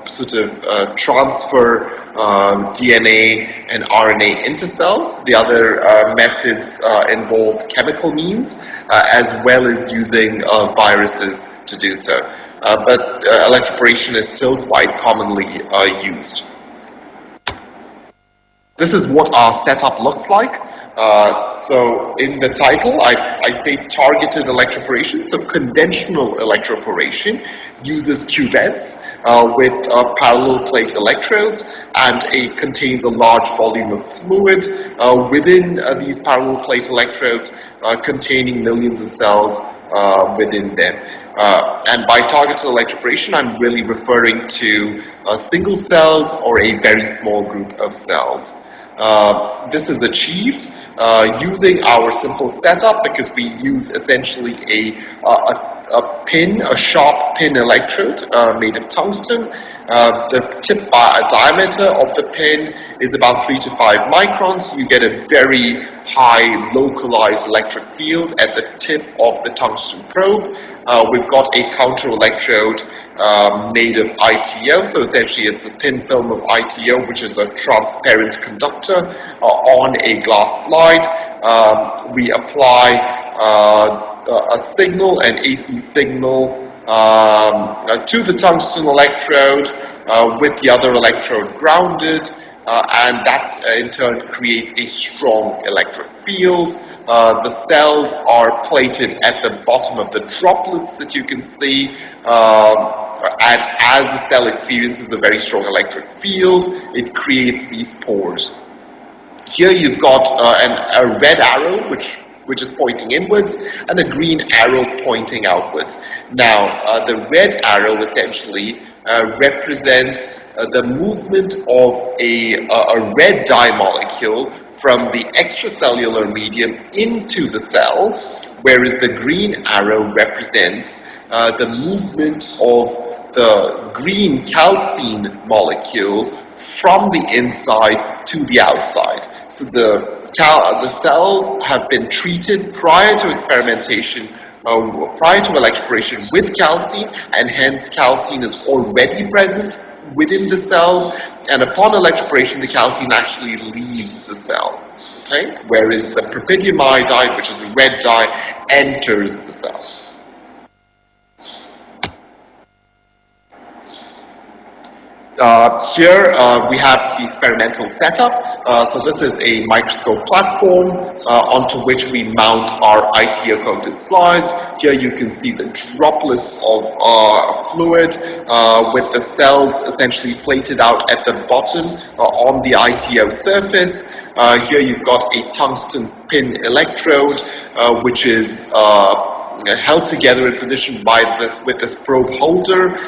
sort of transfer DNA and RNA into cells. The other methods involve chemical means, as well as using viruses to do so. But electroporation is still quite commonly used. This is what our setup looks like. So in the title, I say targeted electroporation. So conventional electroporation uses cuvettes with parallel plate electrodes, and it contains a large volume of fluid within these parallel plate electrodes containing millions of cells within them. And by targeted electroporation, I'm really referring to single cells or a very small group of cells. This is achieved using our simple setup, because we use essentially a sharp pin electrode made of tungsten. The diameter of the pin is about 3 to 5 microns. You get a very high localized electric field at the tip of the tungsten probe. We've got a counter electrode made of ITO, so essentially it's a thin film of ITO, which is a transparent conductor on a glass slide. We apply a signal, an AC signal, to the tungsten electrode with the other electrode grounded, and that in turn creates a strong electric field. The cells are plated at the bottom of the droplets that you can see, and as the cell experiences a very strong electric field, it creates these pores. Here you've got a red arrow which is pointing inwards, and a green arrow pointing outwards. Now, the red arrow essentially represents the movement of a red dye molecule from the extracellular medium into the cell, whereas the green arrow represents the movement of the green calcine molecule from the inside to the outside. So the cells have been treated prior to experimentation, prior to electroporation with calcine, and hence calcine is already present within the cells, and upon electroporation the calcine actually leaves the cell, okay? Whereas the propylium iodide, which is a red dye, enters the cell. Here we have the experimental setup. So this is a microscope platform onto which we mount our ITO-coated slides. Here you can see the droplets of fluid with the cells essentially plated out at the bottom on the ITO surface. Here you've got a tungsten pin electrode, which is held together in position with this probe holder,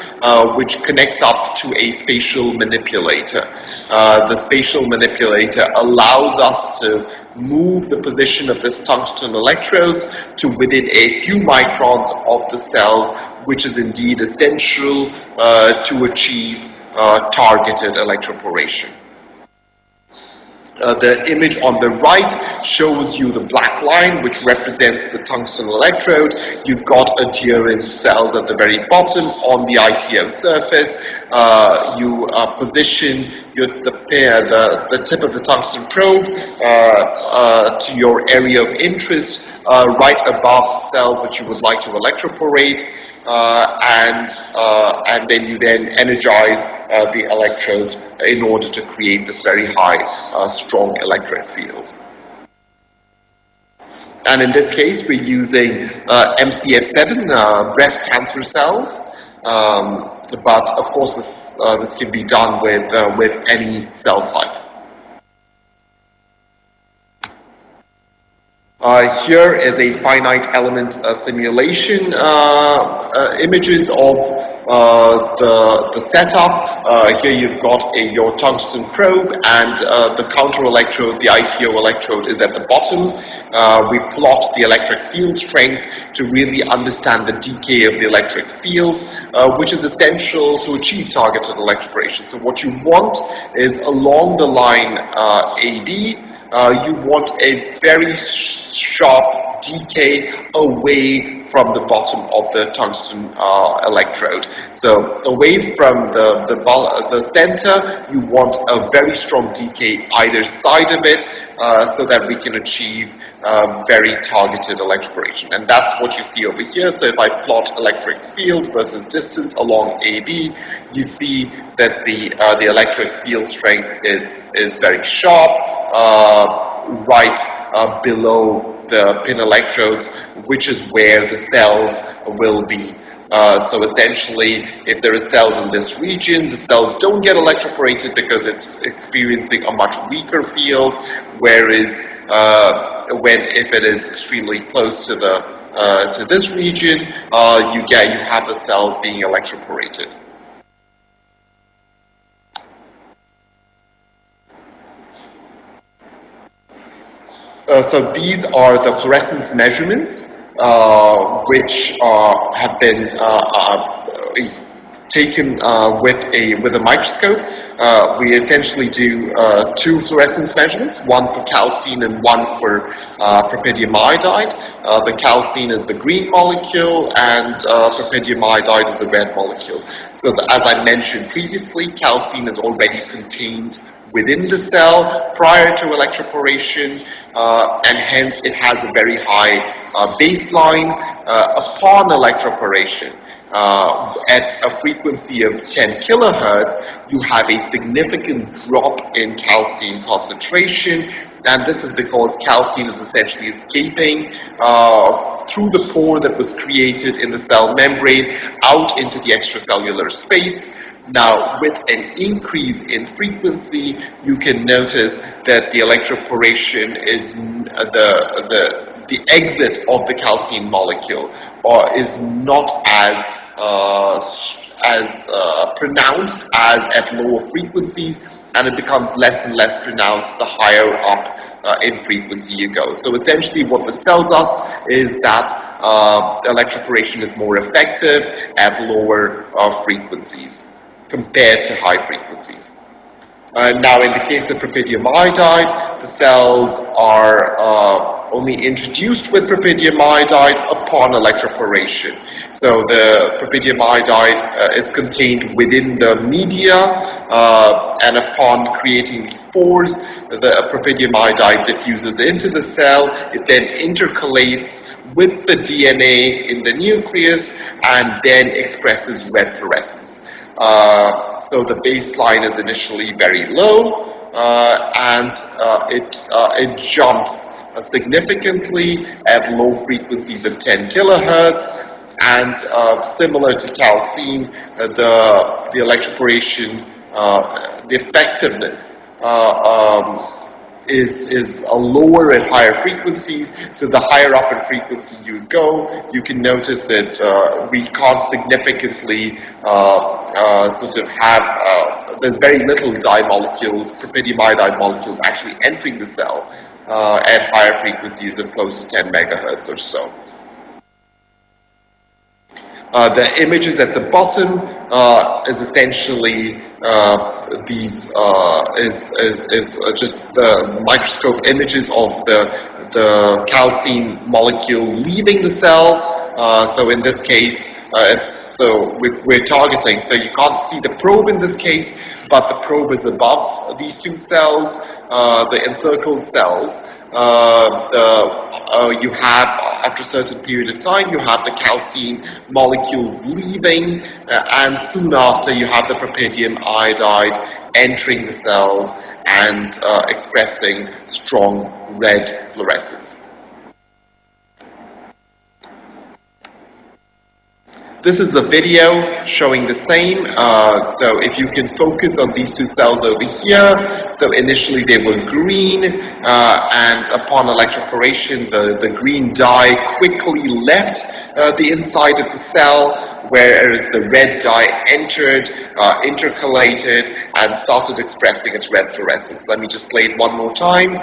which connects up to a spatial manipulator. The spatial manipulator allows us to move the position of this tungsten electrodes to within a few microns of the cells, which is indeed essential to achieve targeted electroporation. The image on the right shows you the black line, which represents the tungsten electrode. You've got adherent cells at the very bottom on the ITO surface. You position the tip of the tungsten probe to your area of interest, right above the cells which you would like to electroporate, and then you energize the electrode in order to create this very high, strong electric field. And in this case, we're using MCF7 breast cancer cells, but of course this can be done with any cell type. Here is a finite element simulation images of the setup. Here you've got your tungsten probe, and the counter electrode, the ITO electrode, is at the bottom. We plot the electric field strength to really understand the decay of the electric field, which is essential to achieve targeted electroporation. So what you want is along the line AB, you want a very sharp decay away from the bottom of the tungsten electrode. So away from the center, you want a very strong decay either side of it, so that we can achieve very targeted electroporation. And that's what you see over here. So if I plot electric field versus distance along AB, you see that the electric field strength is very sharp, right below the pin electrodes, which is where the cells will be. So essentially, if there are cells in this region, the cells don't get electroporated because it's experiencing a much weaker field, whereas if it is extremely close to this region, you have the cells being electroporated. So these are the fluorescence measurements, which have been taken with a microscope. We essentially do 2 fluorescence measurements, one for calcine and one for propydium iodide. The calcine is the green molecule and propydium iodide is the red molecule. So as I mentioned previously, calcine is already contained within the cell prior to electroporation, and hence it has a very high baseline. Upon electroporation, at a frequency of 10 kilohertz, you have a significant drop in calcine concentration, and this is because calcine is essentially escaping through the pore that was created in the cell membrane out into the extracellular space. Now, with an increase in frequency, you can notice that the electroporation is the exit of the calcine molecule is not as pronounced as at lower frequencies, and it becomes less and less pronounced the higher up in frequency you go. So essentially what this tells us is that electroporation is more effective at lower frequencies compared to high frequencies. Now, in the case of propydium iodide, the cells are only introduced with propydium iodide upon electroporation. So the propydium iodide is contained within the media, and upon creating these pores, the propydium iodide diffuses into the cell. It then intercalates with the DNA in the nucleus and then expresses red fluorescence. So the baseline is initially very low, and it jumps significantly at low frequencies of 10 kilohertz, and similar to calcine, the electroporation, the effectiveness is lower at higher frequencies. So the higher up in frequency you go, you can notice that we can't significantly sort of have, there's very little dye molecules, propydium iodide molecules actually entering the cell at higher frequencies of close to 10 megahertz or so. The images at the bottom is essentially these is just the microscope images of the calcine molecule leaving the cell. So in this case, we're targeting. So you can't see the probe in this case, but the probe is above these two cells, the encircled cells. You have, after a certain period of time, you have the calcine molecule leaving, and soon after you have the propydium iodide entering the cells and expressing strong red fluorescence. This is a video showing the same. So if you can focus on these two cells over here. So initially they were green, and upon electroporation, the green dye quickly left the inside of the cell, whereas the red dye entered, intercalated, and started expressing its red fluorescence. Let me just play it one more time.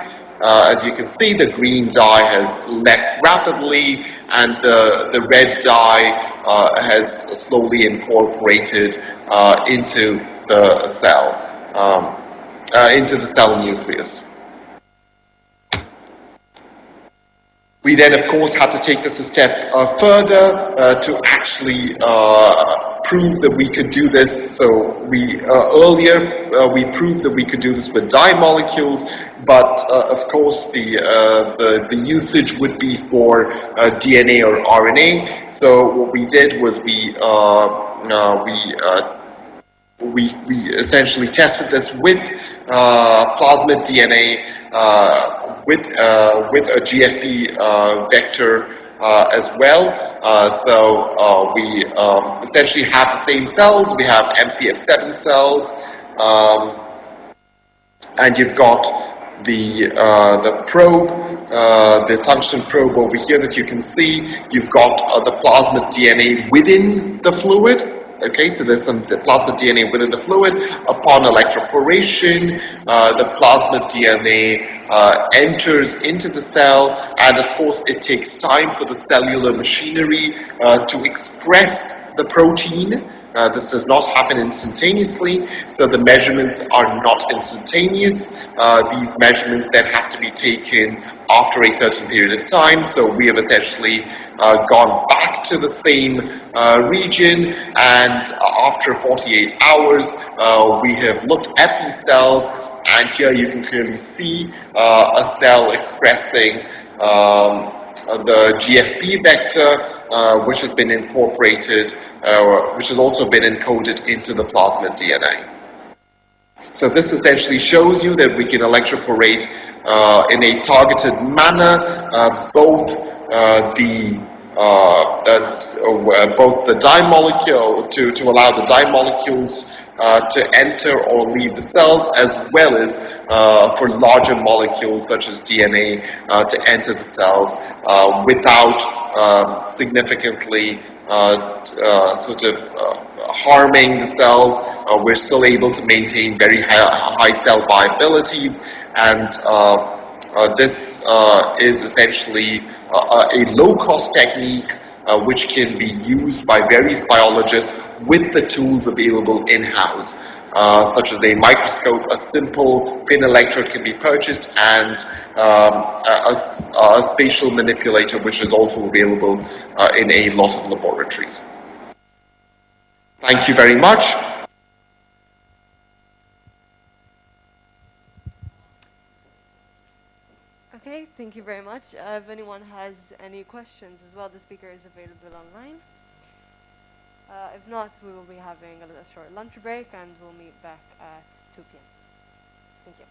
As you can see, the green dye has left rapidly, and the red dye has slowly incorporated into the cell nucleus. We then, of course, had to take this a step further to actually prove that we could do this. So we earlier we proved that we could do this with dye molecules, but of course the usage would be for DNA or RNA. So what we did was we essentially tested this with plasmid DNA. With a GFP vector as well. So we essentially have the same cells. We have MCF7 cells, and you've got the probe, the tungsten probe over here that you can see. You've got the plasmid DNA within the fluid. Okay, so there's some plasmid DNA within the fluid. Upon electroporation, the plasmid DNA enters into the cell, and of course it takes time for the cellular machinery to express the protein. This does not happen instantaneously, so the measurements are not instantaneous. These measurements then have to be taken after a certain period of time. So we have essentially gone back to the same region, and after 48 hours, we have looked at these cells, and here you can clearly see a cell expressing the GFP vector, which has been incorporated, which has also been encoded into the plasmid DNA. So this essentially shows you that we can electroporate in a targeted manner both the dye molecule to allow the dye molecules to enter or leave the cells, as well as for larger molecules such as DNA to enter the cells without significantly harming the cells. We're still able to maintain very high cell viabilities, and this is essentially a low-cost technique which can be used by various biologists with the tools available in-house, such as a microscope. A simple pin electrode can be purchased, and a spatial manipulator, which is also available in a lot of laboratories. Thank you very much. Okay, thank you very much. If anyone has any questions as well, the speaker is available online. If not, we will be having a short lunch break, and we'll meet back at 2 p.m. Thank you.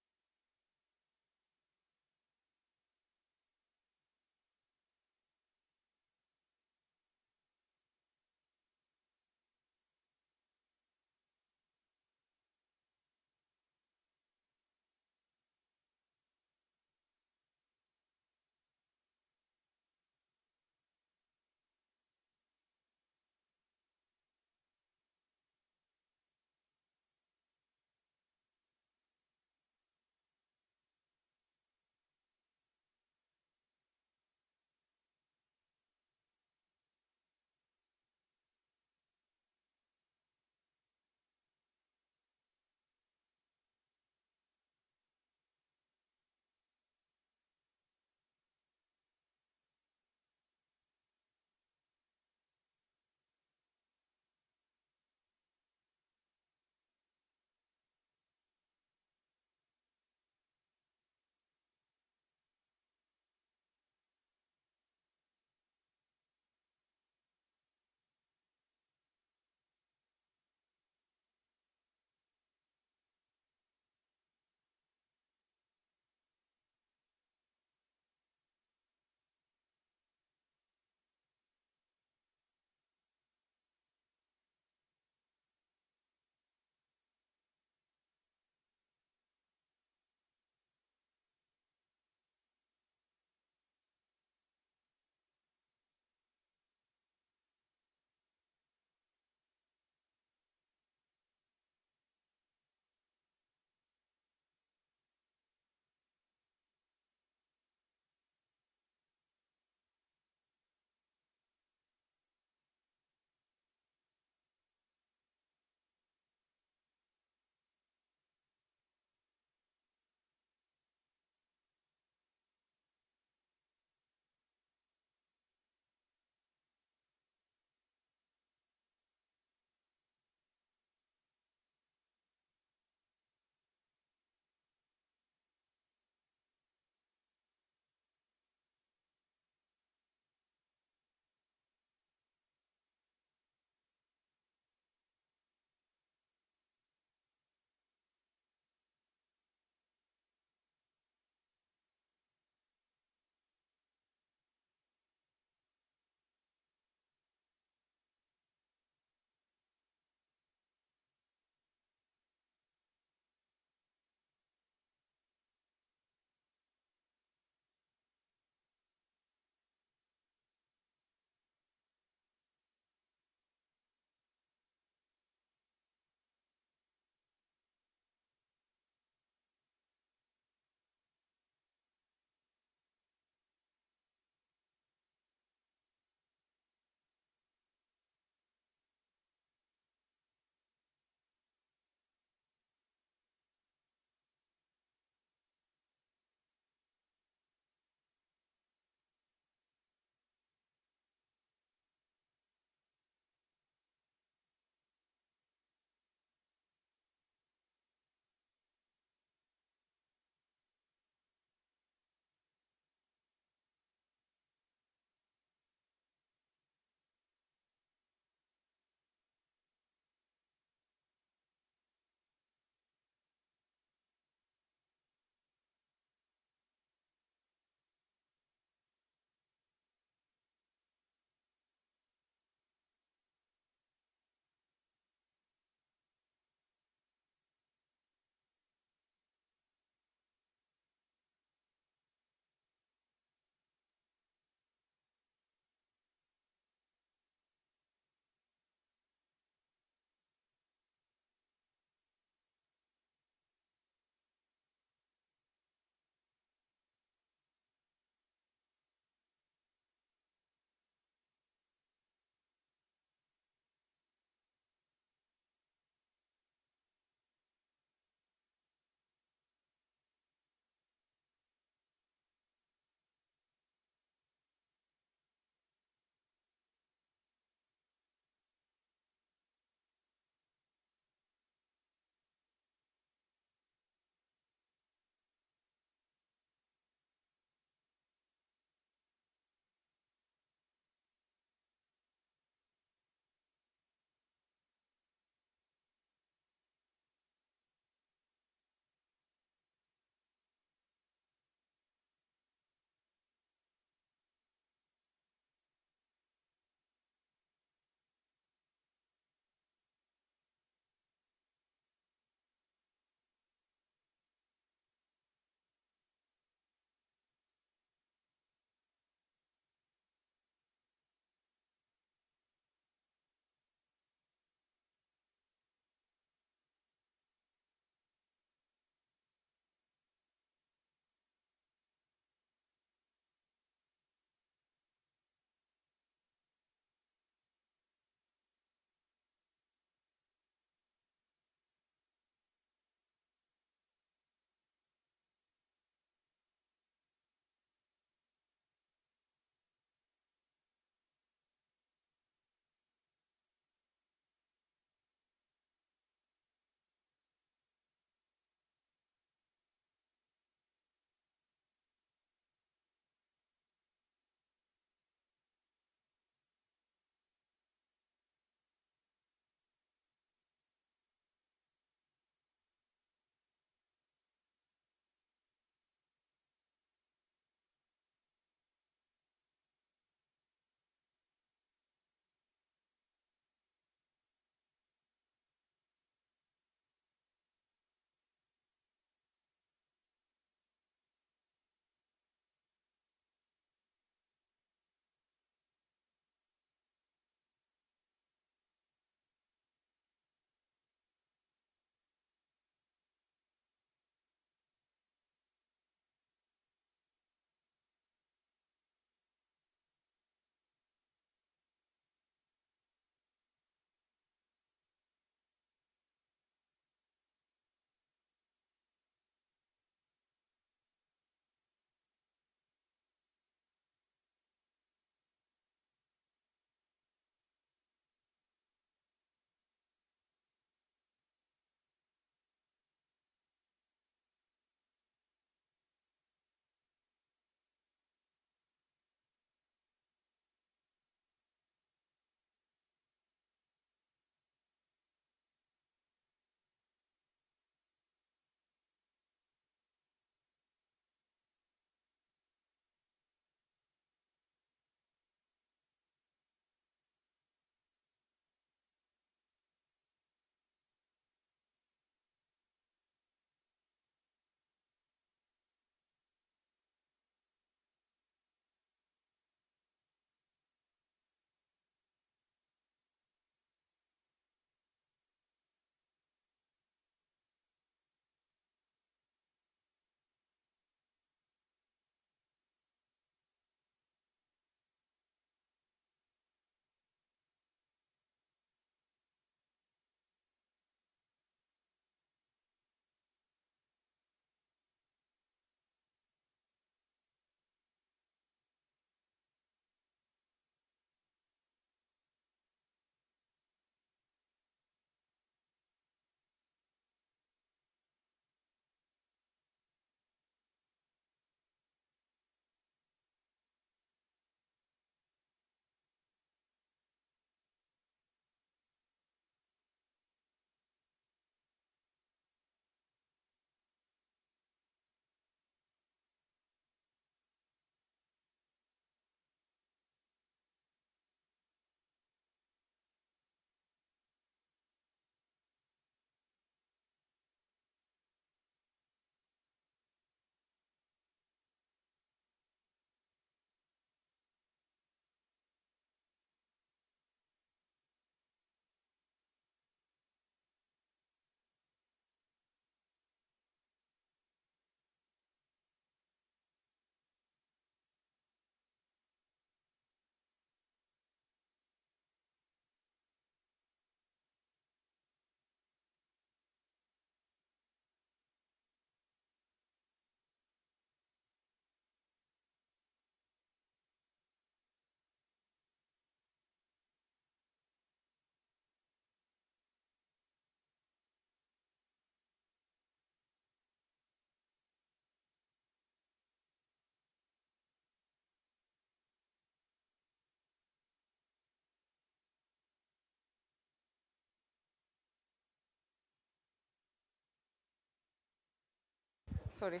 sorry.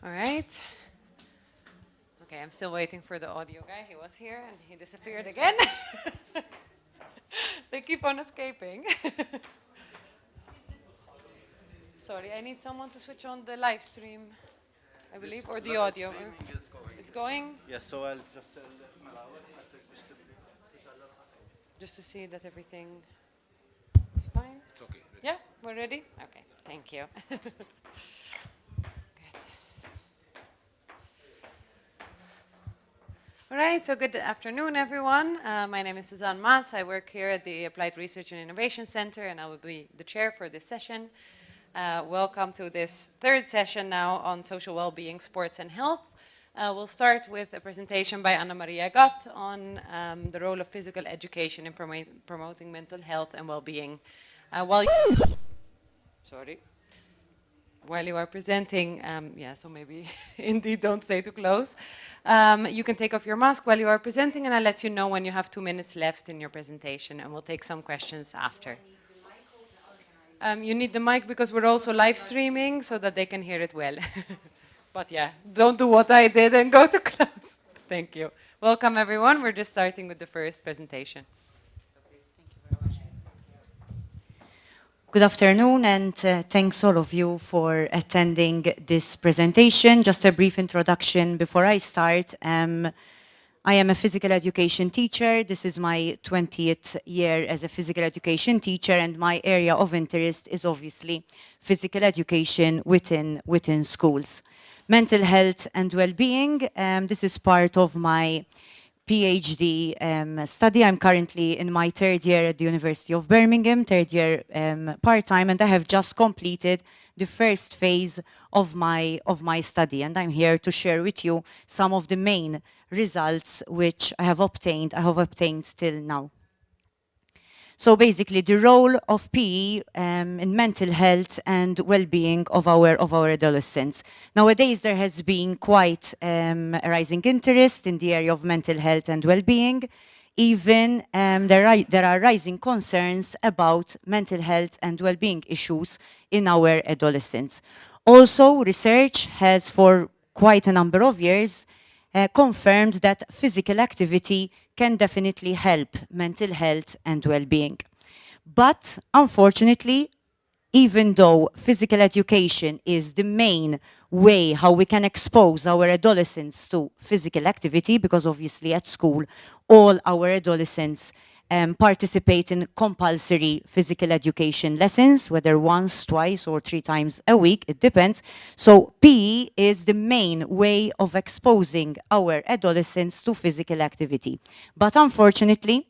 All right. Okay, I'm still waiting for the audio guy. He was here and he disappeared again. They keep on escaping. Sorry, I need someone to switch on the live stream, I believe, or the audio. It's going? Yes, so I'll just tell Just to see that everything is fine. It's okay. Yeah, we're ready? Okay, thank you. All right, so good afternoon, everyone. My name is Suzanne Maas. I work here at the Applied Research and Innovation Center, and I will be the chair for this session. Welcome to this third session now on social well-being, sports, and health. We'll start with a presentation by Anna Maria Gatt on the role of physical education in promoting mental health and well-being. While you are presenting, yeah, so maybe indeed don't stay too close. You can take off your mask while you are presenting, and I'll let you know when you have 2 minutes left in your presentation, and we'll take some questions after. You need the mic because we're also live streaming so that they can hear it well. But yeah, don't do what I did and go too close. Thank you. Welcome, everyone. We're just starting with the first presentation. Good afternoon, and thanks all of you for attending this presentation. Just a brief introduction before I start. I am a physical education teacher. This is my 20th year as a physical education teacher, and my area of interest is obviously physical education within schools. Mental health and well-being, this is part of my PhD study. I'm currently in my third year at the University of Birmingham, third year part-time, and I have just completed the first phase of my study, and I'm here to share with you some of the main results which I have obtained till now. So basically, the role of PE in mental health and well-being of our adolescents. Nowadays, there has been quite a rising interest in the area of mental health and well-being. Even there are rising concerns about mental health and well-being issues in our adolescents. Also, research has for quite a number of years confirmed that physical activity can definitely help mental health and well-being. But unfortunately, even though physical education is the main way how we can expose our adolescents to physical activity, because obviously at school, all our adolescents participate in compulsory physical education lessons, whether once, twice, or 3 times a week, it depends. So PE is the main way of exposing our adolescents to physical activity. But unfortunately,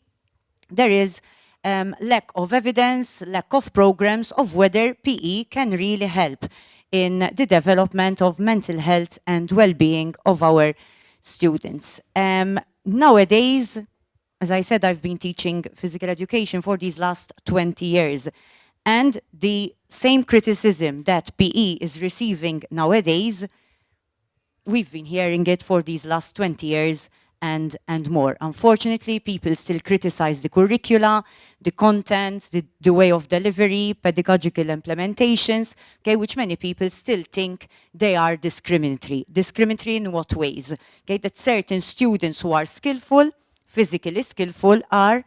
there is lack of evidence, lack of programs of whether PE can really help in the development of mental health and well-being of our students. Nowadays, as I said, I've been teaching physical education for these last 20 years. And the same criticism that PE is receiving nowadays, we've been hearing it for these last 20 years and more. Unfortunately, people still criticize the curricula, the content, the way of delivery, pedagogical implementations, okay, which many people still think they are discriminatory. Discriminatory in what ways? Okay, that certain students who are skillful, physically skillful, are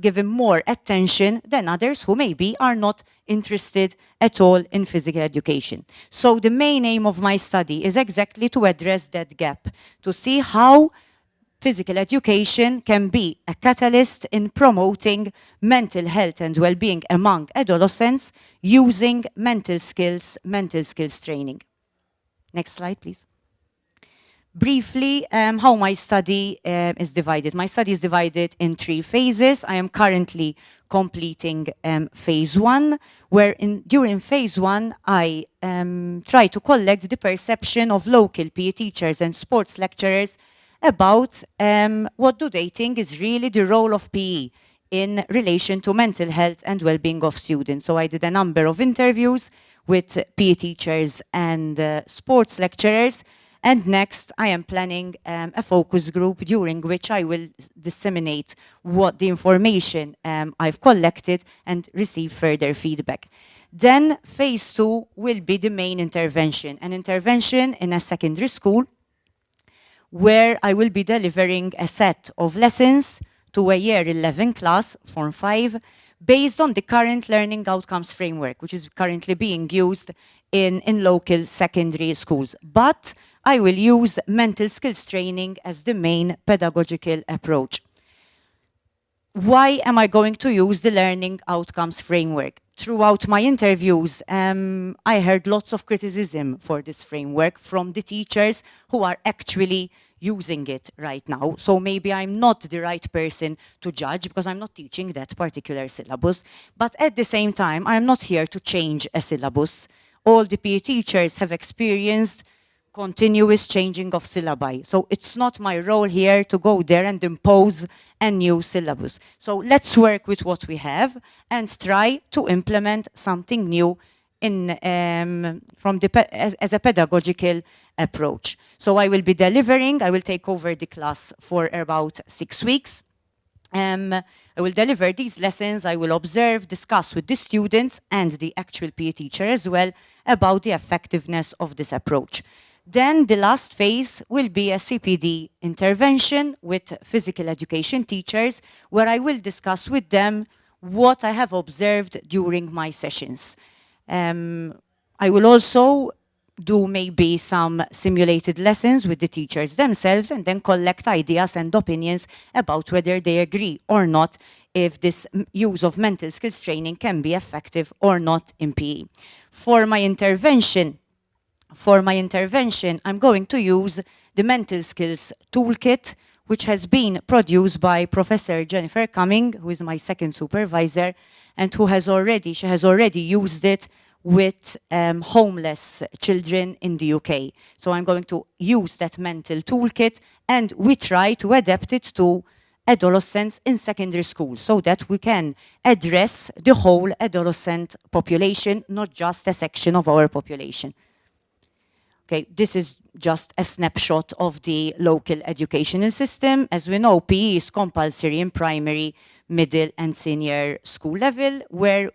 given more attention than others who maybe are not interested at all in physical education. So the main aim of my study is exactly to address that gap, to see how physical education can be a catalyst in promoting mental health and well-being among adolescents using mental skills training. Next slide, please. Briefly, how my study is divided. My study is divided in 3 phases. I am currently completing phase 1, where during phase 1, I try to collect the perception of local PE teachers and sports lecturers about what do they think is really the role of PE in relation to mental health and well-being of students. So I did a number of interviews with PE teachers and sports lecturers. And next, I am planning a focus group during which I will disseminate what the information I've collected and receive further feedback. Then phase 2 will be the main intervention, an intervention in a secondary school where I will be delivering a set of lessons to a year 11 class, Form 5, based on the current learning outcomes framework, which is currently being used in local secondary schools. But I will use mental skills training as the main pedagogical approach. Why am I going to use the learning outcomes framework? Throughout my interviews, I heard lots of criticism for this framework from the teachers who are actually using it right now. So maybe I'm not the right person to judge because I'm not teaching that particular syllabus. But at the same time, I'm not here to change a syllabus. All the PE teachers have experienced continuous changing of syllabi. So it's not my role here to go there and impose a new syllabus. So let's work with what we have and try to implement something new in, as a pedagogical approach. So I will be delivering, I will take over the class for about 6 weeks. I will deliver these lessons, I will observe, discuss with the students and the actual PE teacher as well about the effectiveness of this approach. Then the last phase will be a CPD intervention with physical education teachers, where I will discuss with them what I have observed during my sessions. I will also do maybe some simulated lessons with the teachers themselves and then collect ideas and opinions about whether they agree or not if this use of mental skills training can be effective or not in PE. For my intervention, I'm going to use the mental skills toolkit, which has been produced by Professor Jennifer Cumming, who is my second supervisor, and she has already used it with homeless children in the UK. So I'm going to use that mental toolkit, and we try to adapt it to adolescents in secondary school so that we can address the whole adolescent population, not just a section of our population. Okay, this is just a snapshot of the local educational system. As we know, PE is compulsory in primary, middle and senior school level, where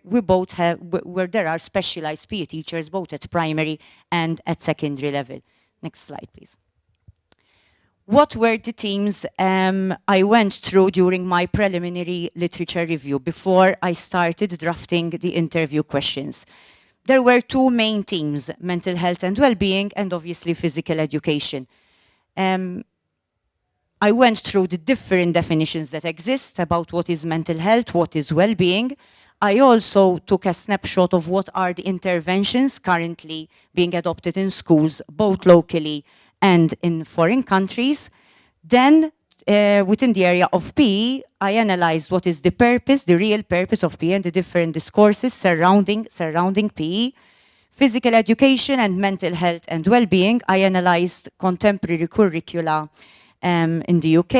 there are specialized PE teachers both at primary and at secondary level. Next slide, please. What were the themes I went through during my preliminary literature review before I started drafting the interview questions? There were two main themes, mental health and well-being, and obviously physical education. I went through the different definitions that exist about what is mental health, what is well-being. I also took a snapshot of what are the interventions currently being adopted in schools, both locally and in foreign countries. Then, within the area of PE, I analyzed what is the purpose, the real purpose of PE and the different discourses surrounding PE. Physical education and mental health and well-being, I analyzed contemporary curricula in the UK,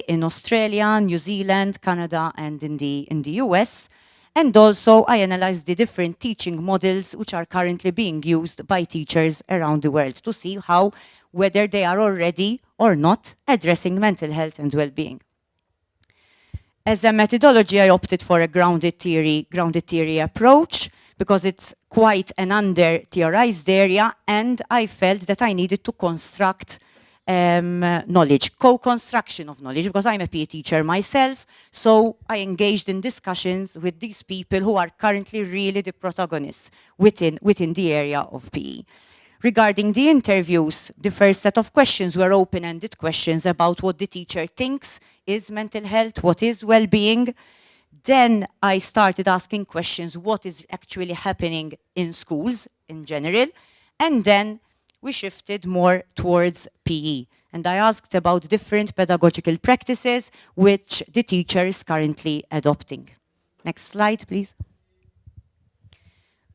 in Australia, New Zealand, Canada, and in the US. And also, I analyzed the different teaching models which are currently being used by teachers around the world to see whether they are already or not addressing mental health and well-being. As a methodology, I opted for a grounded theory approach because it's quite an under-theorized area, and I felt that I needed to construct knowledge, co-construction of knowledge, because I'm a PE teacher myself, so I engaged in discussions with these people who are currently really the protagonists within the area of PE. Regarding the interviews, the first set of questions were open-ended questions about what the teacher thinks is mental health, what is well-being. Then I started asking questions, what is actually happening in schools in general? And then we shifted more towards PE. And I asked about different pedagogical practices which the teacher is currently adopting. Next slide, please.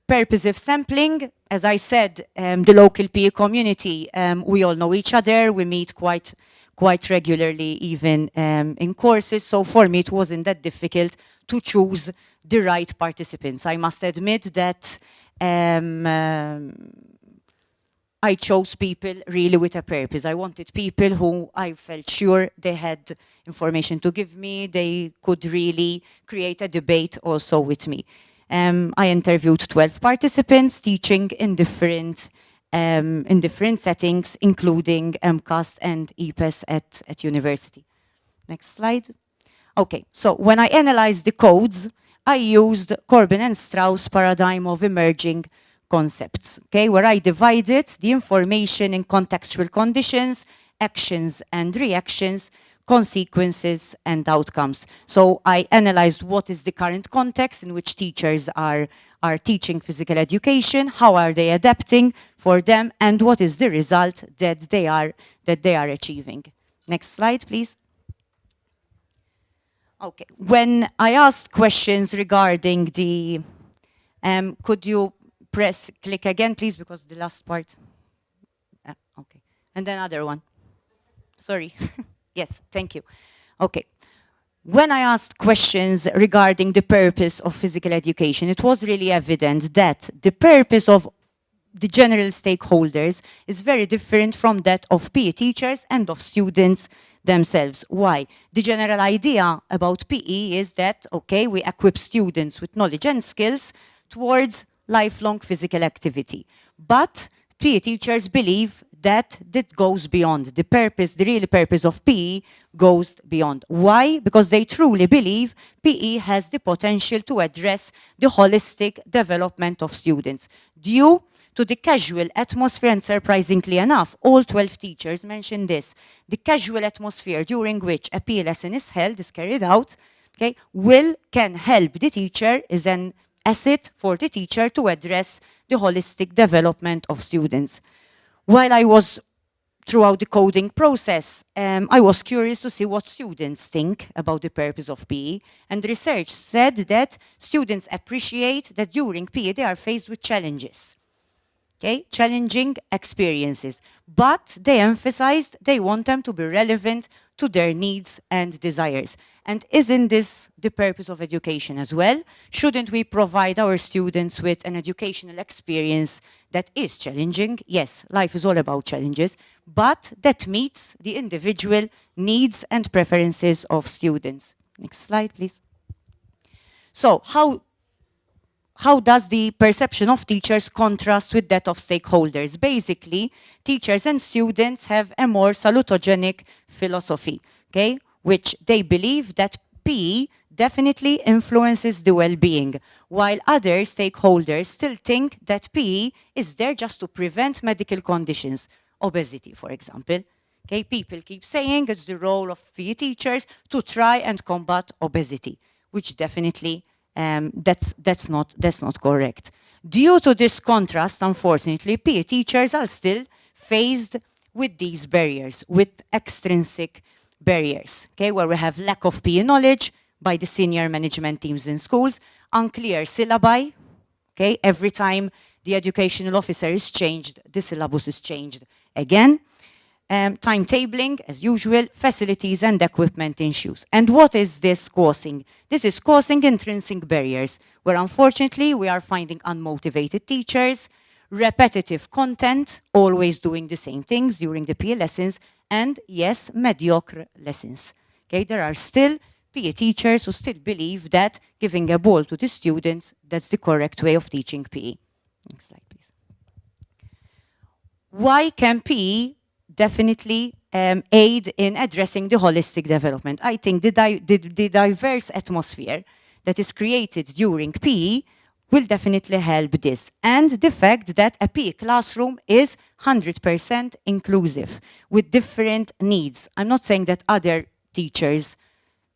Purposive sampling, as I said, the local PE community, we all know each other, we meet quite quite regularly, even in courses. So for me, it wasn't that difficult to choose the right participants. I must admit that I chose people really with a purpose. I wanted people who I felt sure they had information to give me. They could really create a debate also with me. I interviewed 12 participants teaching in different settings, including MCAST and EPES at university. Next slide. Okay, so when I analyzed the codes, I used Corbin and Strauss paradigm of emerging concepts, okay, where I divided the information in contextual conditions, actions and reactions, consequences and outcomes. So I analyzed what is the current context in which teachers are teaching physical education, how are they adapting for them, and what is the result that they are achieving. Next slide, please. Okay, when I asked questions regarding the, could you click again, please, because the last part. Okay, and then another one. Sorry. Yes, thank you. Okay. When I asked questions regarding the purpose of physical education, it was really evident that the purpose of the general stakeholders is very different from that of PE teachers and of students themselves. Why? The general idea about PE is that, okay, we equip students with knowledge and skills towards lifelong physical activity. But PE teachers believe that goes beyond. The purpose, the real purpose of PE goes beyond. Why? Because they truly believe PE has the potential to address the holistic development of students. Due to the casual atmosphere, and surprisingly enough, all 12 teachers mentioned this, the casual atmosphere during which a PE lesson is held, is carried out, okay, can help the teacher, is an asset for the teacher to address the holistic development of students. While I was throughout the coding process, I was curious to see what students think about the purpose of PE, and research said that students appreciate that during PE they are faced with challenges, okay, challenging experiences, but they emphasized they want them to be relevant to their needs and desires. And isn't this the purpose of education as well? Shouldn't we provide our students with an educational experience that is challenging? Yes, life is all about challenges, but that meets the individual needs and preferences of students. Next slide, please. So how does the perception of teachers contrast with that of stakeholders? Basically, teachers and students have a more salutogenic philosophy, okay, which they believe that PE definitely influences the well-being, while other stakeholders still think that PE is there just to prevent medical conditions, obesity, for example. Okay, people keep saying it's the role of PE teachers to try and combat obesity, which definitely that's not correct. Due to this contrast, unfortunately, PE teachers are still faced with these barriers, with extrinsic barriers, okay, where we have lack of PE knowledge by the senior management teams in schools, unclear syllabi, okay, every time the educational officer is changed, the syllabus is changed again, timetabling, as usual, facilities and equipment issues. And what is this causing? This is causing intrinsic barriers, where unfortunately we are finding unmotivated teachers, repetitive content, always doing the same things during the PE lessons, and yes, mediocre lessons. Okay, there are still PE teachers who still believe that giving a ball to the students, that's the correct way of teaching PE. Next slide, please. Why can PE definitely aid in addressing the holistic development? I think the diverse atmosphere that is created during PE will definitely help this. And the fact that a PE classroom is 100% inclusive with different needs. I'm not saying that other teachers,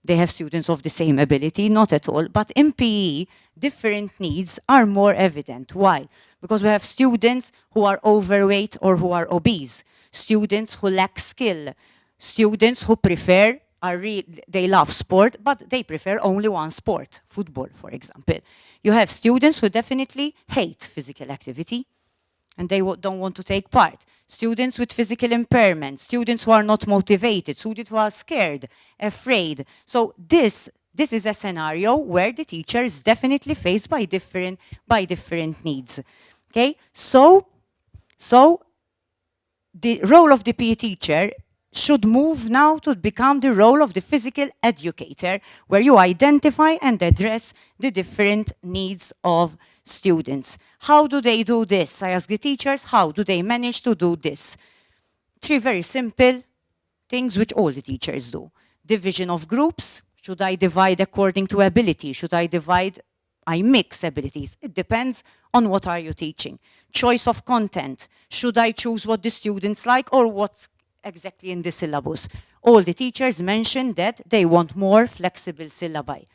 they have students of the same ability, not at all. But in PE, different needs are more evident. Why? Because we have students who are overweight or who are obese, students who lack skill, students who prefer, they love sport, but they prefer only one sport, football, for example. You have students who definitely hate physical activity, and they don't want to take part. Students with physical impairment, students who are not motivated, students who are scared, afraid. So this is a scenario where the teacher is definitely faced by different needs. Okay, so the role of the PE teacher should move now to become the role of the physical educator, where you identify and address the different needs of students. How do they do this? I ask the teachers, how do they manage to do this? 3 very simple things which all the teachers do. Division of groups. Should I divide according to ability? Should I mix abilities? It depends on what are you teaching. Choice of content. Should I choose what the students like or what's exactly in the syllabus? All the teachers mentioned that they want more flexible syllabi,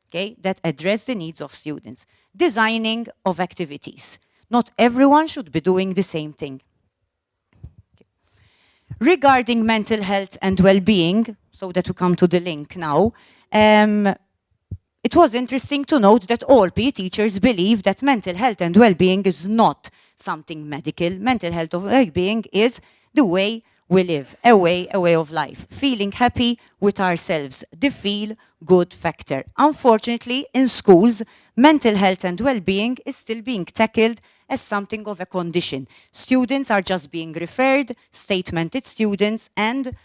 okay, that address the needs of students. Designing of activities. Not everyone should be doing the same thing. Okay. Regarding mental health and well-being, so that we come to the link now, it was interesting to note that all PE teachers believe that mental health and well-being is not something medical. Mental health and well-being is the way we live, a way of life, feeling happy with ourselves, the feel good factor. Unfortunately, in schools, mental health and well-being is still being tackled as something of a condition. Students are just being referred, statemented students, and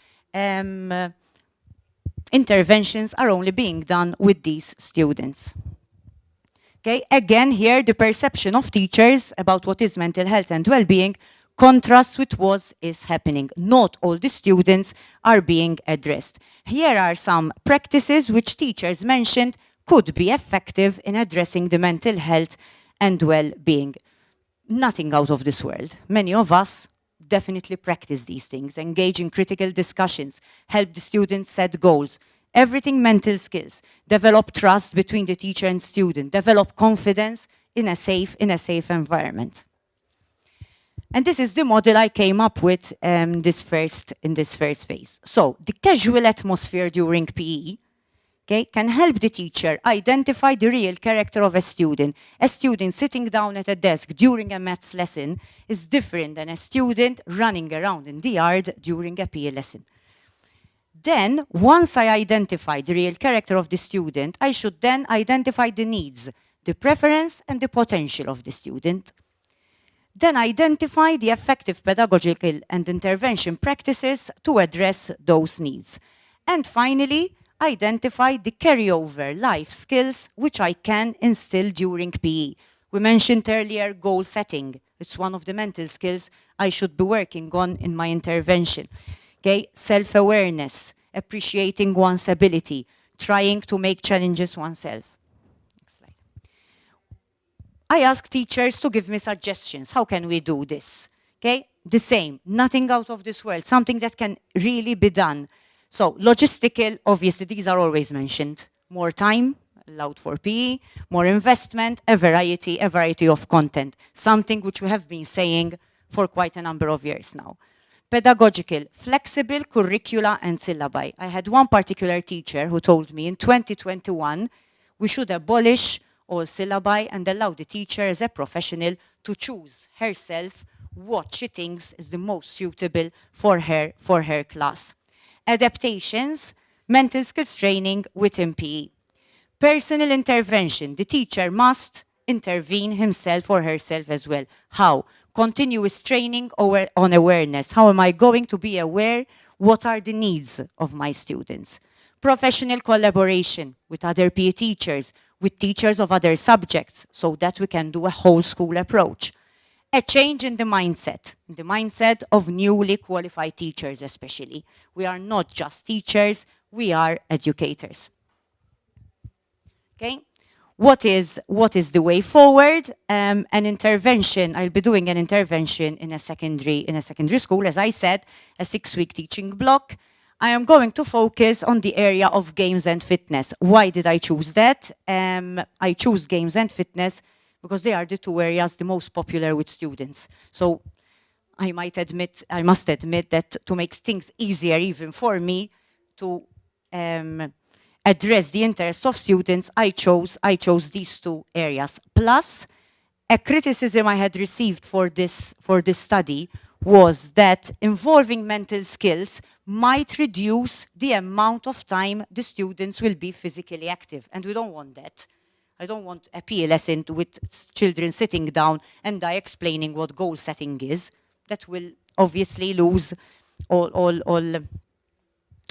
interventions are only being done with these students. Okay, again here the perception of teachers about what is mental health and well-being contrasts with what is happening. Not all the students are being addressed. Here are some practices which teachers mentioned could be effective in addressing the mental health and well-being. Nothing out of this world. Many of us definitely practice these things, engage in critical discussions, help the students set goals, everything mental skills, develop trust between the teacher and student, develop confidence in a safe environment. And this is the model I came up with in this first phase. So the casual atmosphere during PE, okay, can help the teacher identify the real character of a student. A student sitting down at a desk during a maths lesson is different than a student running around in the yard during a PE lesson. Then, once I identify the real character of the student, I should then identify the needs, the preference, and the potential of the student. Then identify the effective pedagogical and intervention practices to address those needs. And finally, identify the carryover life skills which I can instill during PE. We mentioned earlier goal setting. It's one of the mental skills I should be working on in my intervention. Okay, self-awareness, appreciating one's ability, trying to make challenges oneself. I ask teachers to give me suggestions. How can we do this? Okay, the same, nothing out of this world, something that can really be done. So logistical, obviously, these are always mentioned. More time allowed for PE, more investment, a variety of content, something which we have been saying for quite a number of years now. Pedagogical, flexible curricula and syllabi. I had one particular teacher who told me in 2021, we should abolish all syllabi and allow the teacher as a professional to choose herself what she thinks is the most suitable for her class. Adaptations, mental skills training within PE. Personal intervention, the teacher must intervene himself or herself as well. How? Continuous training on awareness. How am I going to be aware? What are the needs of my students? Professional collaboration with other PE teachers, with teachers of other subjects, so that we can do a whole school approach. A change in the mindset of newly qualified teachers especially. We are not just teachers, we are educators. Okay? What is the way forward? An intervention, I'll be doing an intervention in a secondary school, as I said, a 6-week teaching block. I am going to focus on the area of games and fitness. Why did I choose that? I chose games and fitness because they are the 2 areas the most popular with students. So I must admit that to make things easier even for me to address the interests of students, I chose these 2 areas. Plus, a criticism I had received for this study was that involving mental skills might reduce the amount of time the students will be physically active. And we don't want that. I don't want a PE lesson with children sitting down and I explaining what goal setting is. That will obviously lose all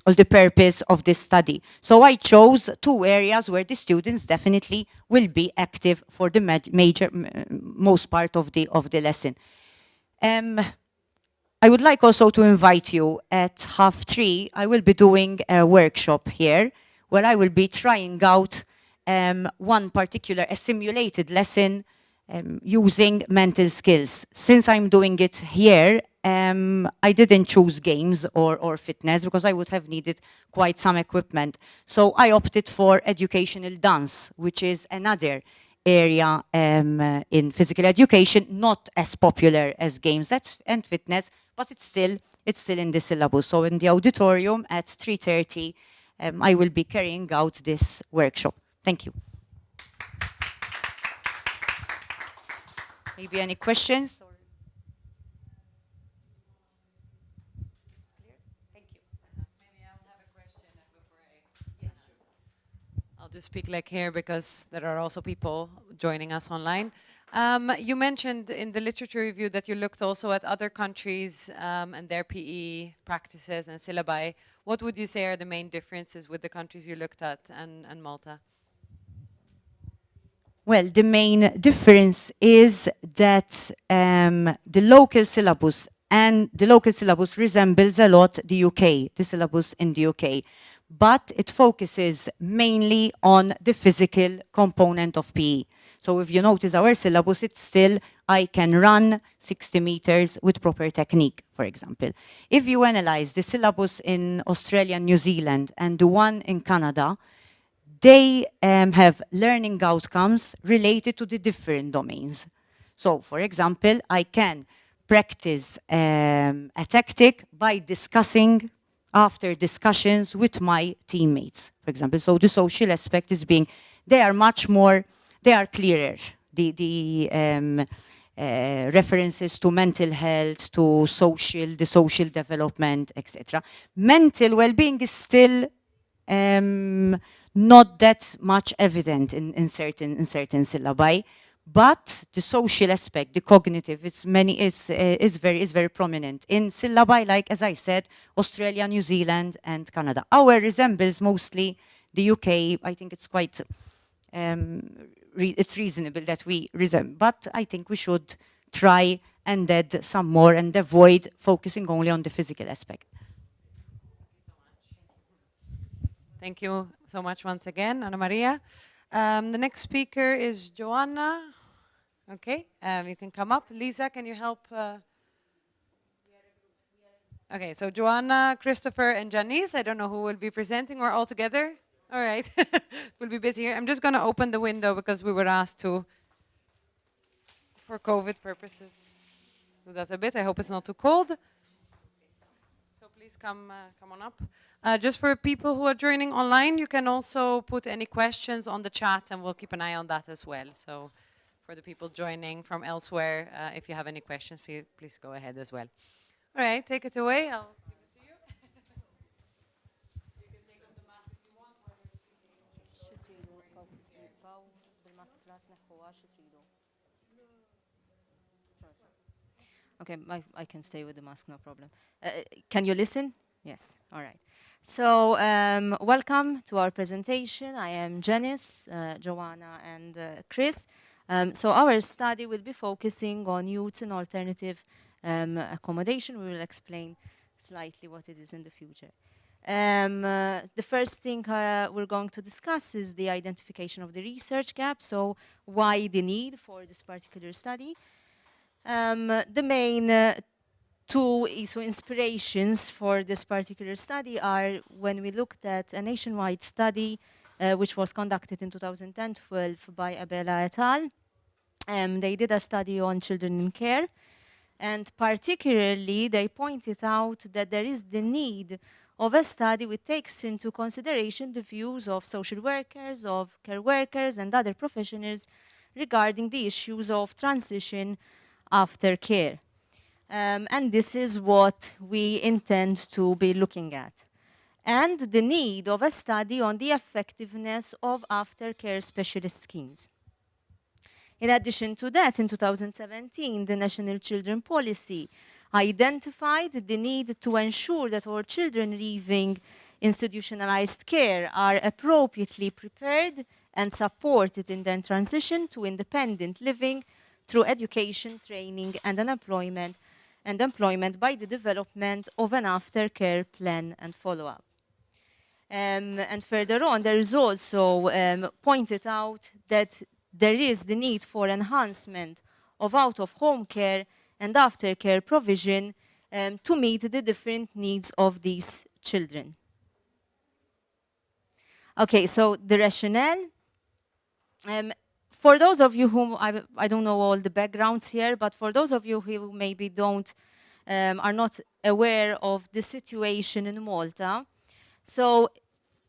the purpose of this study. So I chose two areas where the students definitely will be active for the most part of the lesson. I would like also to invite you at 3:30. I will be doing a workshop here where I will be trying out one particular, a simulated lesson using mental skills. Since I'm doing it here, I didn't choose games or fitness because I would have needed quite some equipment. So I opted for educational dance, which is another area in physical education, not as popular as games and fitness, but it's still in the syllabus. So in the auditorium at 3:30, I will be carrying out this workshop. Thank you. Maybe any questions? I'll just speak like here because there are also people joining us online. You mentioned in the literature review that you looked also at other countries and their PE practices and syllabi. What would you say are the main differences with the countries you looked at and Malta? Well, the main difference is that the local syllabus resembles a lot the UK, the syllabus in the UK, but it focuses mainly on the physical component of PE. So if you notice our syllabus, it's still, I can run 60 meters with proper technique, for example. If you analyze the syllabus in Australia and New Zealand and the one in Canada, they have learning outcomes related to the different domains. So, for example, I can practice a tactic by discussing after discussions with my teammates, for example. So the social aspect is they are clearer. The references to mental health, to the social development, etc. Mental well-being is still not that much evident in certain syllabi, but the social aspect, the cognitive, is very prominent in syllabi, like as I said, Australia, New Zealand, and Canada. Our resembles mostly the UK. I think it's quite it's reasonable that we resemble, but I think we should try and add some more and avoid focusing only on the physical aspect. Thank you so much once again, Anna Maria. The next speaker is Joanna. Okay, you can come up. Lisa, can you help? Okay, so Joanna, Christopher, and Janice. I don't know who will be presenting. We're all together. All right, we'll be busy here. I'm just going to open the window because we were asked to, for COVID purposes, do that a bit. I hope it's not too cold. So please come on up. Just for people who are joining online, you can also put any questions on the chat and we'll keep an eye on that as well. So for the people joining from elsewhere, if you have any questions, please go ahead as well. All right, take it away. I'll give it to you. You can take off the mask if you want. Okay, I can stay with the mask, no problem. Can you listen? Yes, all right. So welcome to our presentation. I am Janice, Joanna, and Chris. So our study will be focusing on youth and alternative accommodation. We will explain slightly what it is in the future. The first thing we're going to discuss is the identification of the research gap. So why the need for this particular study? The main two inspirations for this particular study are when we looked at a nationwide study which was conducted in 2010-12 by Abela et al. They did a study on children in care, and particularly they pointed out that there is the need of a study which takes into consideration the views of social workers, of care workers, and other professionals regarding the issues of transition after care. And this is what we intend to be looking at. And the need of a study on the effectiveness of aftercare specialist schemes. In addition to that, in 2017, the National Children Policy identified the need to ensure that our children leaving institutionalized care are appropriately prepared and supported in their transition to independent living through education, training, and employment by the development of an aftercare plan and follow-up. And further on, there is also pointed out that there is the need for enhancement of out-of-home care and aftercare provision to meet the different needs of these children. Okay, so the rationale. For those of you whom I don't know all the backgrounds here, but for those of you who maybe are not aware of the situation in Malta, so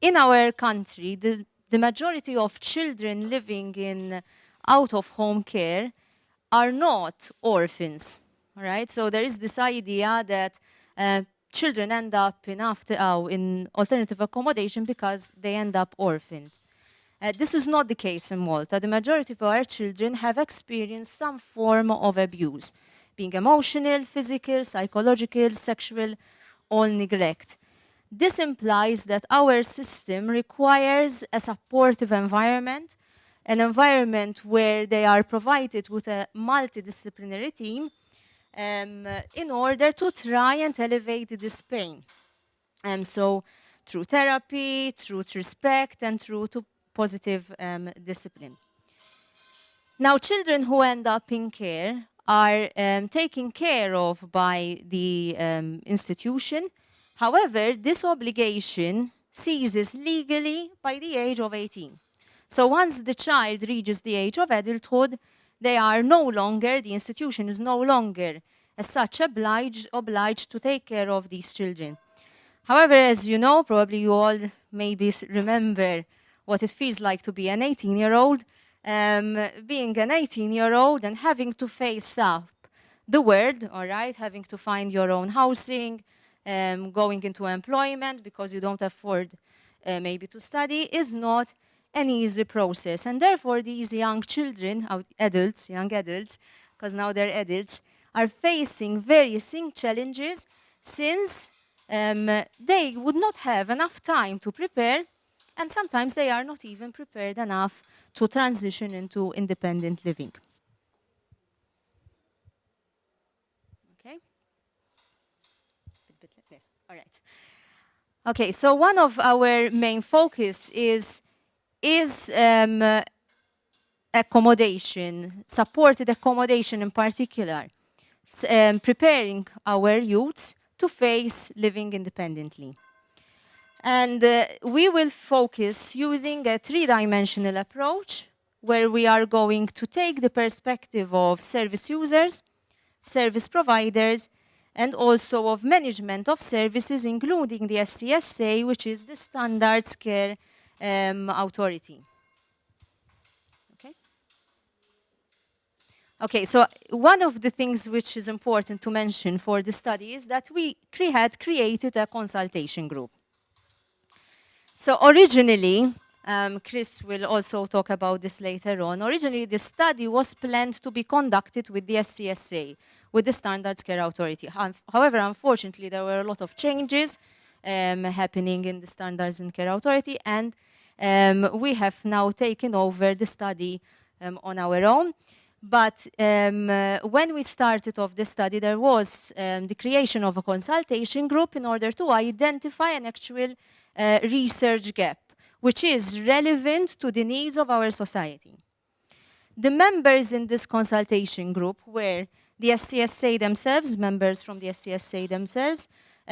in our country, the majority of children living in out-of-home care are not orphans, all right? So there is this idea that children end up in alternative accommodation because they end up orphaned. This is not the case in Malta. The majority of our children have experienced some form of abuse, being emotional, physical, psychological, sexual, or neglect. This implies that our system requires a supportive environment, an environment where they are provided with a multidisciplinary team in order to try and elevate this pain. So through therapy, through respect, and through positive discipline. Now, children who end up in care are taken care of by the institution. However, this obligation ceases legally by the age of 18. So once the child reaches the age of adulthood, the institution is no longer as such obliged to take care of these children. However, as you know, probably you all maybe remember what it feels like to be an 18-year-old, being an 18-year-old and having to face up the world, all right, having to find your own housing, going into employment because you don't afford maybe to study is not an easy process. And therefore, these young children, young adults, because now they're adults, are facing various challenges since they would not have enough time to prepare, and sometimes they are not even prepared enough to transition into independent living. Okay? All right. Okay, so one of our main focus is accommodation, supported accommodation in particular, preparing our youths to face living independently. And we will focus using a three-dimensional approach where we are going to take the perspective of service users, service providers, and also of management of services, including the SCSA, which is the Standards Care Authority. Okay, so one of the things which is important to mention for the study is that we had created a consultation group. So originally, Chris will also talk about this later on. Originally, the study was planned to be conducted with the SCSA, with the Standards Care Authority. However, unfortunately, there were a lot of changes happening in the Standards and Care Authority, and we have now taken over the study on our own. But when we started off the study, there was the creation of a consultation group in order to identify an actual research gap, which is relevant to the needs of our society. The members in this consultation group were the SCSA themselves, members from the SCSA themselves,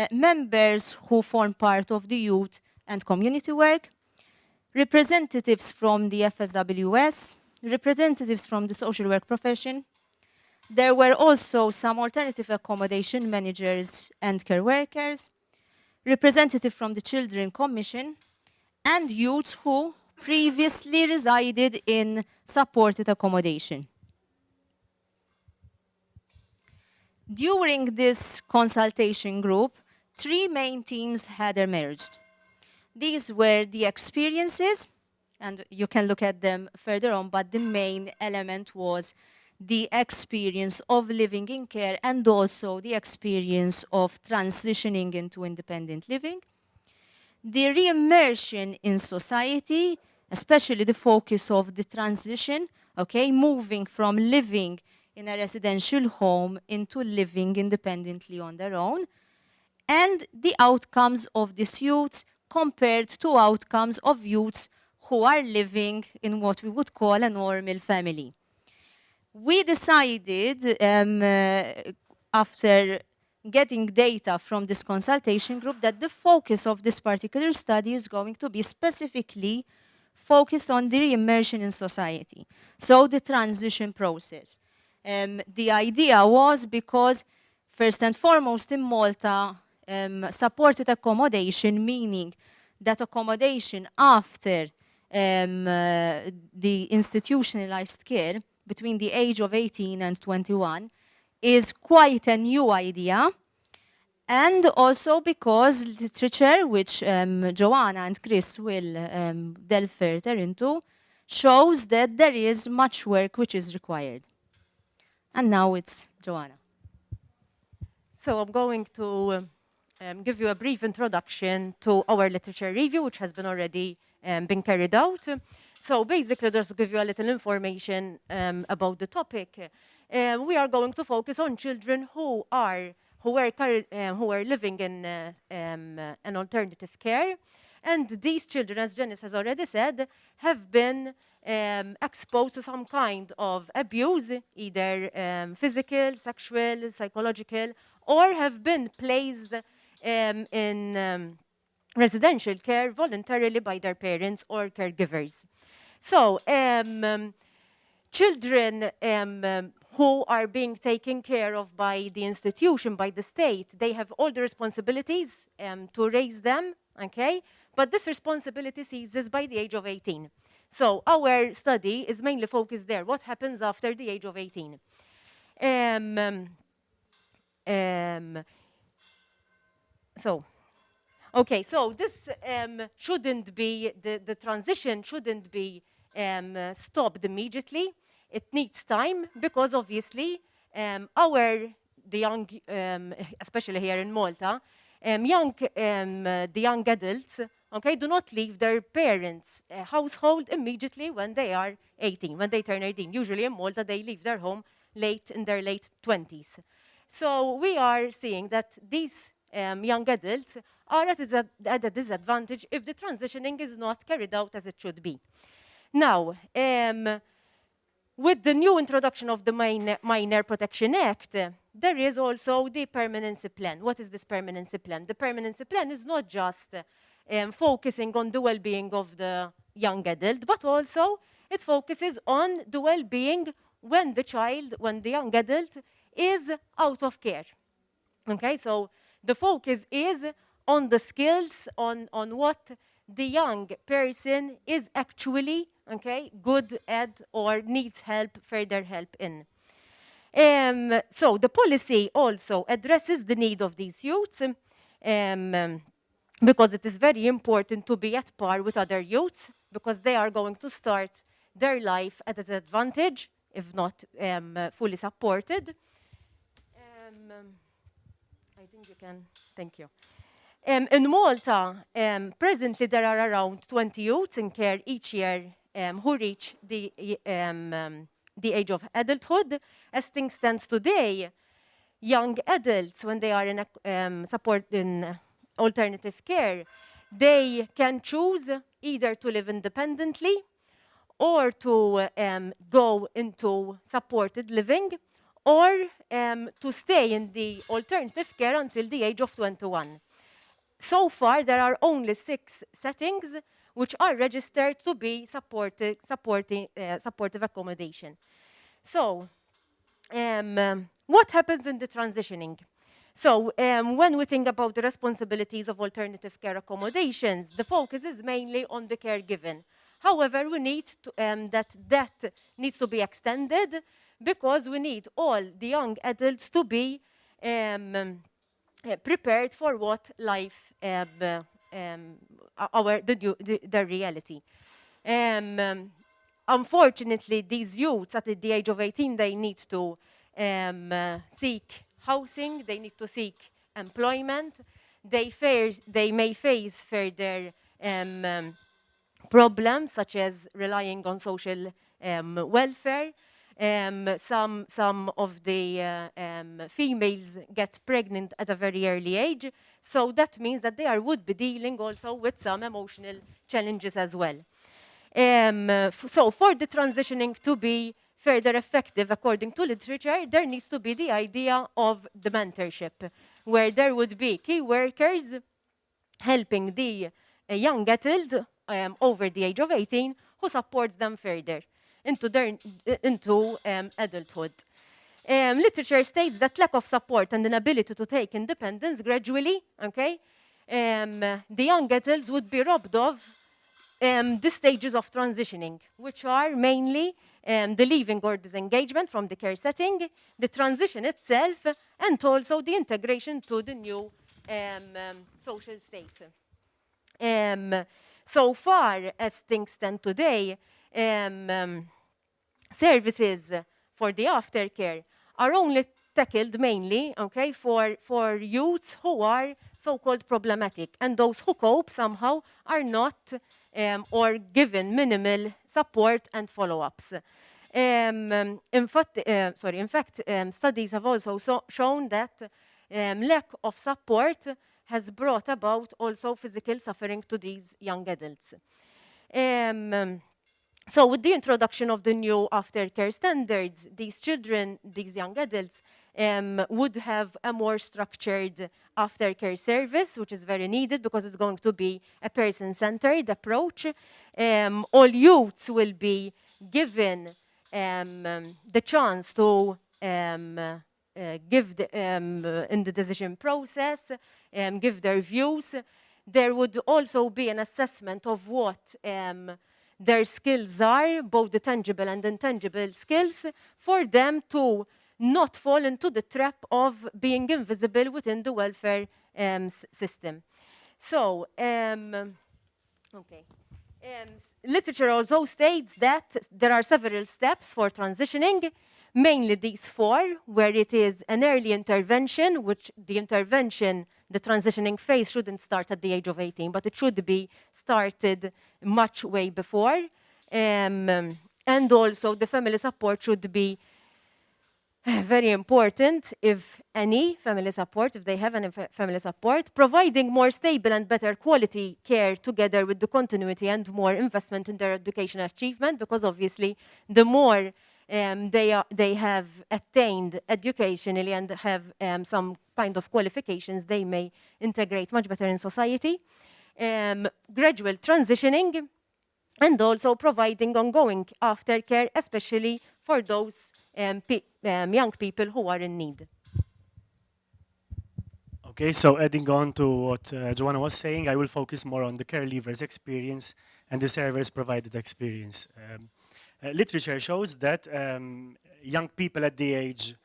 members who form part of the youth and community work, representatives from the FSWS, representatives from the social work profession. There were also some alternative accommodation managers and care workers, representative from the Children Commission, and youths who previously resided in supported accommodation. During this consultation group, 3 main themes had emerged. These were the experiences, and you can look at them further on, but the main element was the experience of living in care and also the experience of transitioning into independent living. The re-immersion in society, especially the focus of the transition, okay, moving from living in a residential home into living independently on their own, and the outcomes of these youths compared to outcomes of youths who are living in what we would call a normal family. We decided, after getting data from this consultation group, that the focus of this particular study is going to be specifically focused on the re-immersion in society, so the transition process. The idea was because, first and foremost, in Malta, supported accommodation, meaning that accommodation after the institutionalized care between the age of 18 and 21 is quite a new idea, and also because literature, which Joanna and Chris will delve further into, shows that there is much work which is required. And now it's Joanna. So I'm going to give you a brief introduction to our literature review, which has been already been carried out. So basically, just to give you a little information about the topic, we are going to focus on children who are living in an alternative care, and these children, as Janice has already said, have been exposed to some kind of abuse, either physical, sexual, psychological, or have been placed in residential care voluntarily by their parents or caregivers. So children who are being taken care of by the institution, by the state, they have all the responsibilities to raise them, okay? But this responsibility ceases by the age of 18. So our study is mainly focused there. What happens after the age of 18? Okay, so this shouldn't be, the transition shouldn't be stopped immediately. It needs time because obviously the young, especially here in Malta, the young adults, okay, do not leave their parents' household immediately when they are 18, when they turn 18. Usually in Malta, they leave their home in their late 20s. So we are seeing that these young adults are at a disadvantage if the transitioning is not carried out as it should be. Now, with the new introduction of the Minor Protection Act, there is also the permanency plan. What is this permanency plan? The permanency plan is not just focusing on the well-being of the young adult, but also it focuses on the well-being when the young adult is out of care. Okay, so the focus is on the skills, on what the young person is actually, okay, good at or needs further help in. So the policy also addresses the need of these youths because it is very important to be at par with other youths because they are going to start their life at a disadvantage if not fully supported. I think you can, thank you. In Malta, presently there are around 20 youths in care each year who reach the age of adulthood. As things stand today, young adults, when they are in alternative care, they can choose either to live independently or to go into supported living or to stay in the alternative care until the age of 21. So far, there are only 6 settings which are registered to be supportive accommodation. So, what happens in the transitioning? So, when we think about the responsibilities of alternative care accommodations, the focus is mainly on the care given. However, we need to, that needs to be extended because we need all the young adults to be prepared for what life, the reality. Unfortunately, these youths at the age of 18, they need to seek housing, they need to seek employment, they may face further problems such as relying on social welfare. Some of the females get pregnant at a very early age, so that means that they would be dealing also with some emotional challenges as well. So for the transitioning to be further effective, according to literature, there needs to be the idea of the mentorship, where there would be key workers helping the young adult over the age of 18 who supports them further into adulthood. Literature states that lack of support and inability to take independence gradually, okay, the young adults would be robbed of the stages of transitioning, which are mainly the leaving or disengagement from the care setting, the transition itself, and also the integration to the new social state. So far as things stand today, services for the aftercare are only tackled mainly, okay, for youths who are so-called problematic, and those who cope somehow are not or given minimal support and follow-ups. In fact, studies have also shown that lack of support has brought about also physical suffering to these young adults. So with the introduction of the new aftercare standards, these children, these young adults, would have a more structured aftercare service, which is very needed because it's going to be a person-centered approach. All youths will be given the chance to give in the decision process, give their views. There would also be an assessment of what their skills are, both the tangible and intangible skills, for them to not fall into the trap of being invisible within the welfare system. So, literature also states that there are several steps for transitioning, mainly these four, where it is an early intervention, which the transitioning phase shouldn't start at the age of 18, but it should be started much way before. And also the family support should be very important, if any family support, if they have any family support, providing more stable and better quality care together with the continuity and more investment in their education achievement, because obviously the more they have attained educationally and have some kind of qualifications, they may integrate much better in society. Gradual transitioning, and also providing ongoing aftercare, especially for those young people who are in need. Okay, so adding on to what Joanna was saying, I will focus more on the care leavers' experience and the servers' provided experience. Literature shows that young people at the age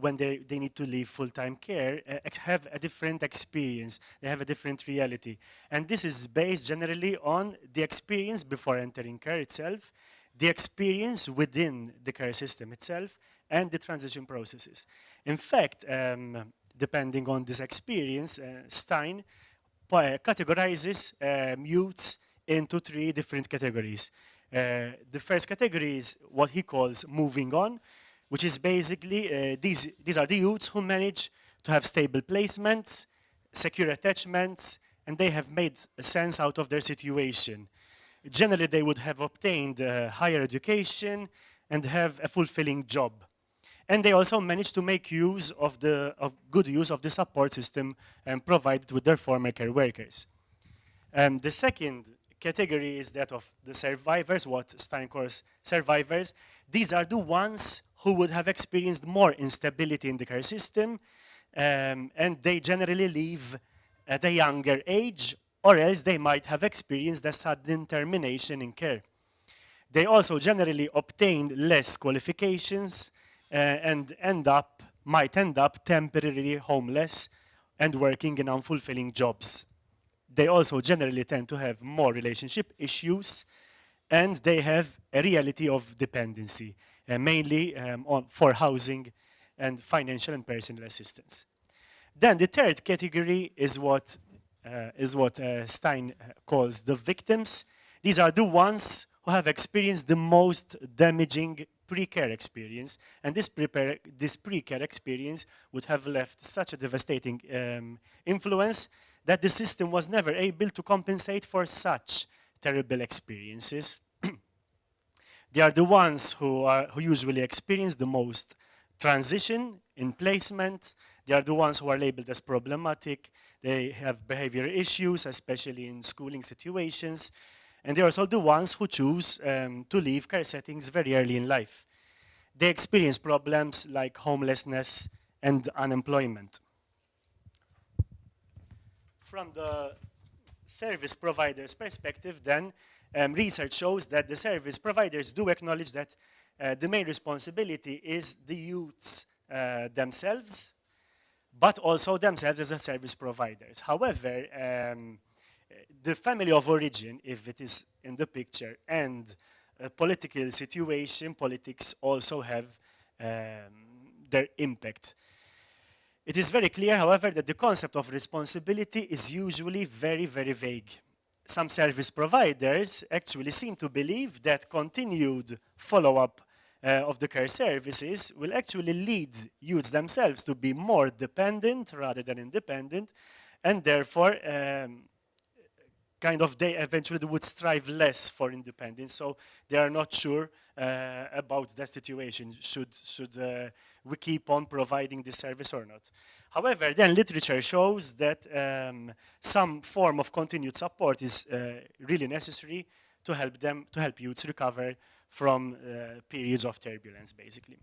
when they need to leave full-time care have a different experience, they have a different reality. And this is based generally on the experience before entering care itself, the experience within the care system itself, and the transition processes. In fact, depending on this experience, Stein categorizes youths into 3 different categories. The first category is what he calls moving on, which is basically, these are the youths who manage to have stable placements, secure attachments, and they have made a sense out of their situation. Generally, they would have obtained higher education and have a fulfilling job. And they also managed to make use of good use of the support system provided with their former care workers. The second category is that of the survivors, what Stein calls survivors. These are the ones who would have experienced more instability in the care system, and they generally leave at a younger age or else they might have experienced a sudden termination in care. They also generally obtain less qualifications and might end up temporarily homeless and working in unfulfilling jobs. They also generally tend to have more relationship issues, and they have a reality of dependency, mainly for housing and financial and personal assistance. Then the third category is what Stein calls the victims. These are the ones who have experienced the most damaging pre-care experience, and this pre-care experience would have left such a devastating influence that the system was never able to compensate for such terrible experiences. They are the ones who usually experience the most transition in placement. They are the ones who are labeled as problematic. They have behavioral issues, especially in schooling situations. And they are also the ones who choose to leave care settings very early in life. They experience problems like homelessness and unemployment. From the service provider's perspective, then, research shows that the service providers do acknowledge that the main responsibility is the youths themselves, but also themselves as a service providers. However, the family of origin, if it is in the picture, and political situation, politics also have their impact. It is very clear, however, that the concept of responsibility is usually very, very vague. Some service providers actually seem to believe that continued follow-up of the care services will actually lead youths themselves to be more dependent rather than independent, and therefore they eventually would strive less for independence. So they are not sure about that situation. Should we keep on providing this service or not? However, then literature shows that some form of continued support is really necessary to help youths recover from periods of turbulence, basically.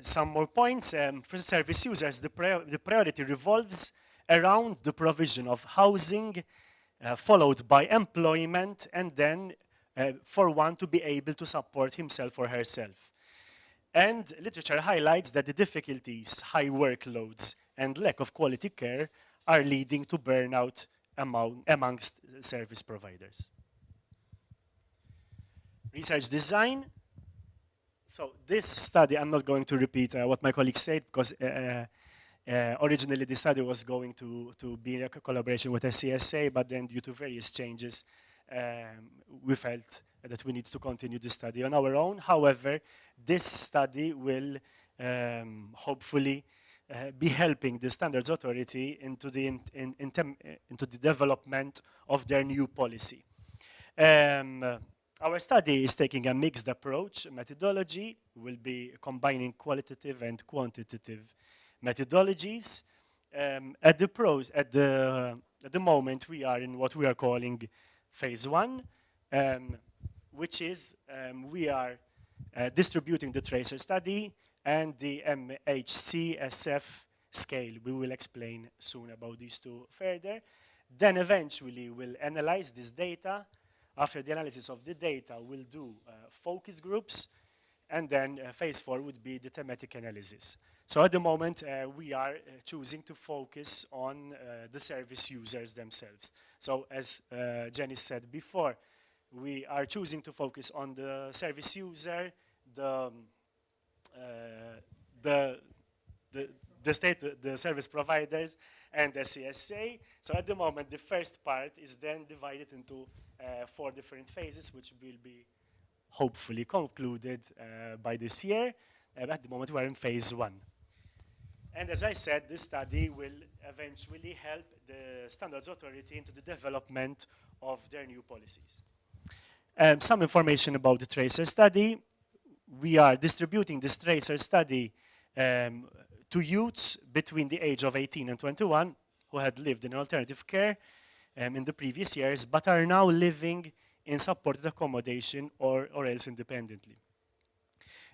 Some more points. For service users, the priority revolves around the provision of housing, followed by employment, and then for one to be able to support himself or herself. And literature highlights that the difficulties, high workloads, and lack of quality care are leading to burnout amongst service providers. Research design. So this study, I'm not going to repeat what my colleague said, because originally the study was going to be a collaboration with SCSA, but then due to various changes, we felt that we need to continue the study on our own. However, this study will hopefully be helping the Standards Authority into the development of their new policy. Our study is taking a mixed approach. Methodology will be combining qualitative and quantitative methodologies. At the moment, we are in what we are calling phase 1, which is we are distributing the tracer study and the MHCSF scale. We will explain soon about these two further. Then eventually we'll analyze this data. After the analysis of the data, we'll do focus groups, and then phase 4 would be the thematic analysis. So at the moment, we are choosing to focus on the service users themselves. So as Jenny said before, we are choosing to focus on the service user, the service providers, and the CSA. So at the moment, the first part is then divided into 4 different phases, which will be hopefully concluded by this year. At the moment, we are in phase 1. And as I said, this study will eventually help the Standards Authority into the development of their new policies. Some information about the tracer study. We are distributing this tracer study to youths between the age of 18 and 21 who had lived in alternative care in the previous years, but are now living in supported accommodation or else independently.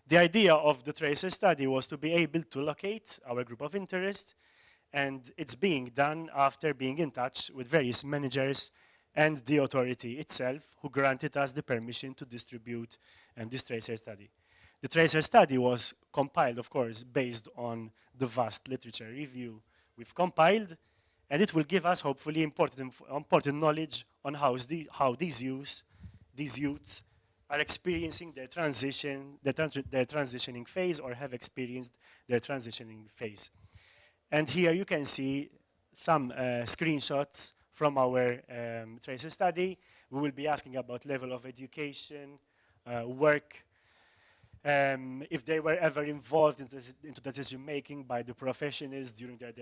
The idea of the tracer study was to be able to locate our group of interest And it's being done after being in touch with various managers and the authority itself, who granted us the permission to distribute this tracer study. The tracer study was compiled, of course, based on the vast literature review we've compiled, and it will give us, hopefully, important knowledge on how these youths are experiencing their transitioning phase, or have experienced their transitioning phase. And here you can see some screenshots from our tracer study. We will be asking about level of education, work, if they were ever involved into decision making by the professionals during their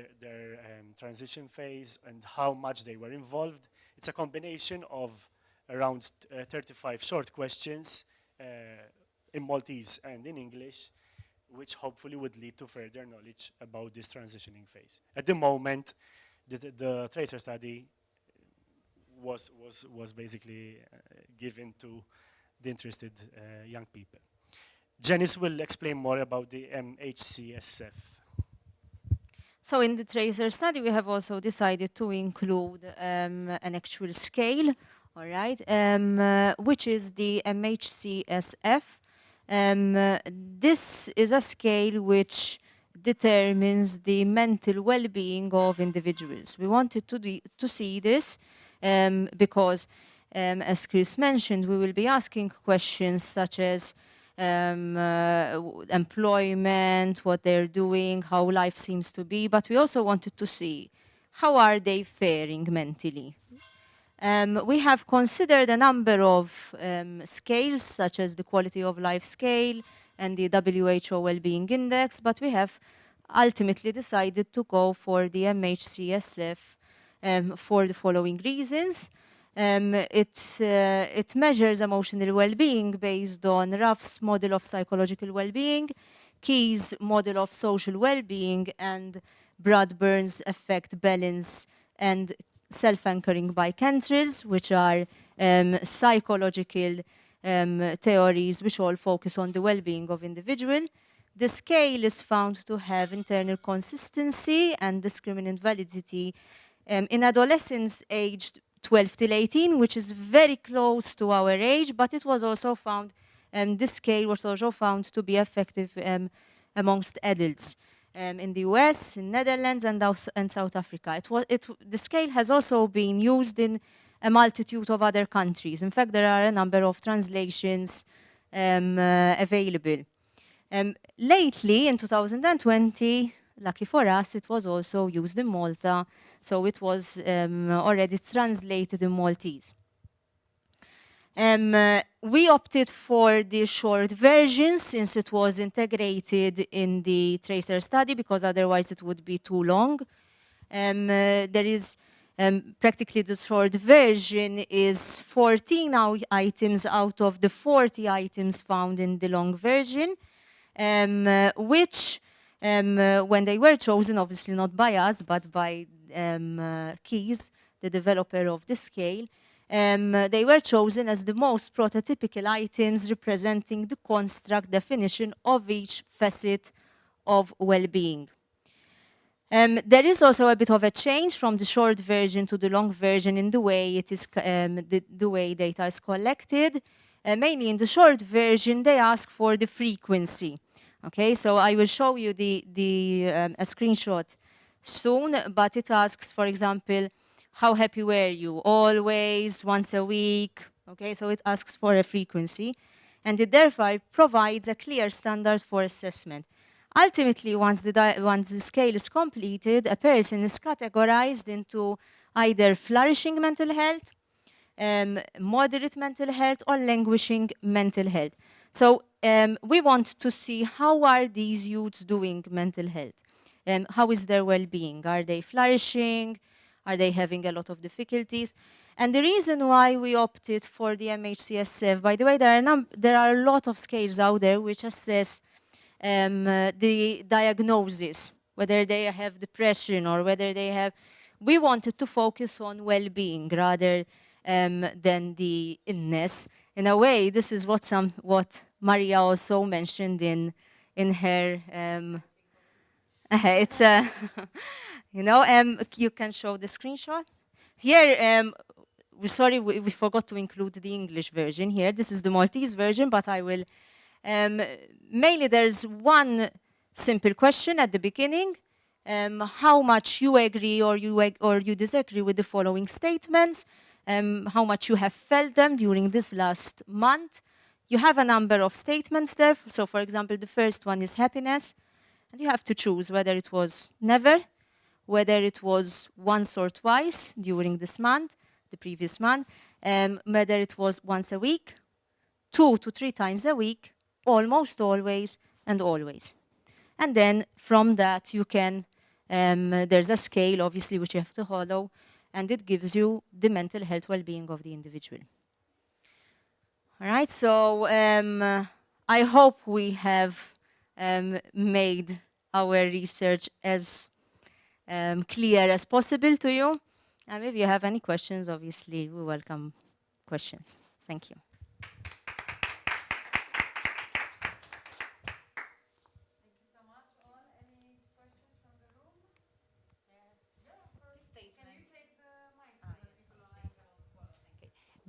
transition phase, and how much they were involved. It's a combination of around 35 short questions in Maltese and in English, which hopefully would lead to further knowledge about this transitioning phase. At the moment, the tracer study was basically given to the interested young people. Janice will explain more about the MHCSF. So in the tracer study, we have also decided to include an actual scale, all right, which is the MHCSF. This is a scale which determines the mental well-being of individuals. We wanted to see this because, as Chris mentioned, we will be asking questions such as employment, what they're doing, how life seems to be, but we also wanted to see how are they faring mentally. We have considered a number of scales, such as the Quality of Life Scale and the WHO Wellbeing Index, but we have ultimately decided to go for the MHCSF for the following reasons. It measures emotional well-being based on Ruff's model of psychological well-being, Key's model of social well-being, and Bradburn's effect balance and self-anchoring by Cantrell's, which are psychological theories which all focus on the well-being of individual. The scale is found to have internal consistency and discriminant validity in adolescents aged 12 till 18, which is very close to our age, but it was also found, this scale was also found to be effective amongst adults in the US, in Netherlands, and South Africa. The scale has also been used in a multitude of other countries. In fact, there are a number of translations available. Lately, in 2020, lucky for us, it was also used in Malta, so it was already translated in Maltese. We opted for the short version since it was integrated in the tracer study, because otherwise it would be too long. There is practically the short version is 14 items out of the 40 items found in the long version, which when they were chosen, obviously not by us, but by Keys, the developer of the scale, they were chosen as the most prototypical items representing the construct definition of each facet of well-being. There is also a bit of a change from the short version to the long version in the way it is the way data is collected. Mainly in the short version, they ask for the frequency. Okay, so I will show you a screenshot soon, but it asks, for example, how happy were you? Always, once a week. Okay, so it asks for a frequency, and it therefore provides a clear standard for assessment. Ultimately, once the scale is completed, a person is categorized into either flourishing mental health, moderate mental health, or languishing mental health. So we want to see how are these youths doing mental health. How is their well-being? Are they flourishing? Are they having a lot of difficulties? And the reason why we opted for the MHCSF, by the way, there are a lot of scales out there which assess the diagnosis, whether they have depression or whether they have... We wanted to focus on well-being rather than the illness. In a way, this is what Maria also mentioned in her... You know, you can show the screenshot. Here, sorry, we forgot to include the English version here. This is the Maltese version, but I will. Mainly, there's one simple question at the beginning. How much you agree or you disagree with the following statements, how much you have felt them during this last month. You have a number of statements there. So, for example, the first one is happiness. And you have to choose whether it was never, whether it was once or twice during this month, the previous month, whether it was once a week, 2 to 3 times a week, almost always, and always. And then from that you can, there's a scale obviously which you have to follow, and it gives you the mental health well-being of the individual. All right, so I hope we have made our research as clear as possible to you. And if you have any questions, obviously we welcome questions. Thank you.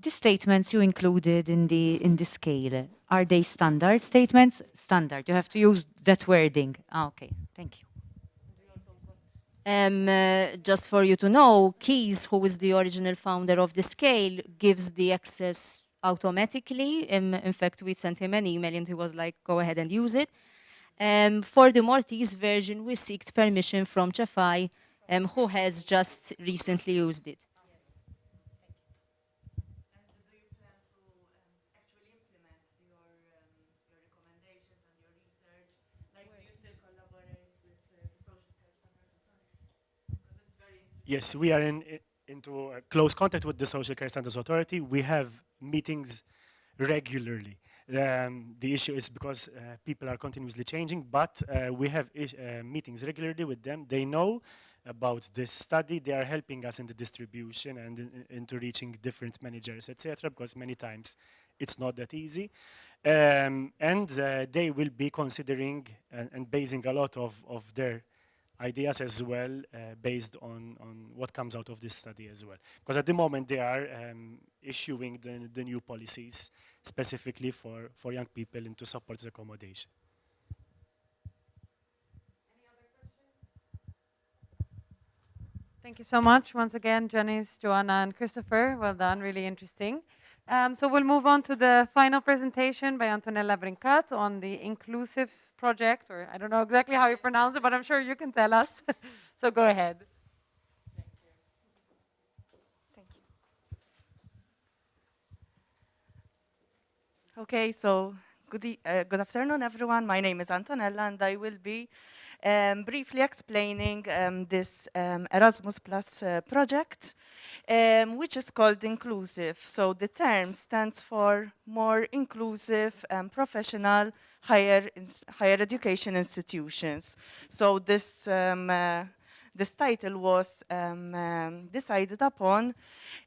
The statements you included in the scale, are they standard statements? Standard. You have to use that wording. Okay, thank you. Just for you to know, Keys, who is the original founder of the scale, gives the access automatically. In fact, we sent him an email and he was like, go ahead and use it. For the Maltese version, we seeked permission from Chafai, who has just recently used it. Yes, we are into close contact with the Social Care Standards Authority. We have meetings regularly. The issue is because people are continuously changing, but we have meetings regularly with them. They know about this study. They are helping us in the distribution and into reaching different managers, etc., because many times it's not that easy. And they will be considering and basing a lot of their ideas as well based on what comes out of this study as well. Because at the moment they are issuing the new policies specifically for young people into supported accommodation. Thank you so much once again, Janice, Joanna, and Christopher. Well done, really interesting. So we'll move on to the final presentation by Antonella Brincat on the inclusive project, or I don't know exactly how you pronounce it, but I'm sure you can tell us. So go ahead. Thank you. Okay, so good afternoon, everyone. My name is Antonella, and I will be briefly explaining this Erasmus Plus project, which is called Inclusive. So the term stands for more inclusive and professional higher education institutions. So this title was decided upon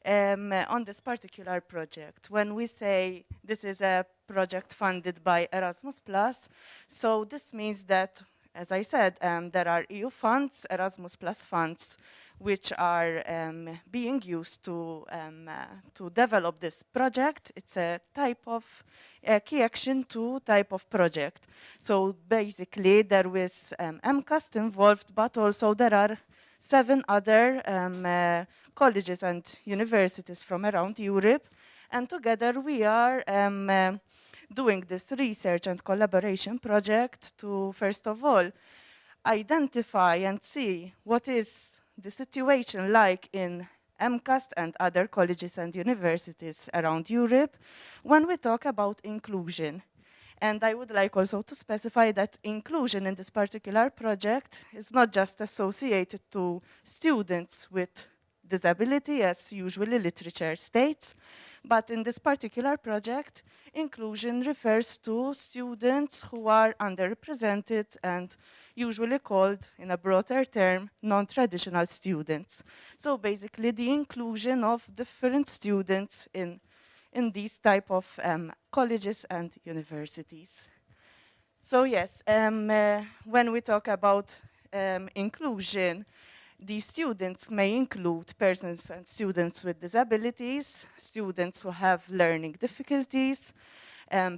on this particular project. When we say this is a project funded by Erasmus Plus, so this means that, as I said, there are EU funds, Erasmus Plus funds, which are being used to develop this project. It's a type of key action 2 type of project. So basically there was MCAST involved, but also there are 7 other colleges and universities from around Europe. And together we are doing this research and collaboration project to, first of all, identify and see what is the situation like in MCAST and other colleges and universities around Europe when we talk about inclusion. And I would like also to specify that inclusion in this particular project is not just associated to students with disability, as usually literature states, but in this particular project, inclusion refers to students who are underrepresented and usually called, in a broader term, non-traditional students. So basically the inclusion of different students in these type of colleges and universities. So yes, when we talk about inclusion, These students may include persons and students with disabilities, students who have learning difficulties,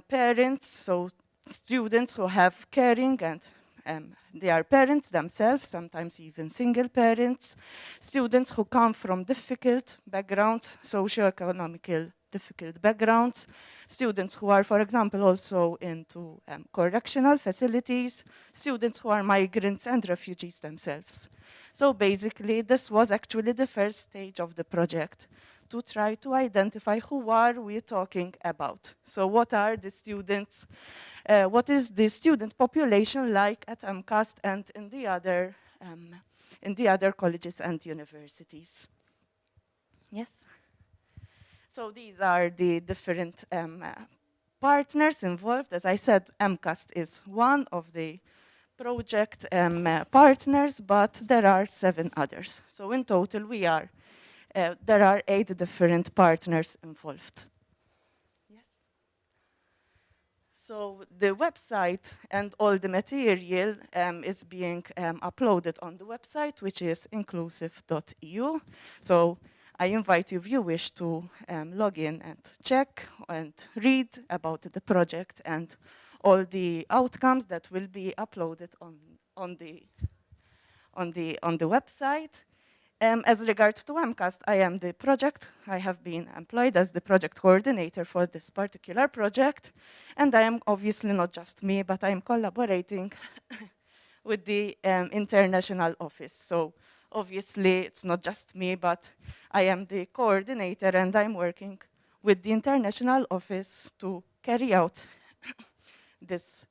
parents, so students who have caring and they are parents themselves, sometimes even single parents, students who come from difficult backgrounds, socio-economical difficult backgrounds, students who are, for example, also into correctional facilities, students who are migrants and refugees themselves. So basically, this was actually the first stage of the project, to try to identify who are we talking about. So what are the students, what is the student population like at MCAST and in the other colleges and universities. Yes? So these are the different partners involved. As I said, MCAST is one of the project partners, but there are 7 others. So in total, there are 8 different partners involved. Yes. So the website and all the material is being uploaded on the website, which is inclusive.eu. So I invite you, if you wish, to log in and check and read about the project and all the outcomes that will be uploaded on the website. As regards to MCAST, I am the project. I have been employed as the project coordinator for this particular project. And I am obviously not just me, but I am collaborating with the international office. So obviously it's not just me, but I am the coordinator and I'm working with the international office to carry out this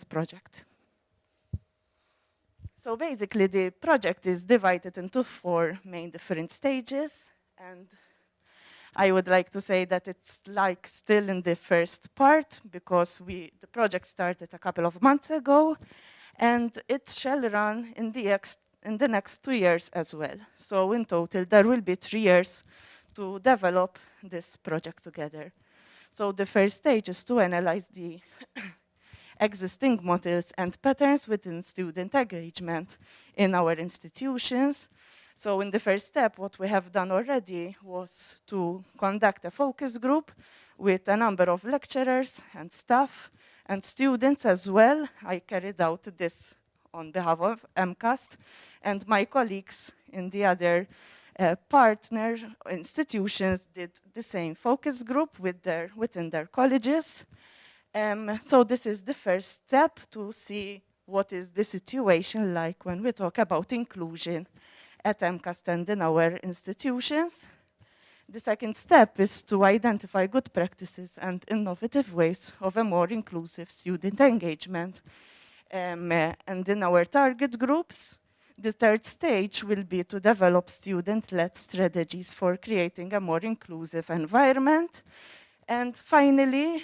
project. So basically, the project is divided into 4 main different stages, and I would like to say that it's like still in the first part, because the project started a couple of months ago, and it shall run in the next 2 years as well. So in total, there will be 3 years to develop this project together. So the first stage is to analyze the existing models and patterns within student engagement in our institutions. So in the first step, what we have done already was to conduct a focus group with a number of lecturers and staff and students as well. I carried out this on behalf of MCAST, and my colleagues in the other partner institutions did the same focus group within their colleges. So this is the first step to see what is the situation like when we talk about inclusion at MCAST and in our institutions. The second step is to identify good practices and innovative ways of a more inclusive student engagement. And in our target groups, the third stage will be to develop student-led strategies for creating a more inclusive environment. And finally,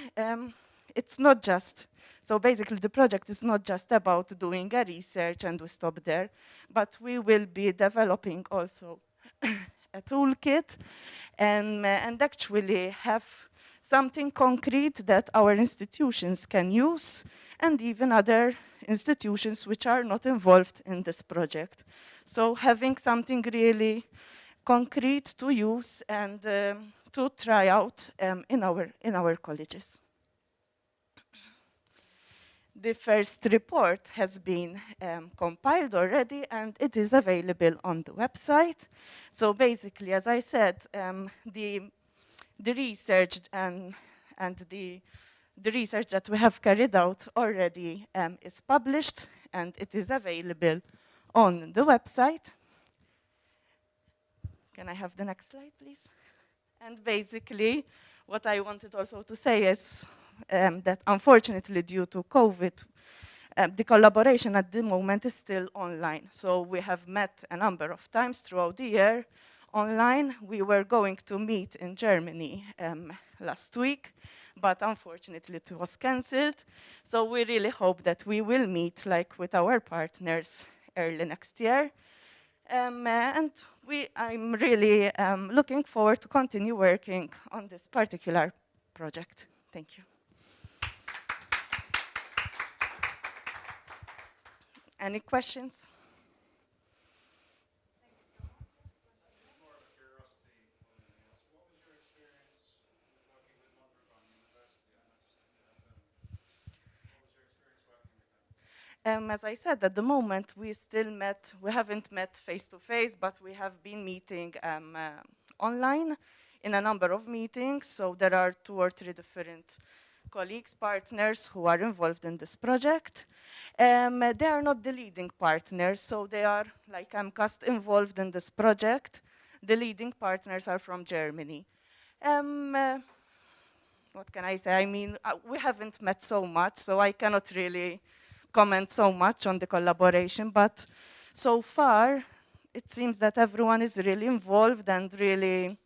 it's not just, so basically the project is not just about doing a research and we stop there, but we will be developing also a toolkit and actually have something concrete that our institutions can use, and even other institutions which are not involved in this project. So having something really concrete to use and to try out in our colleges. The first report has been compiled already, and it is available on the website. So basically, as I said, the research and the research that we have carried out already is published, and it is available on the website. Can I have the next slide, please? And basically, what I wanted also to say is that unfortunately, due to COVID, the collaboration at the moment is still online. So we have met a number of times throughout the year online. We were going to meet in Germany last week, but unfortunately it was cancelled. So we really hope that we will meet with our partners early next year. And I'm really looking forward to continue working on this particular project. Thank you. Any questions? As I said, at the moment, we haven't met face to face, but we have been meeting online in a number of meetings. So there are 2 or 3 different colleagues, partners who are involved in this project. They are not the leading partners, so they are, like MCAST, involved in this project. The leading partners are from Germany. What can I say? I mean, we haven't met so much, so I cannot really comment so much on the collaboration, but so far, it seems that everyone is really involved and really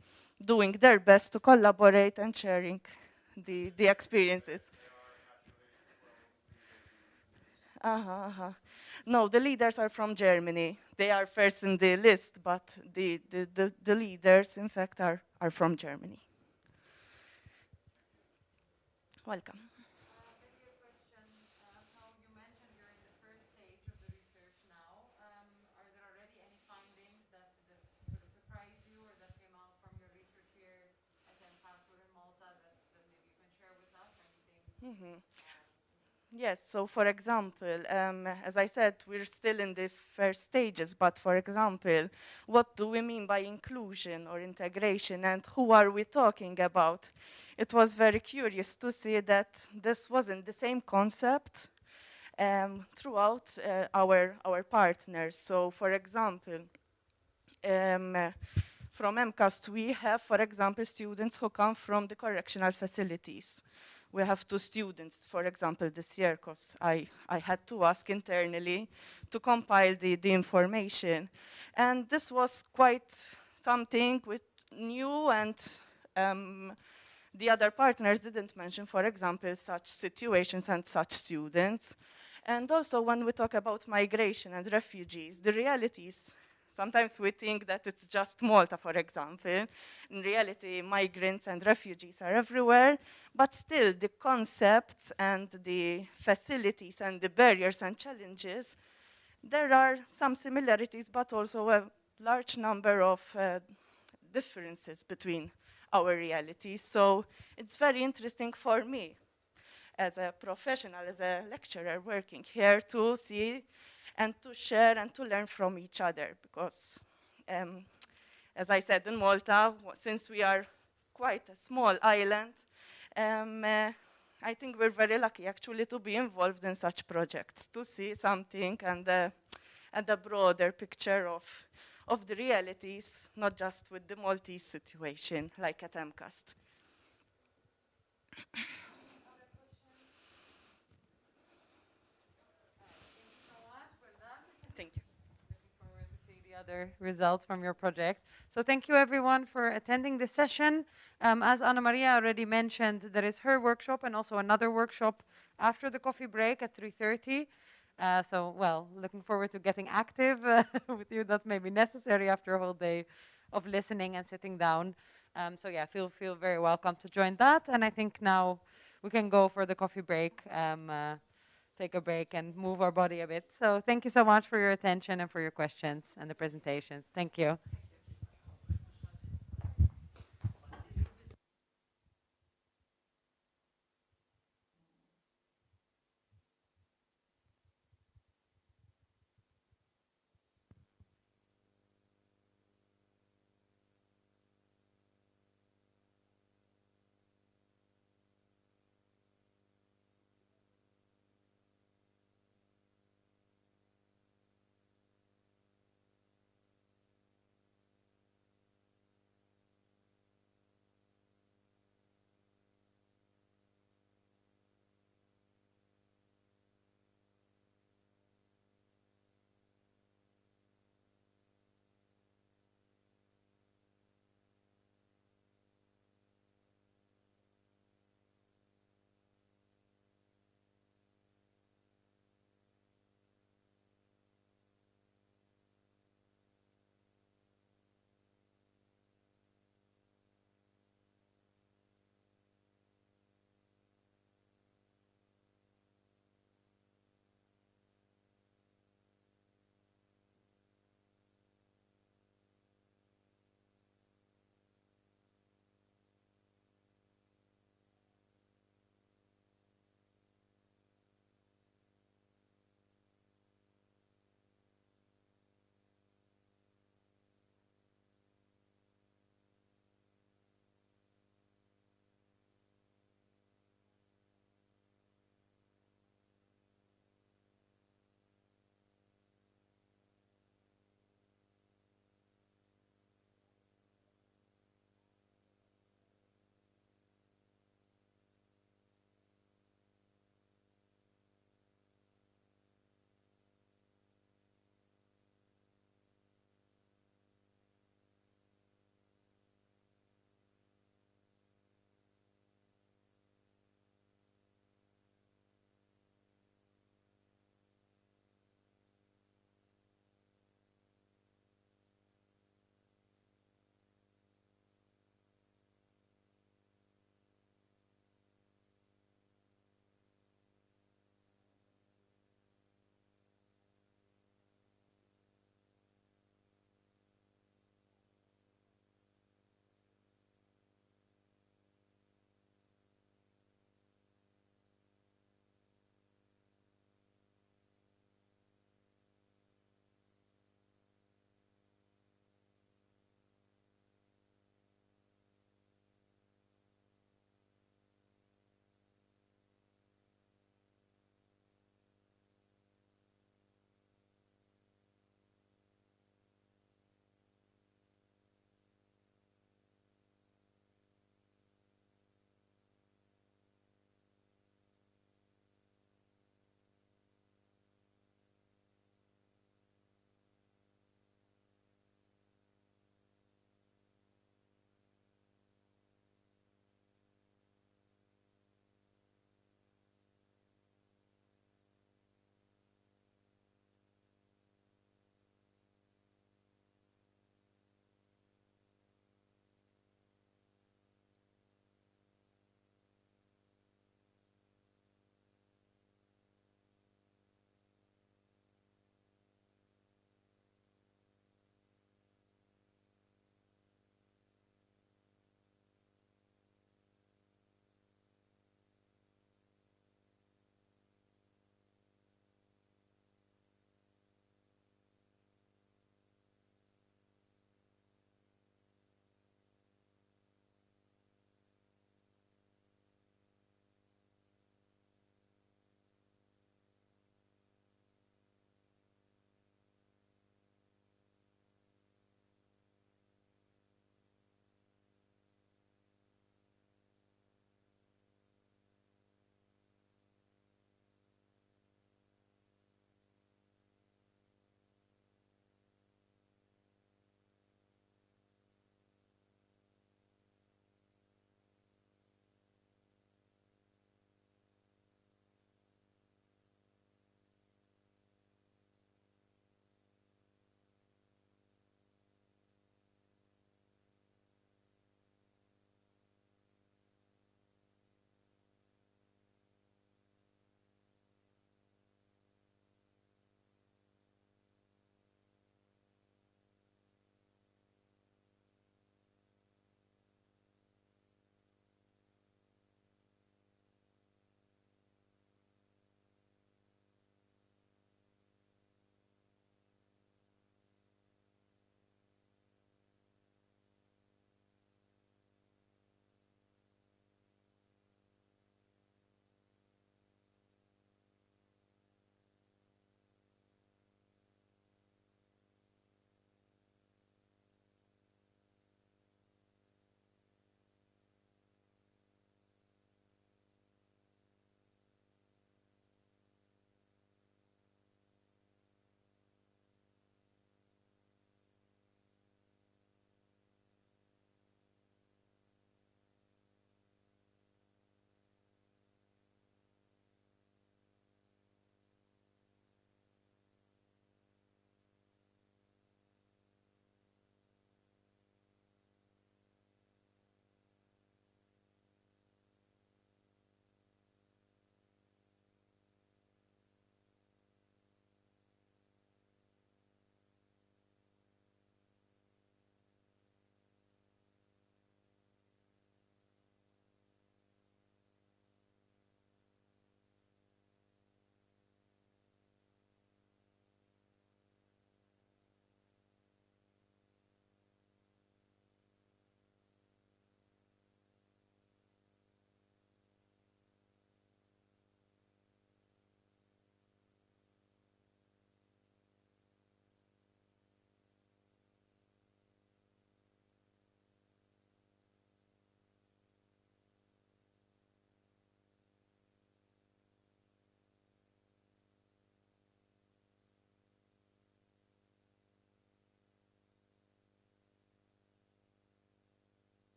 doing their best to collaborate and sharing the experiences. No, the leaders are from Germany. They are first in the list, but the leaders, in fact, are from Germany. Welcome. Yes, so for example, as I said, we're still in the first stages, but for example, what do we mean by inclusion or integration, and who are we talking about? It was very curious to see that this wasn't the same concept throughout our partners. So for example, from MCAST, we have, for example, students who come from the correctional facilities. We have 2 students, for example, this year, because I had to ask internally to compile the information. And this was quite something new, and the other partners didn't mention, for example, such situations and such students. And also, when we talk about migration and refugees, the realities, sometimes we think that it's just Malta, for example. In reality, migrants and refugees are everywhere, but still the concepts and the facilities and the barriers and challenges, there are some similarities, but also a large number of differences between our realities. So it's very interesting for me as a professional, as a lecturer working here, to see and to share and to learn from each other, because as I said, in Malta, since we are quite a small island, I think we're very lucky actually to be involved in such projects, to see something and a broader picture of the realities, not just with the Maltese situation, like at MCAST. Thank you. Looking forward to see the other results from your project. So thank you everyone for attending this session. As Anna Maria already mentioned, there is her workshop and also another workshop after the coffee break at 3:30. So, well, looking forward to getting active with you. That may be necessary after a whole day of listening and sitting down. So yeah, feel very welcome to join that. And I think now we can go for the coffee break. Take a break and move our body a bit. So thank you so much for your attention and for your questions and the presentations. Thank you.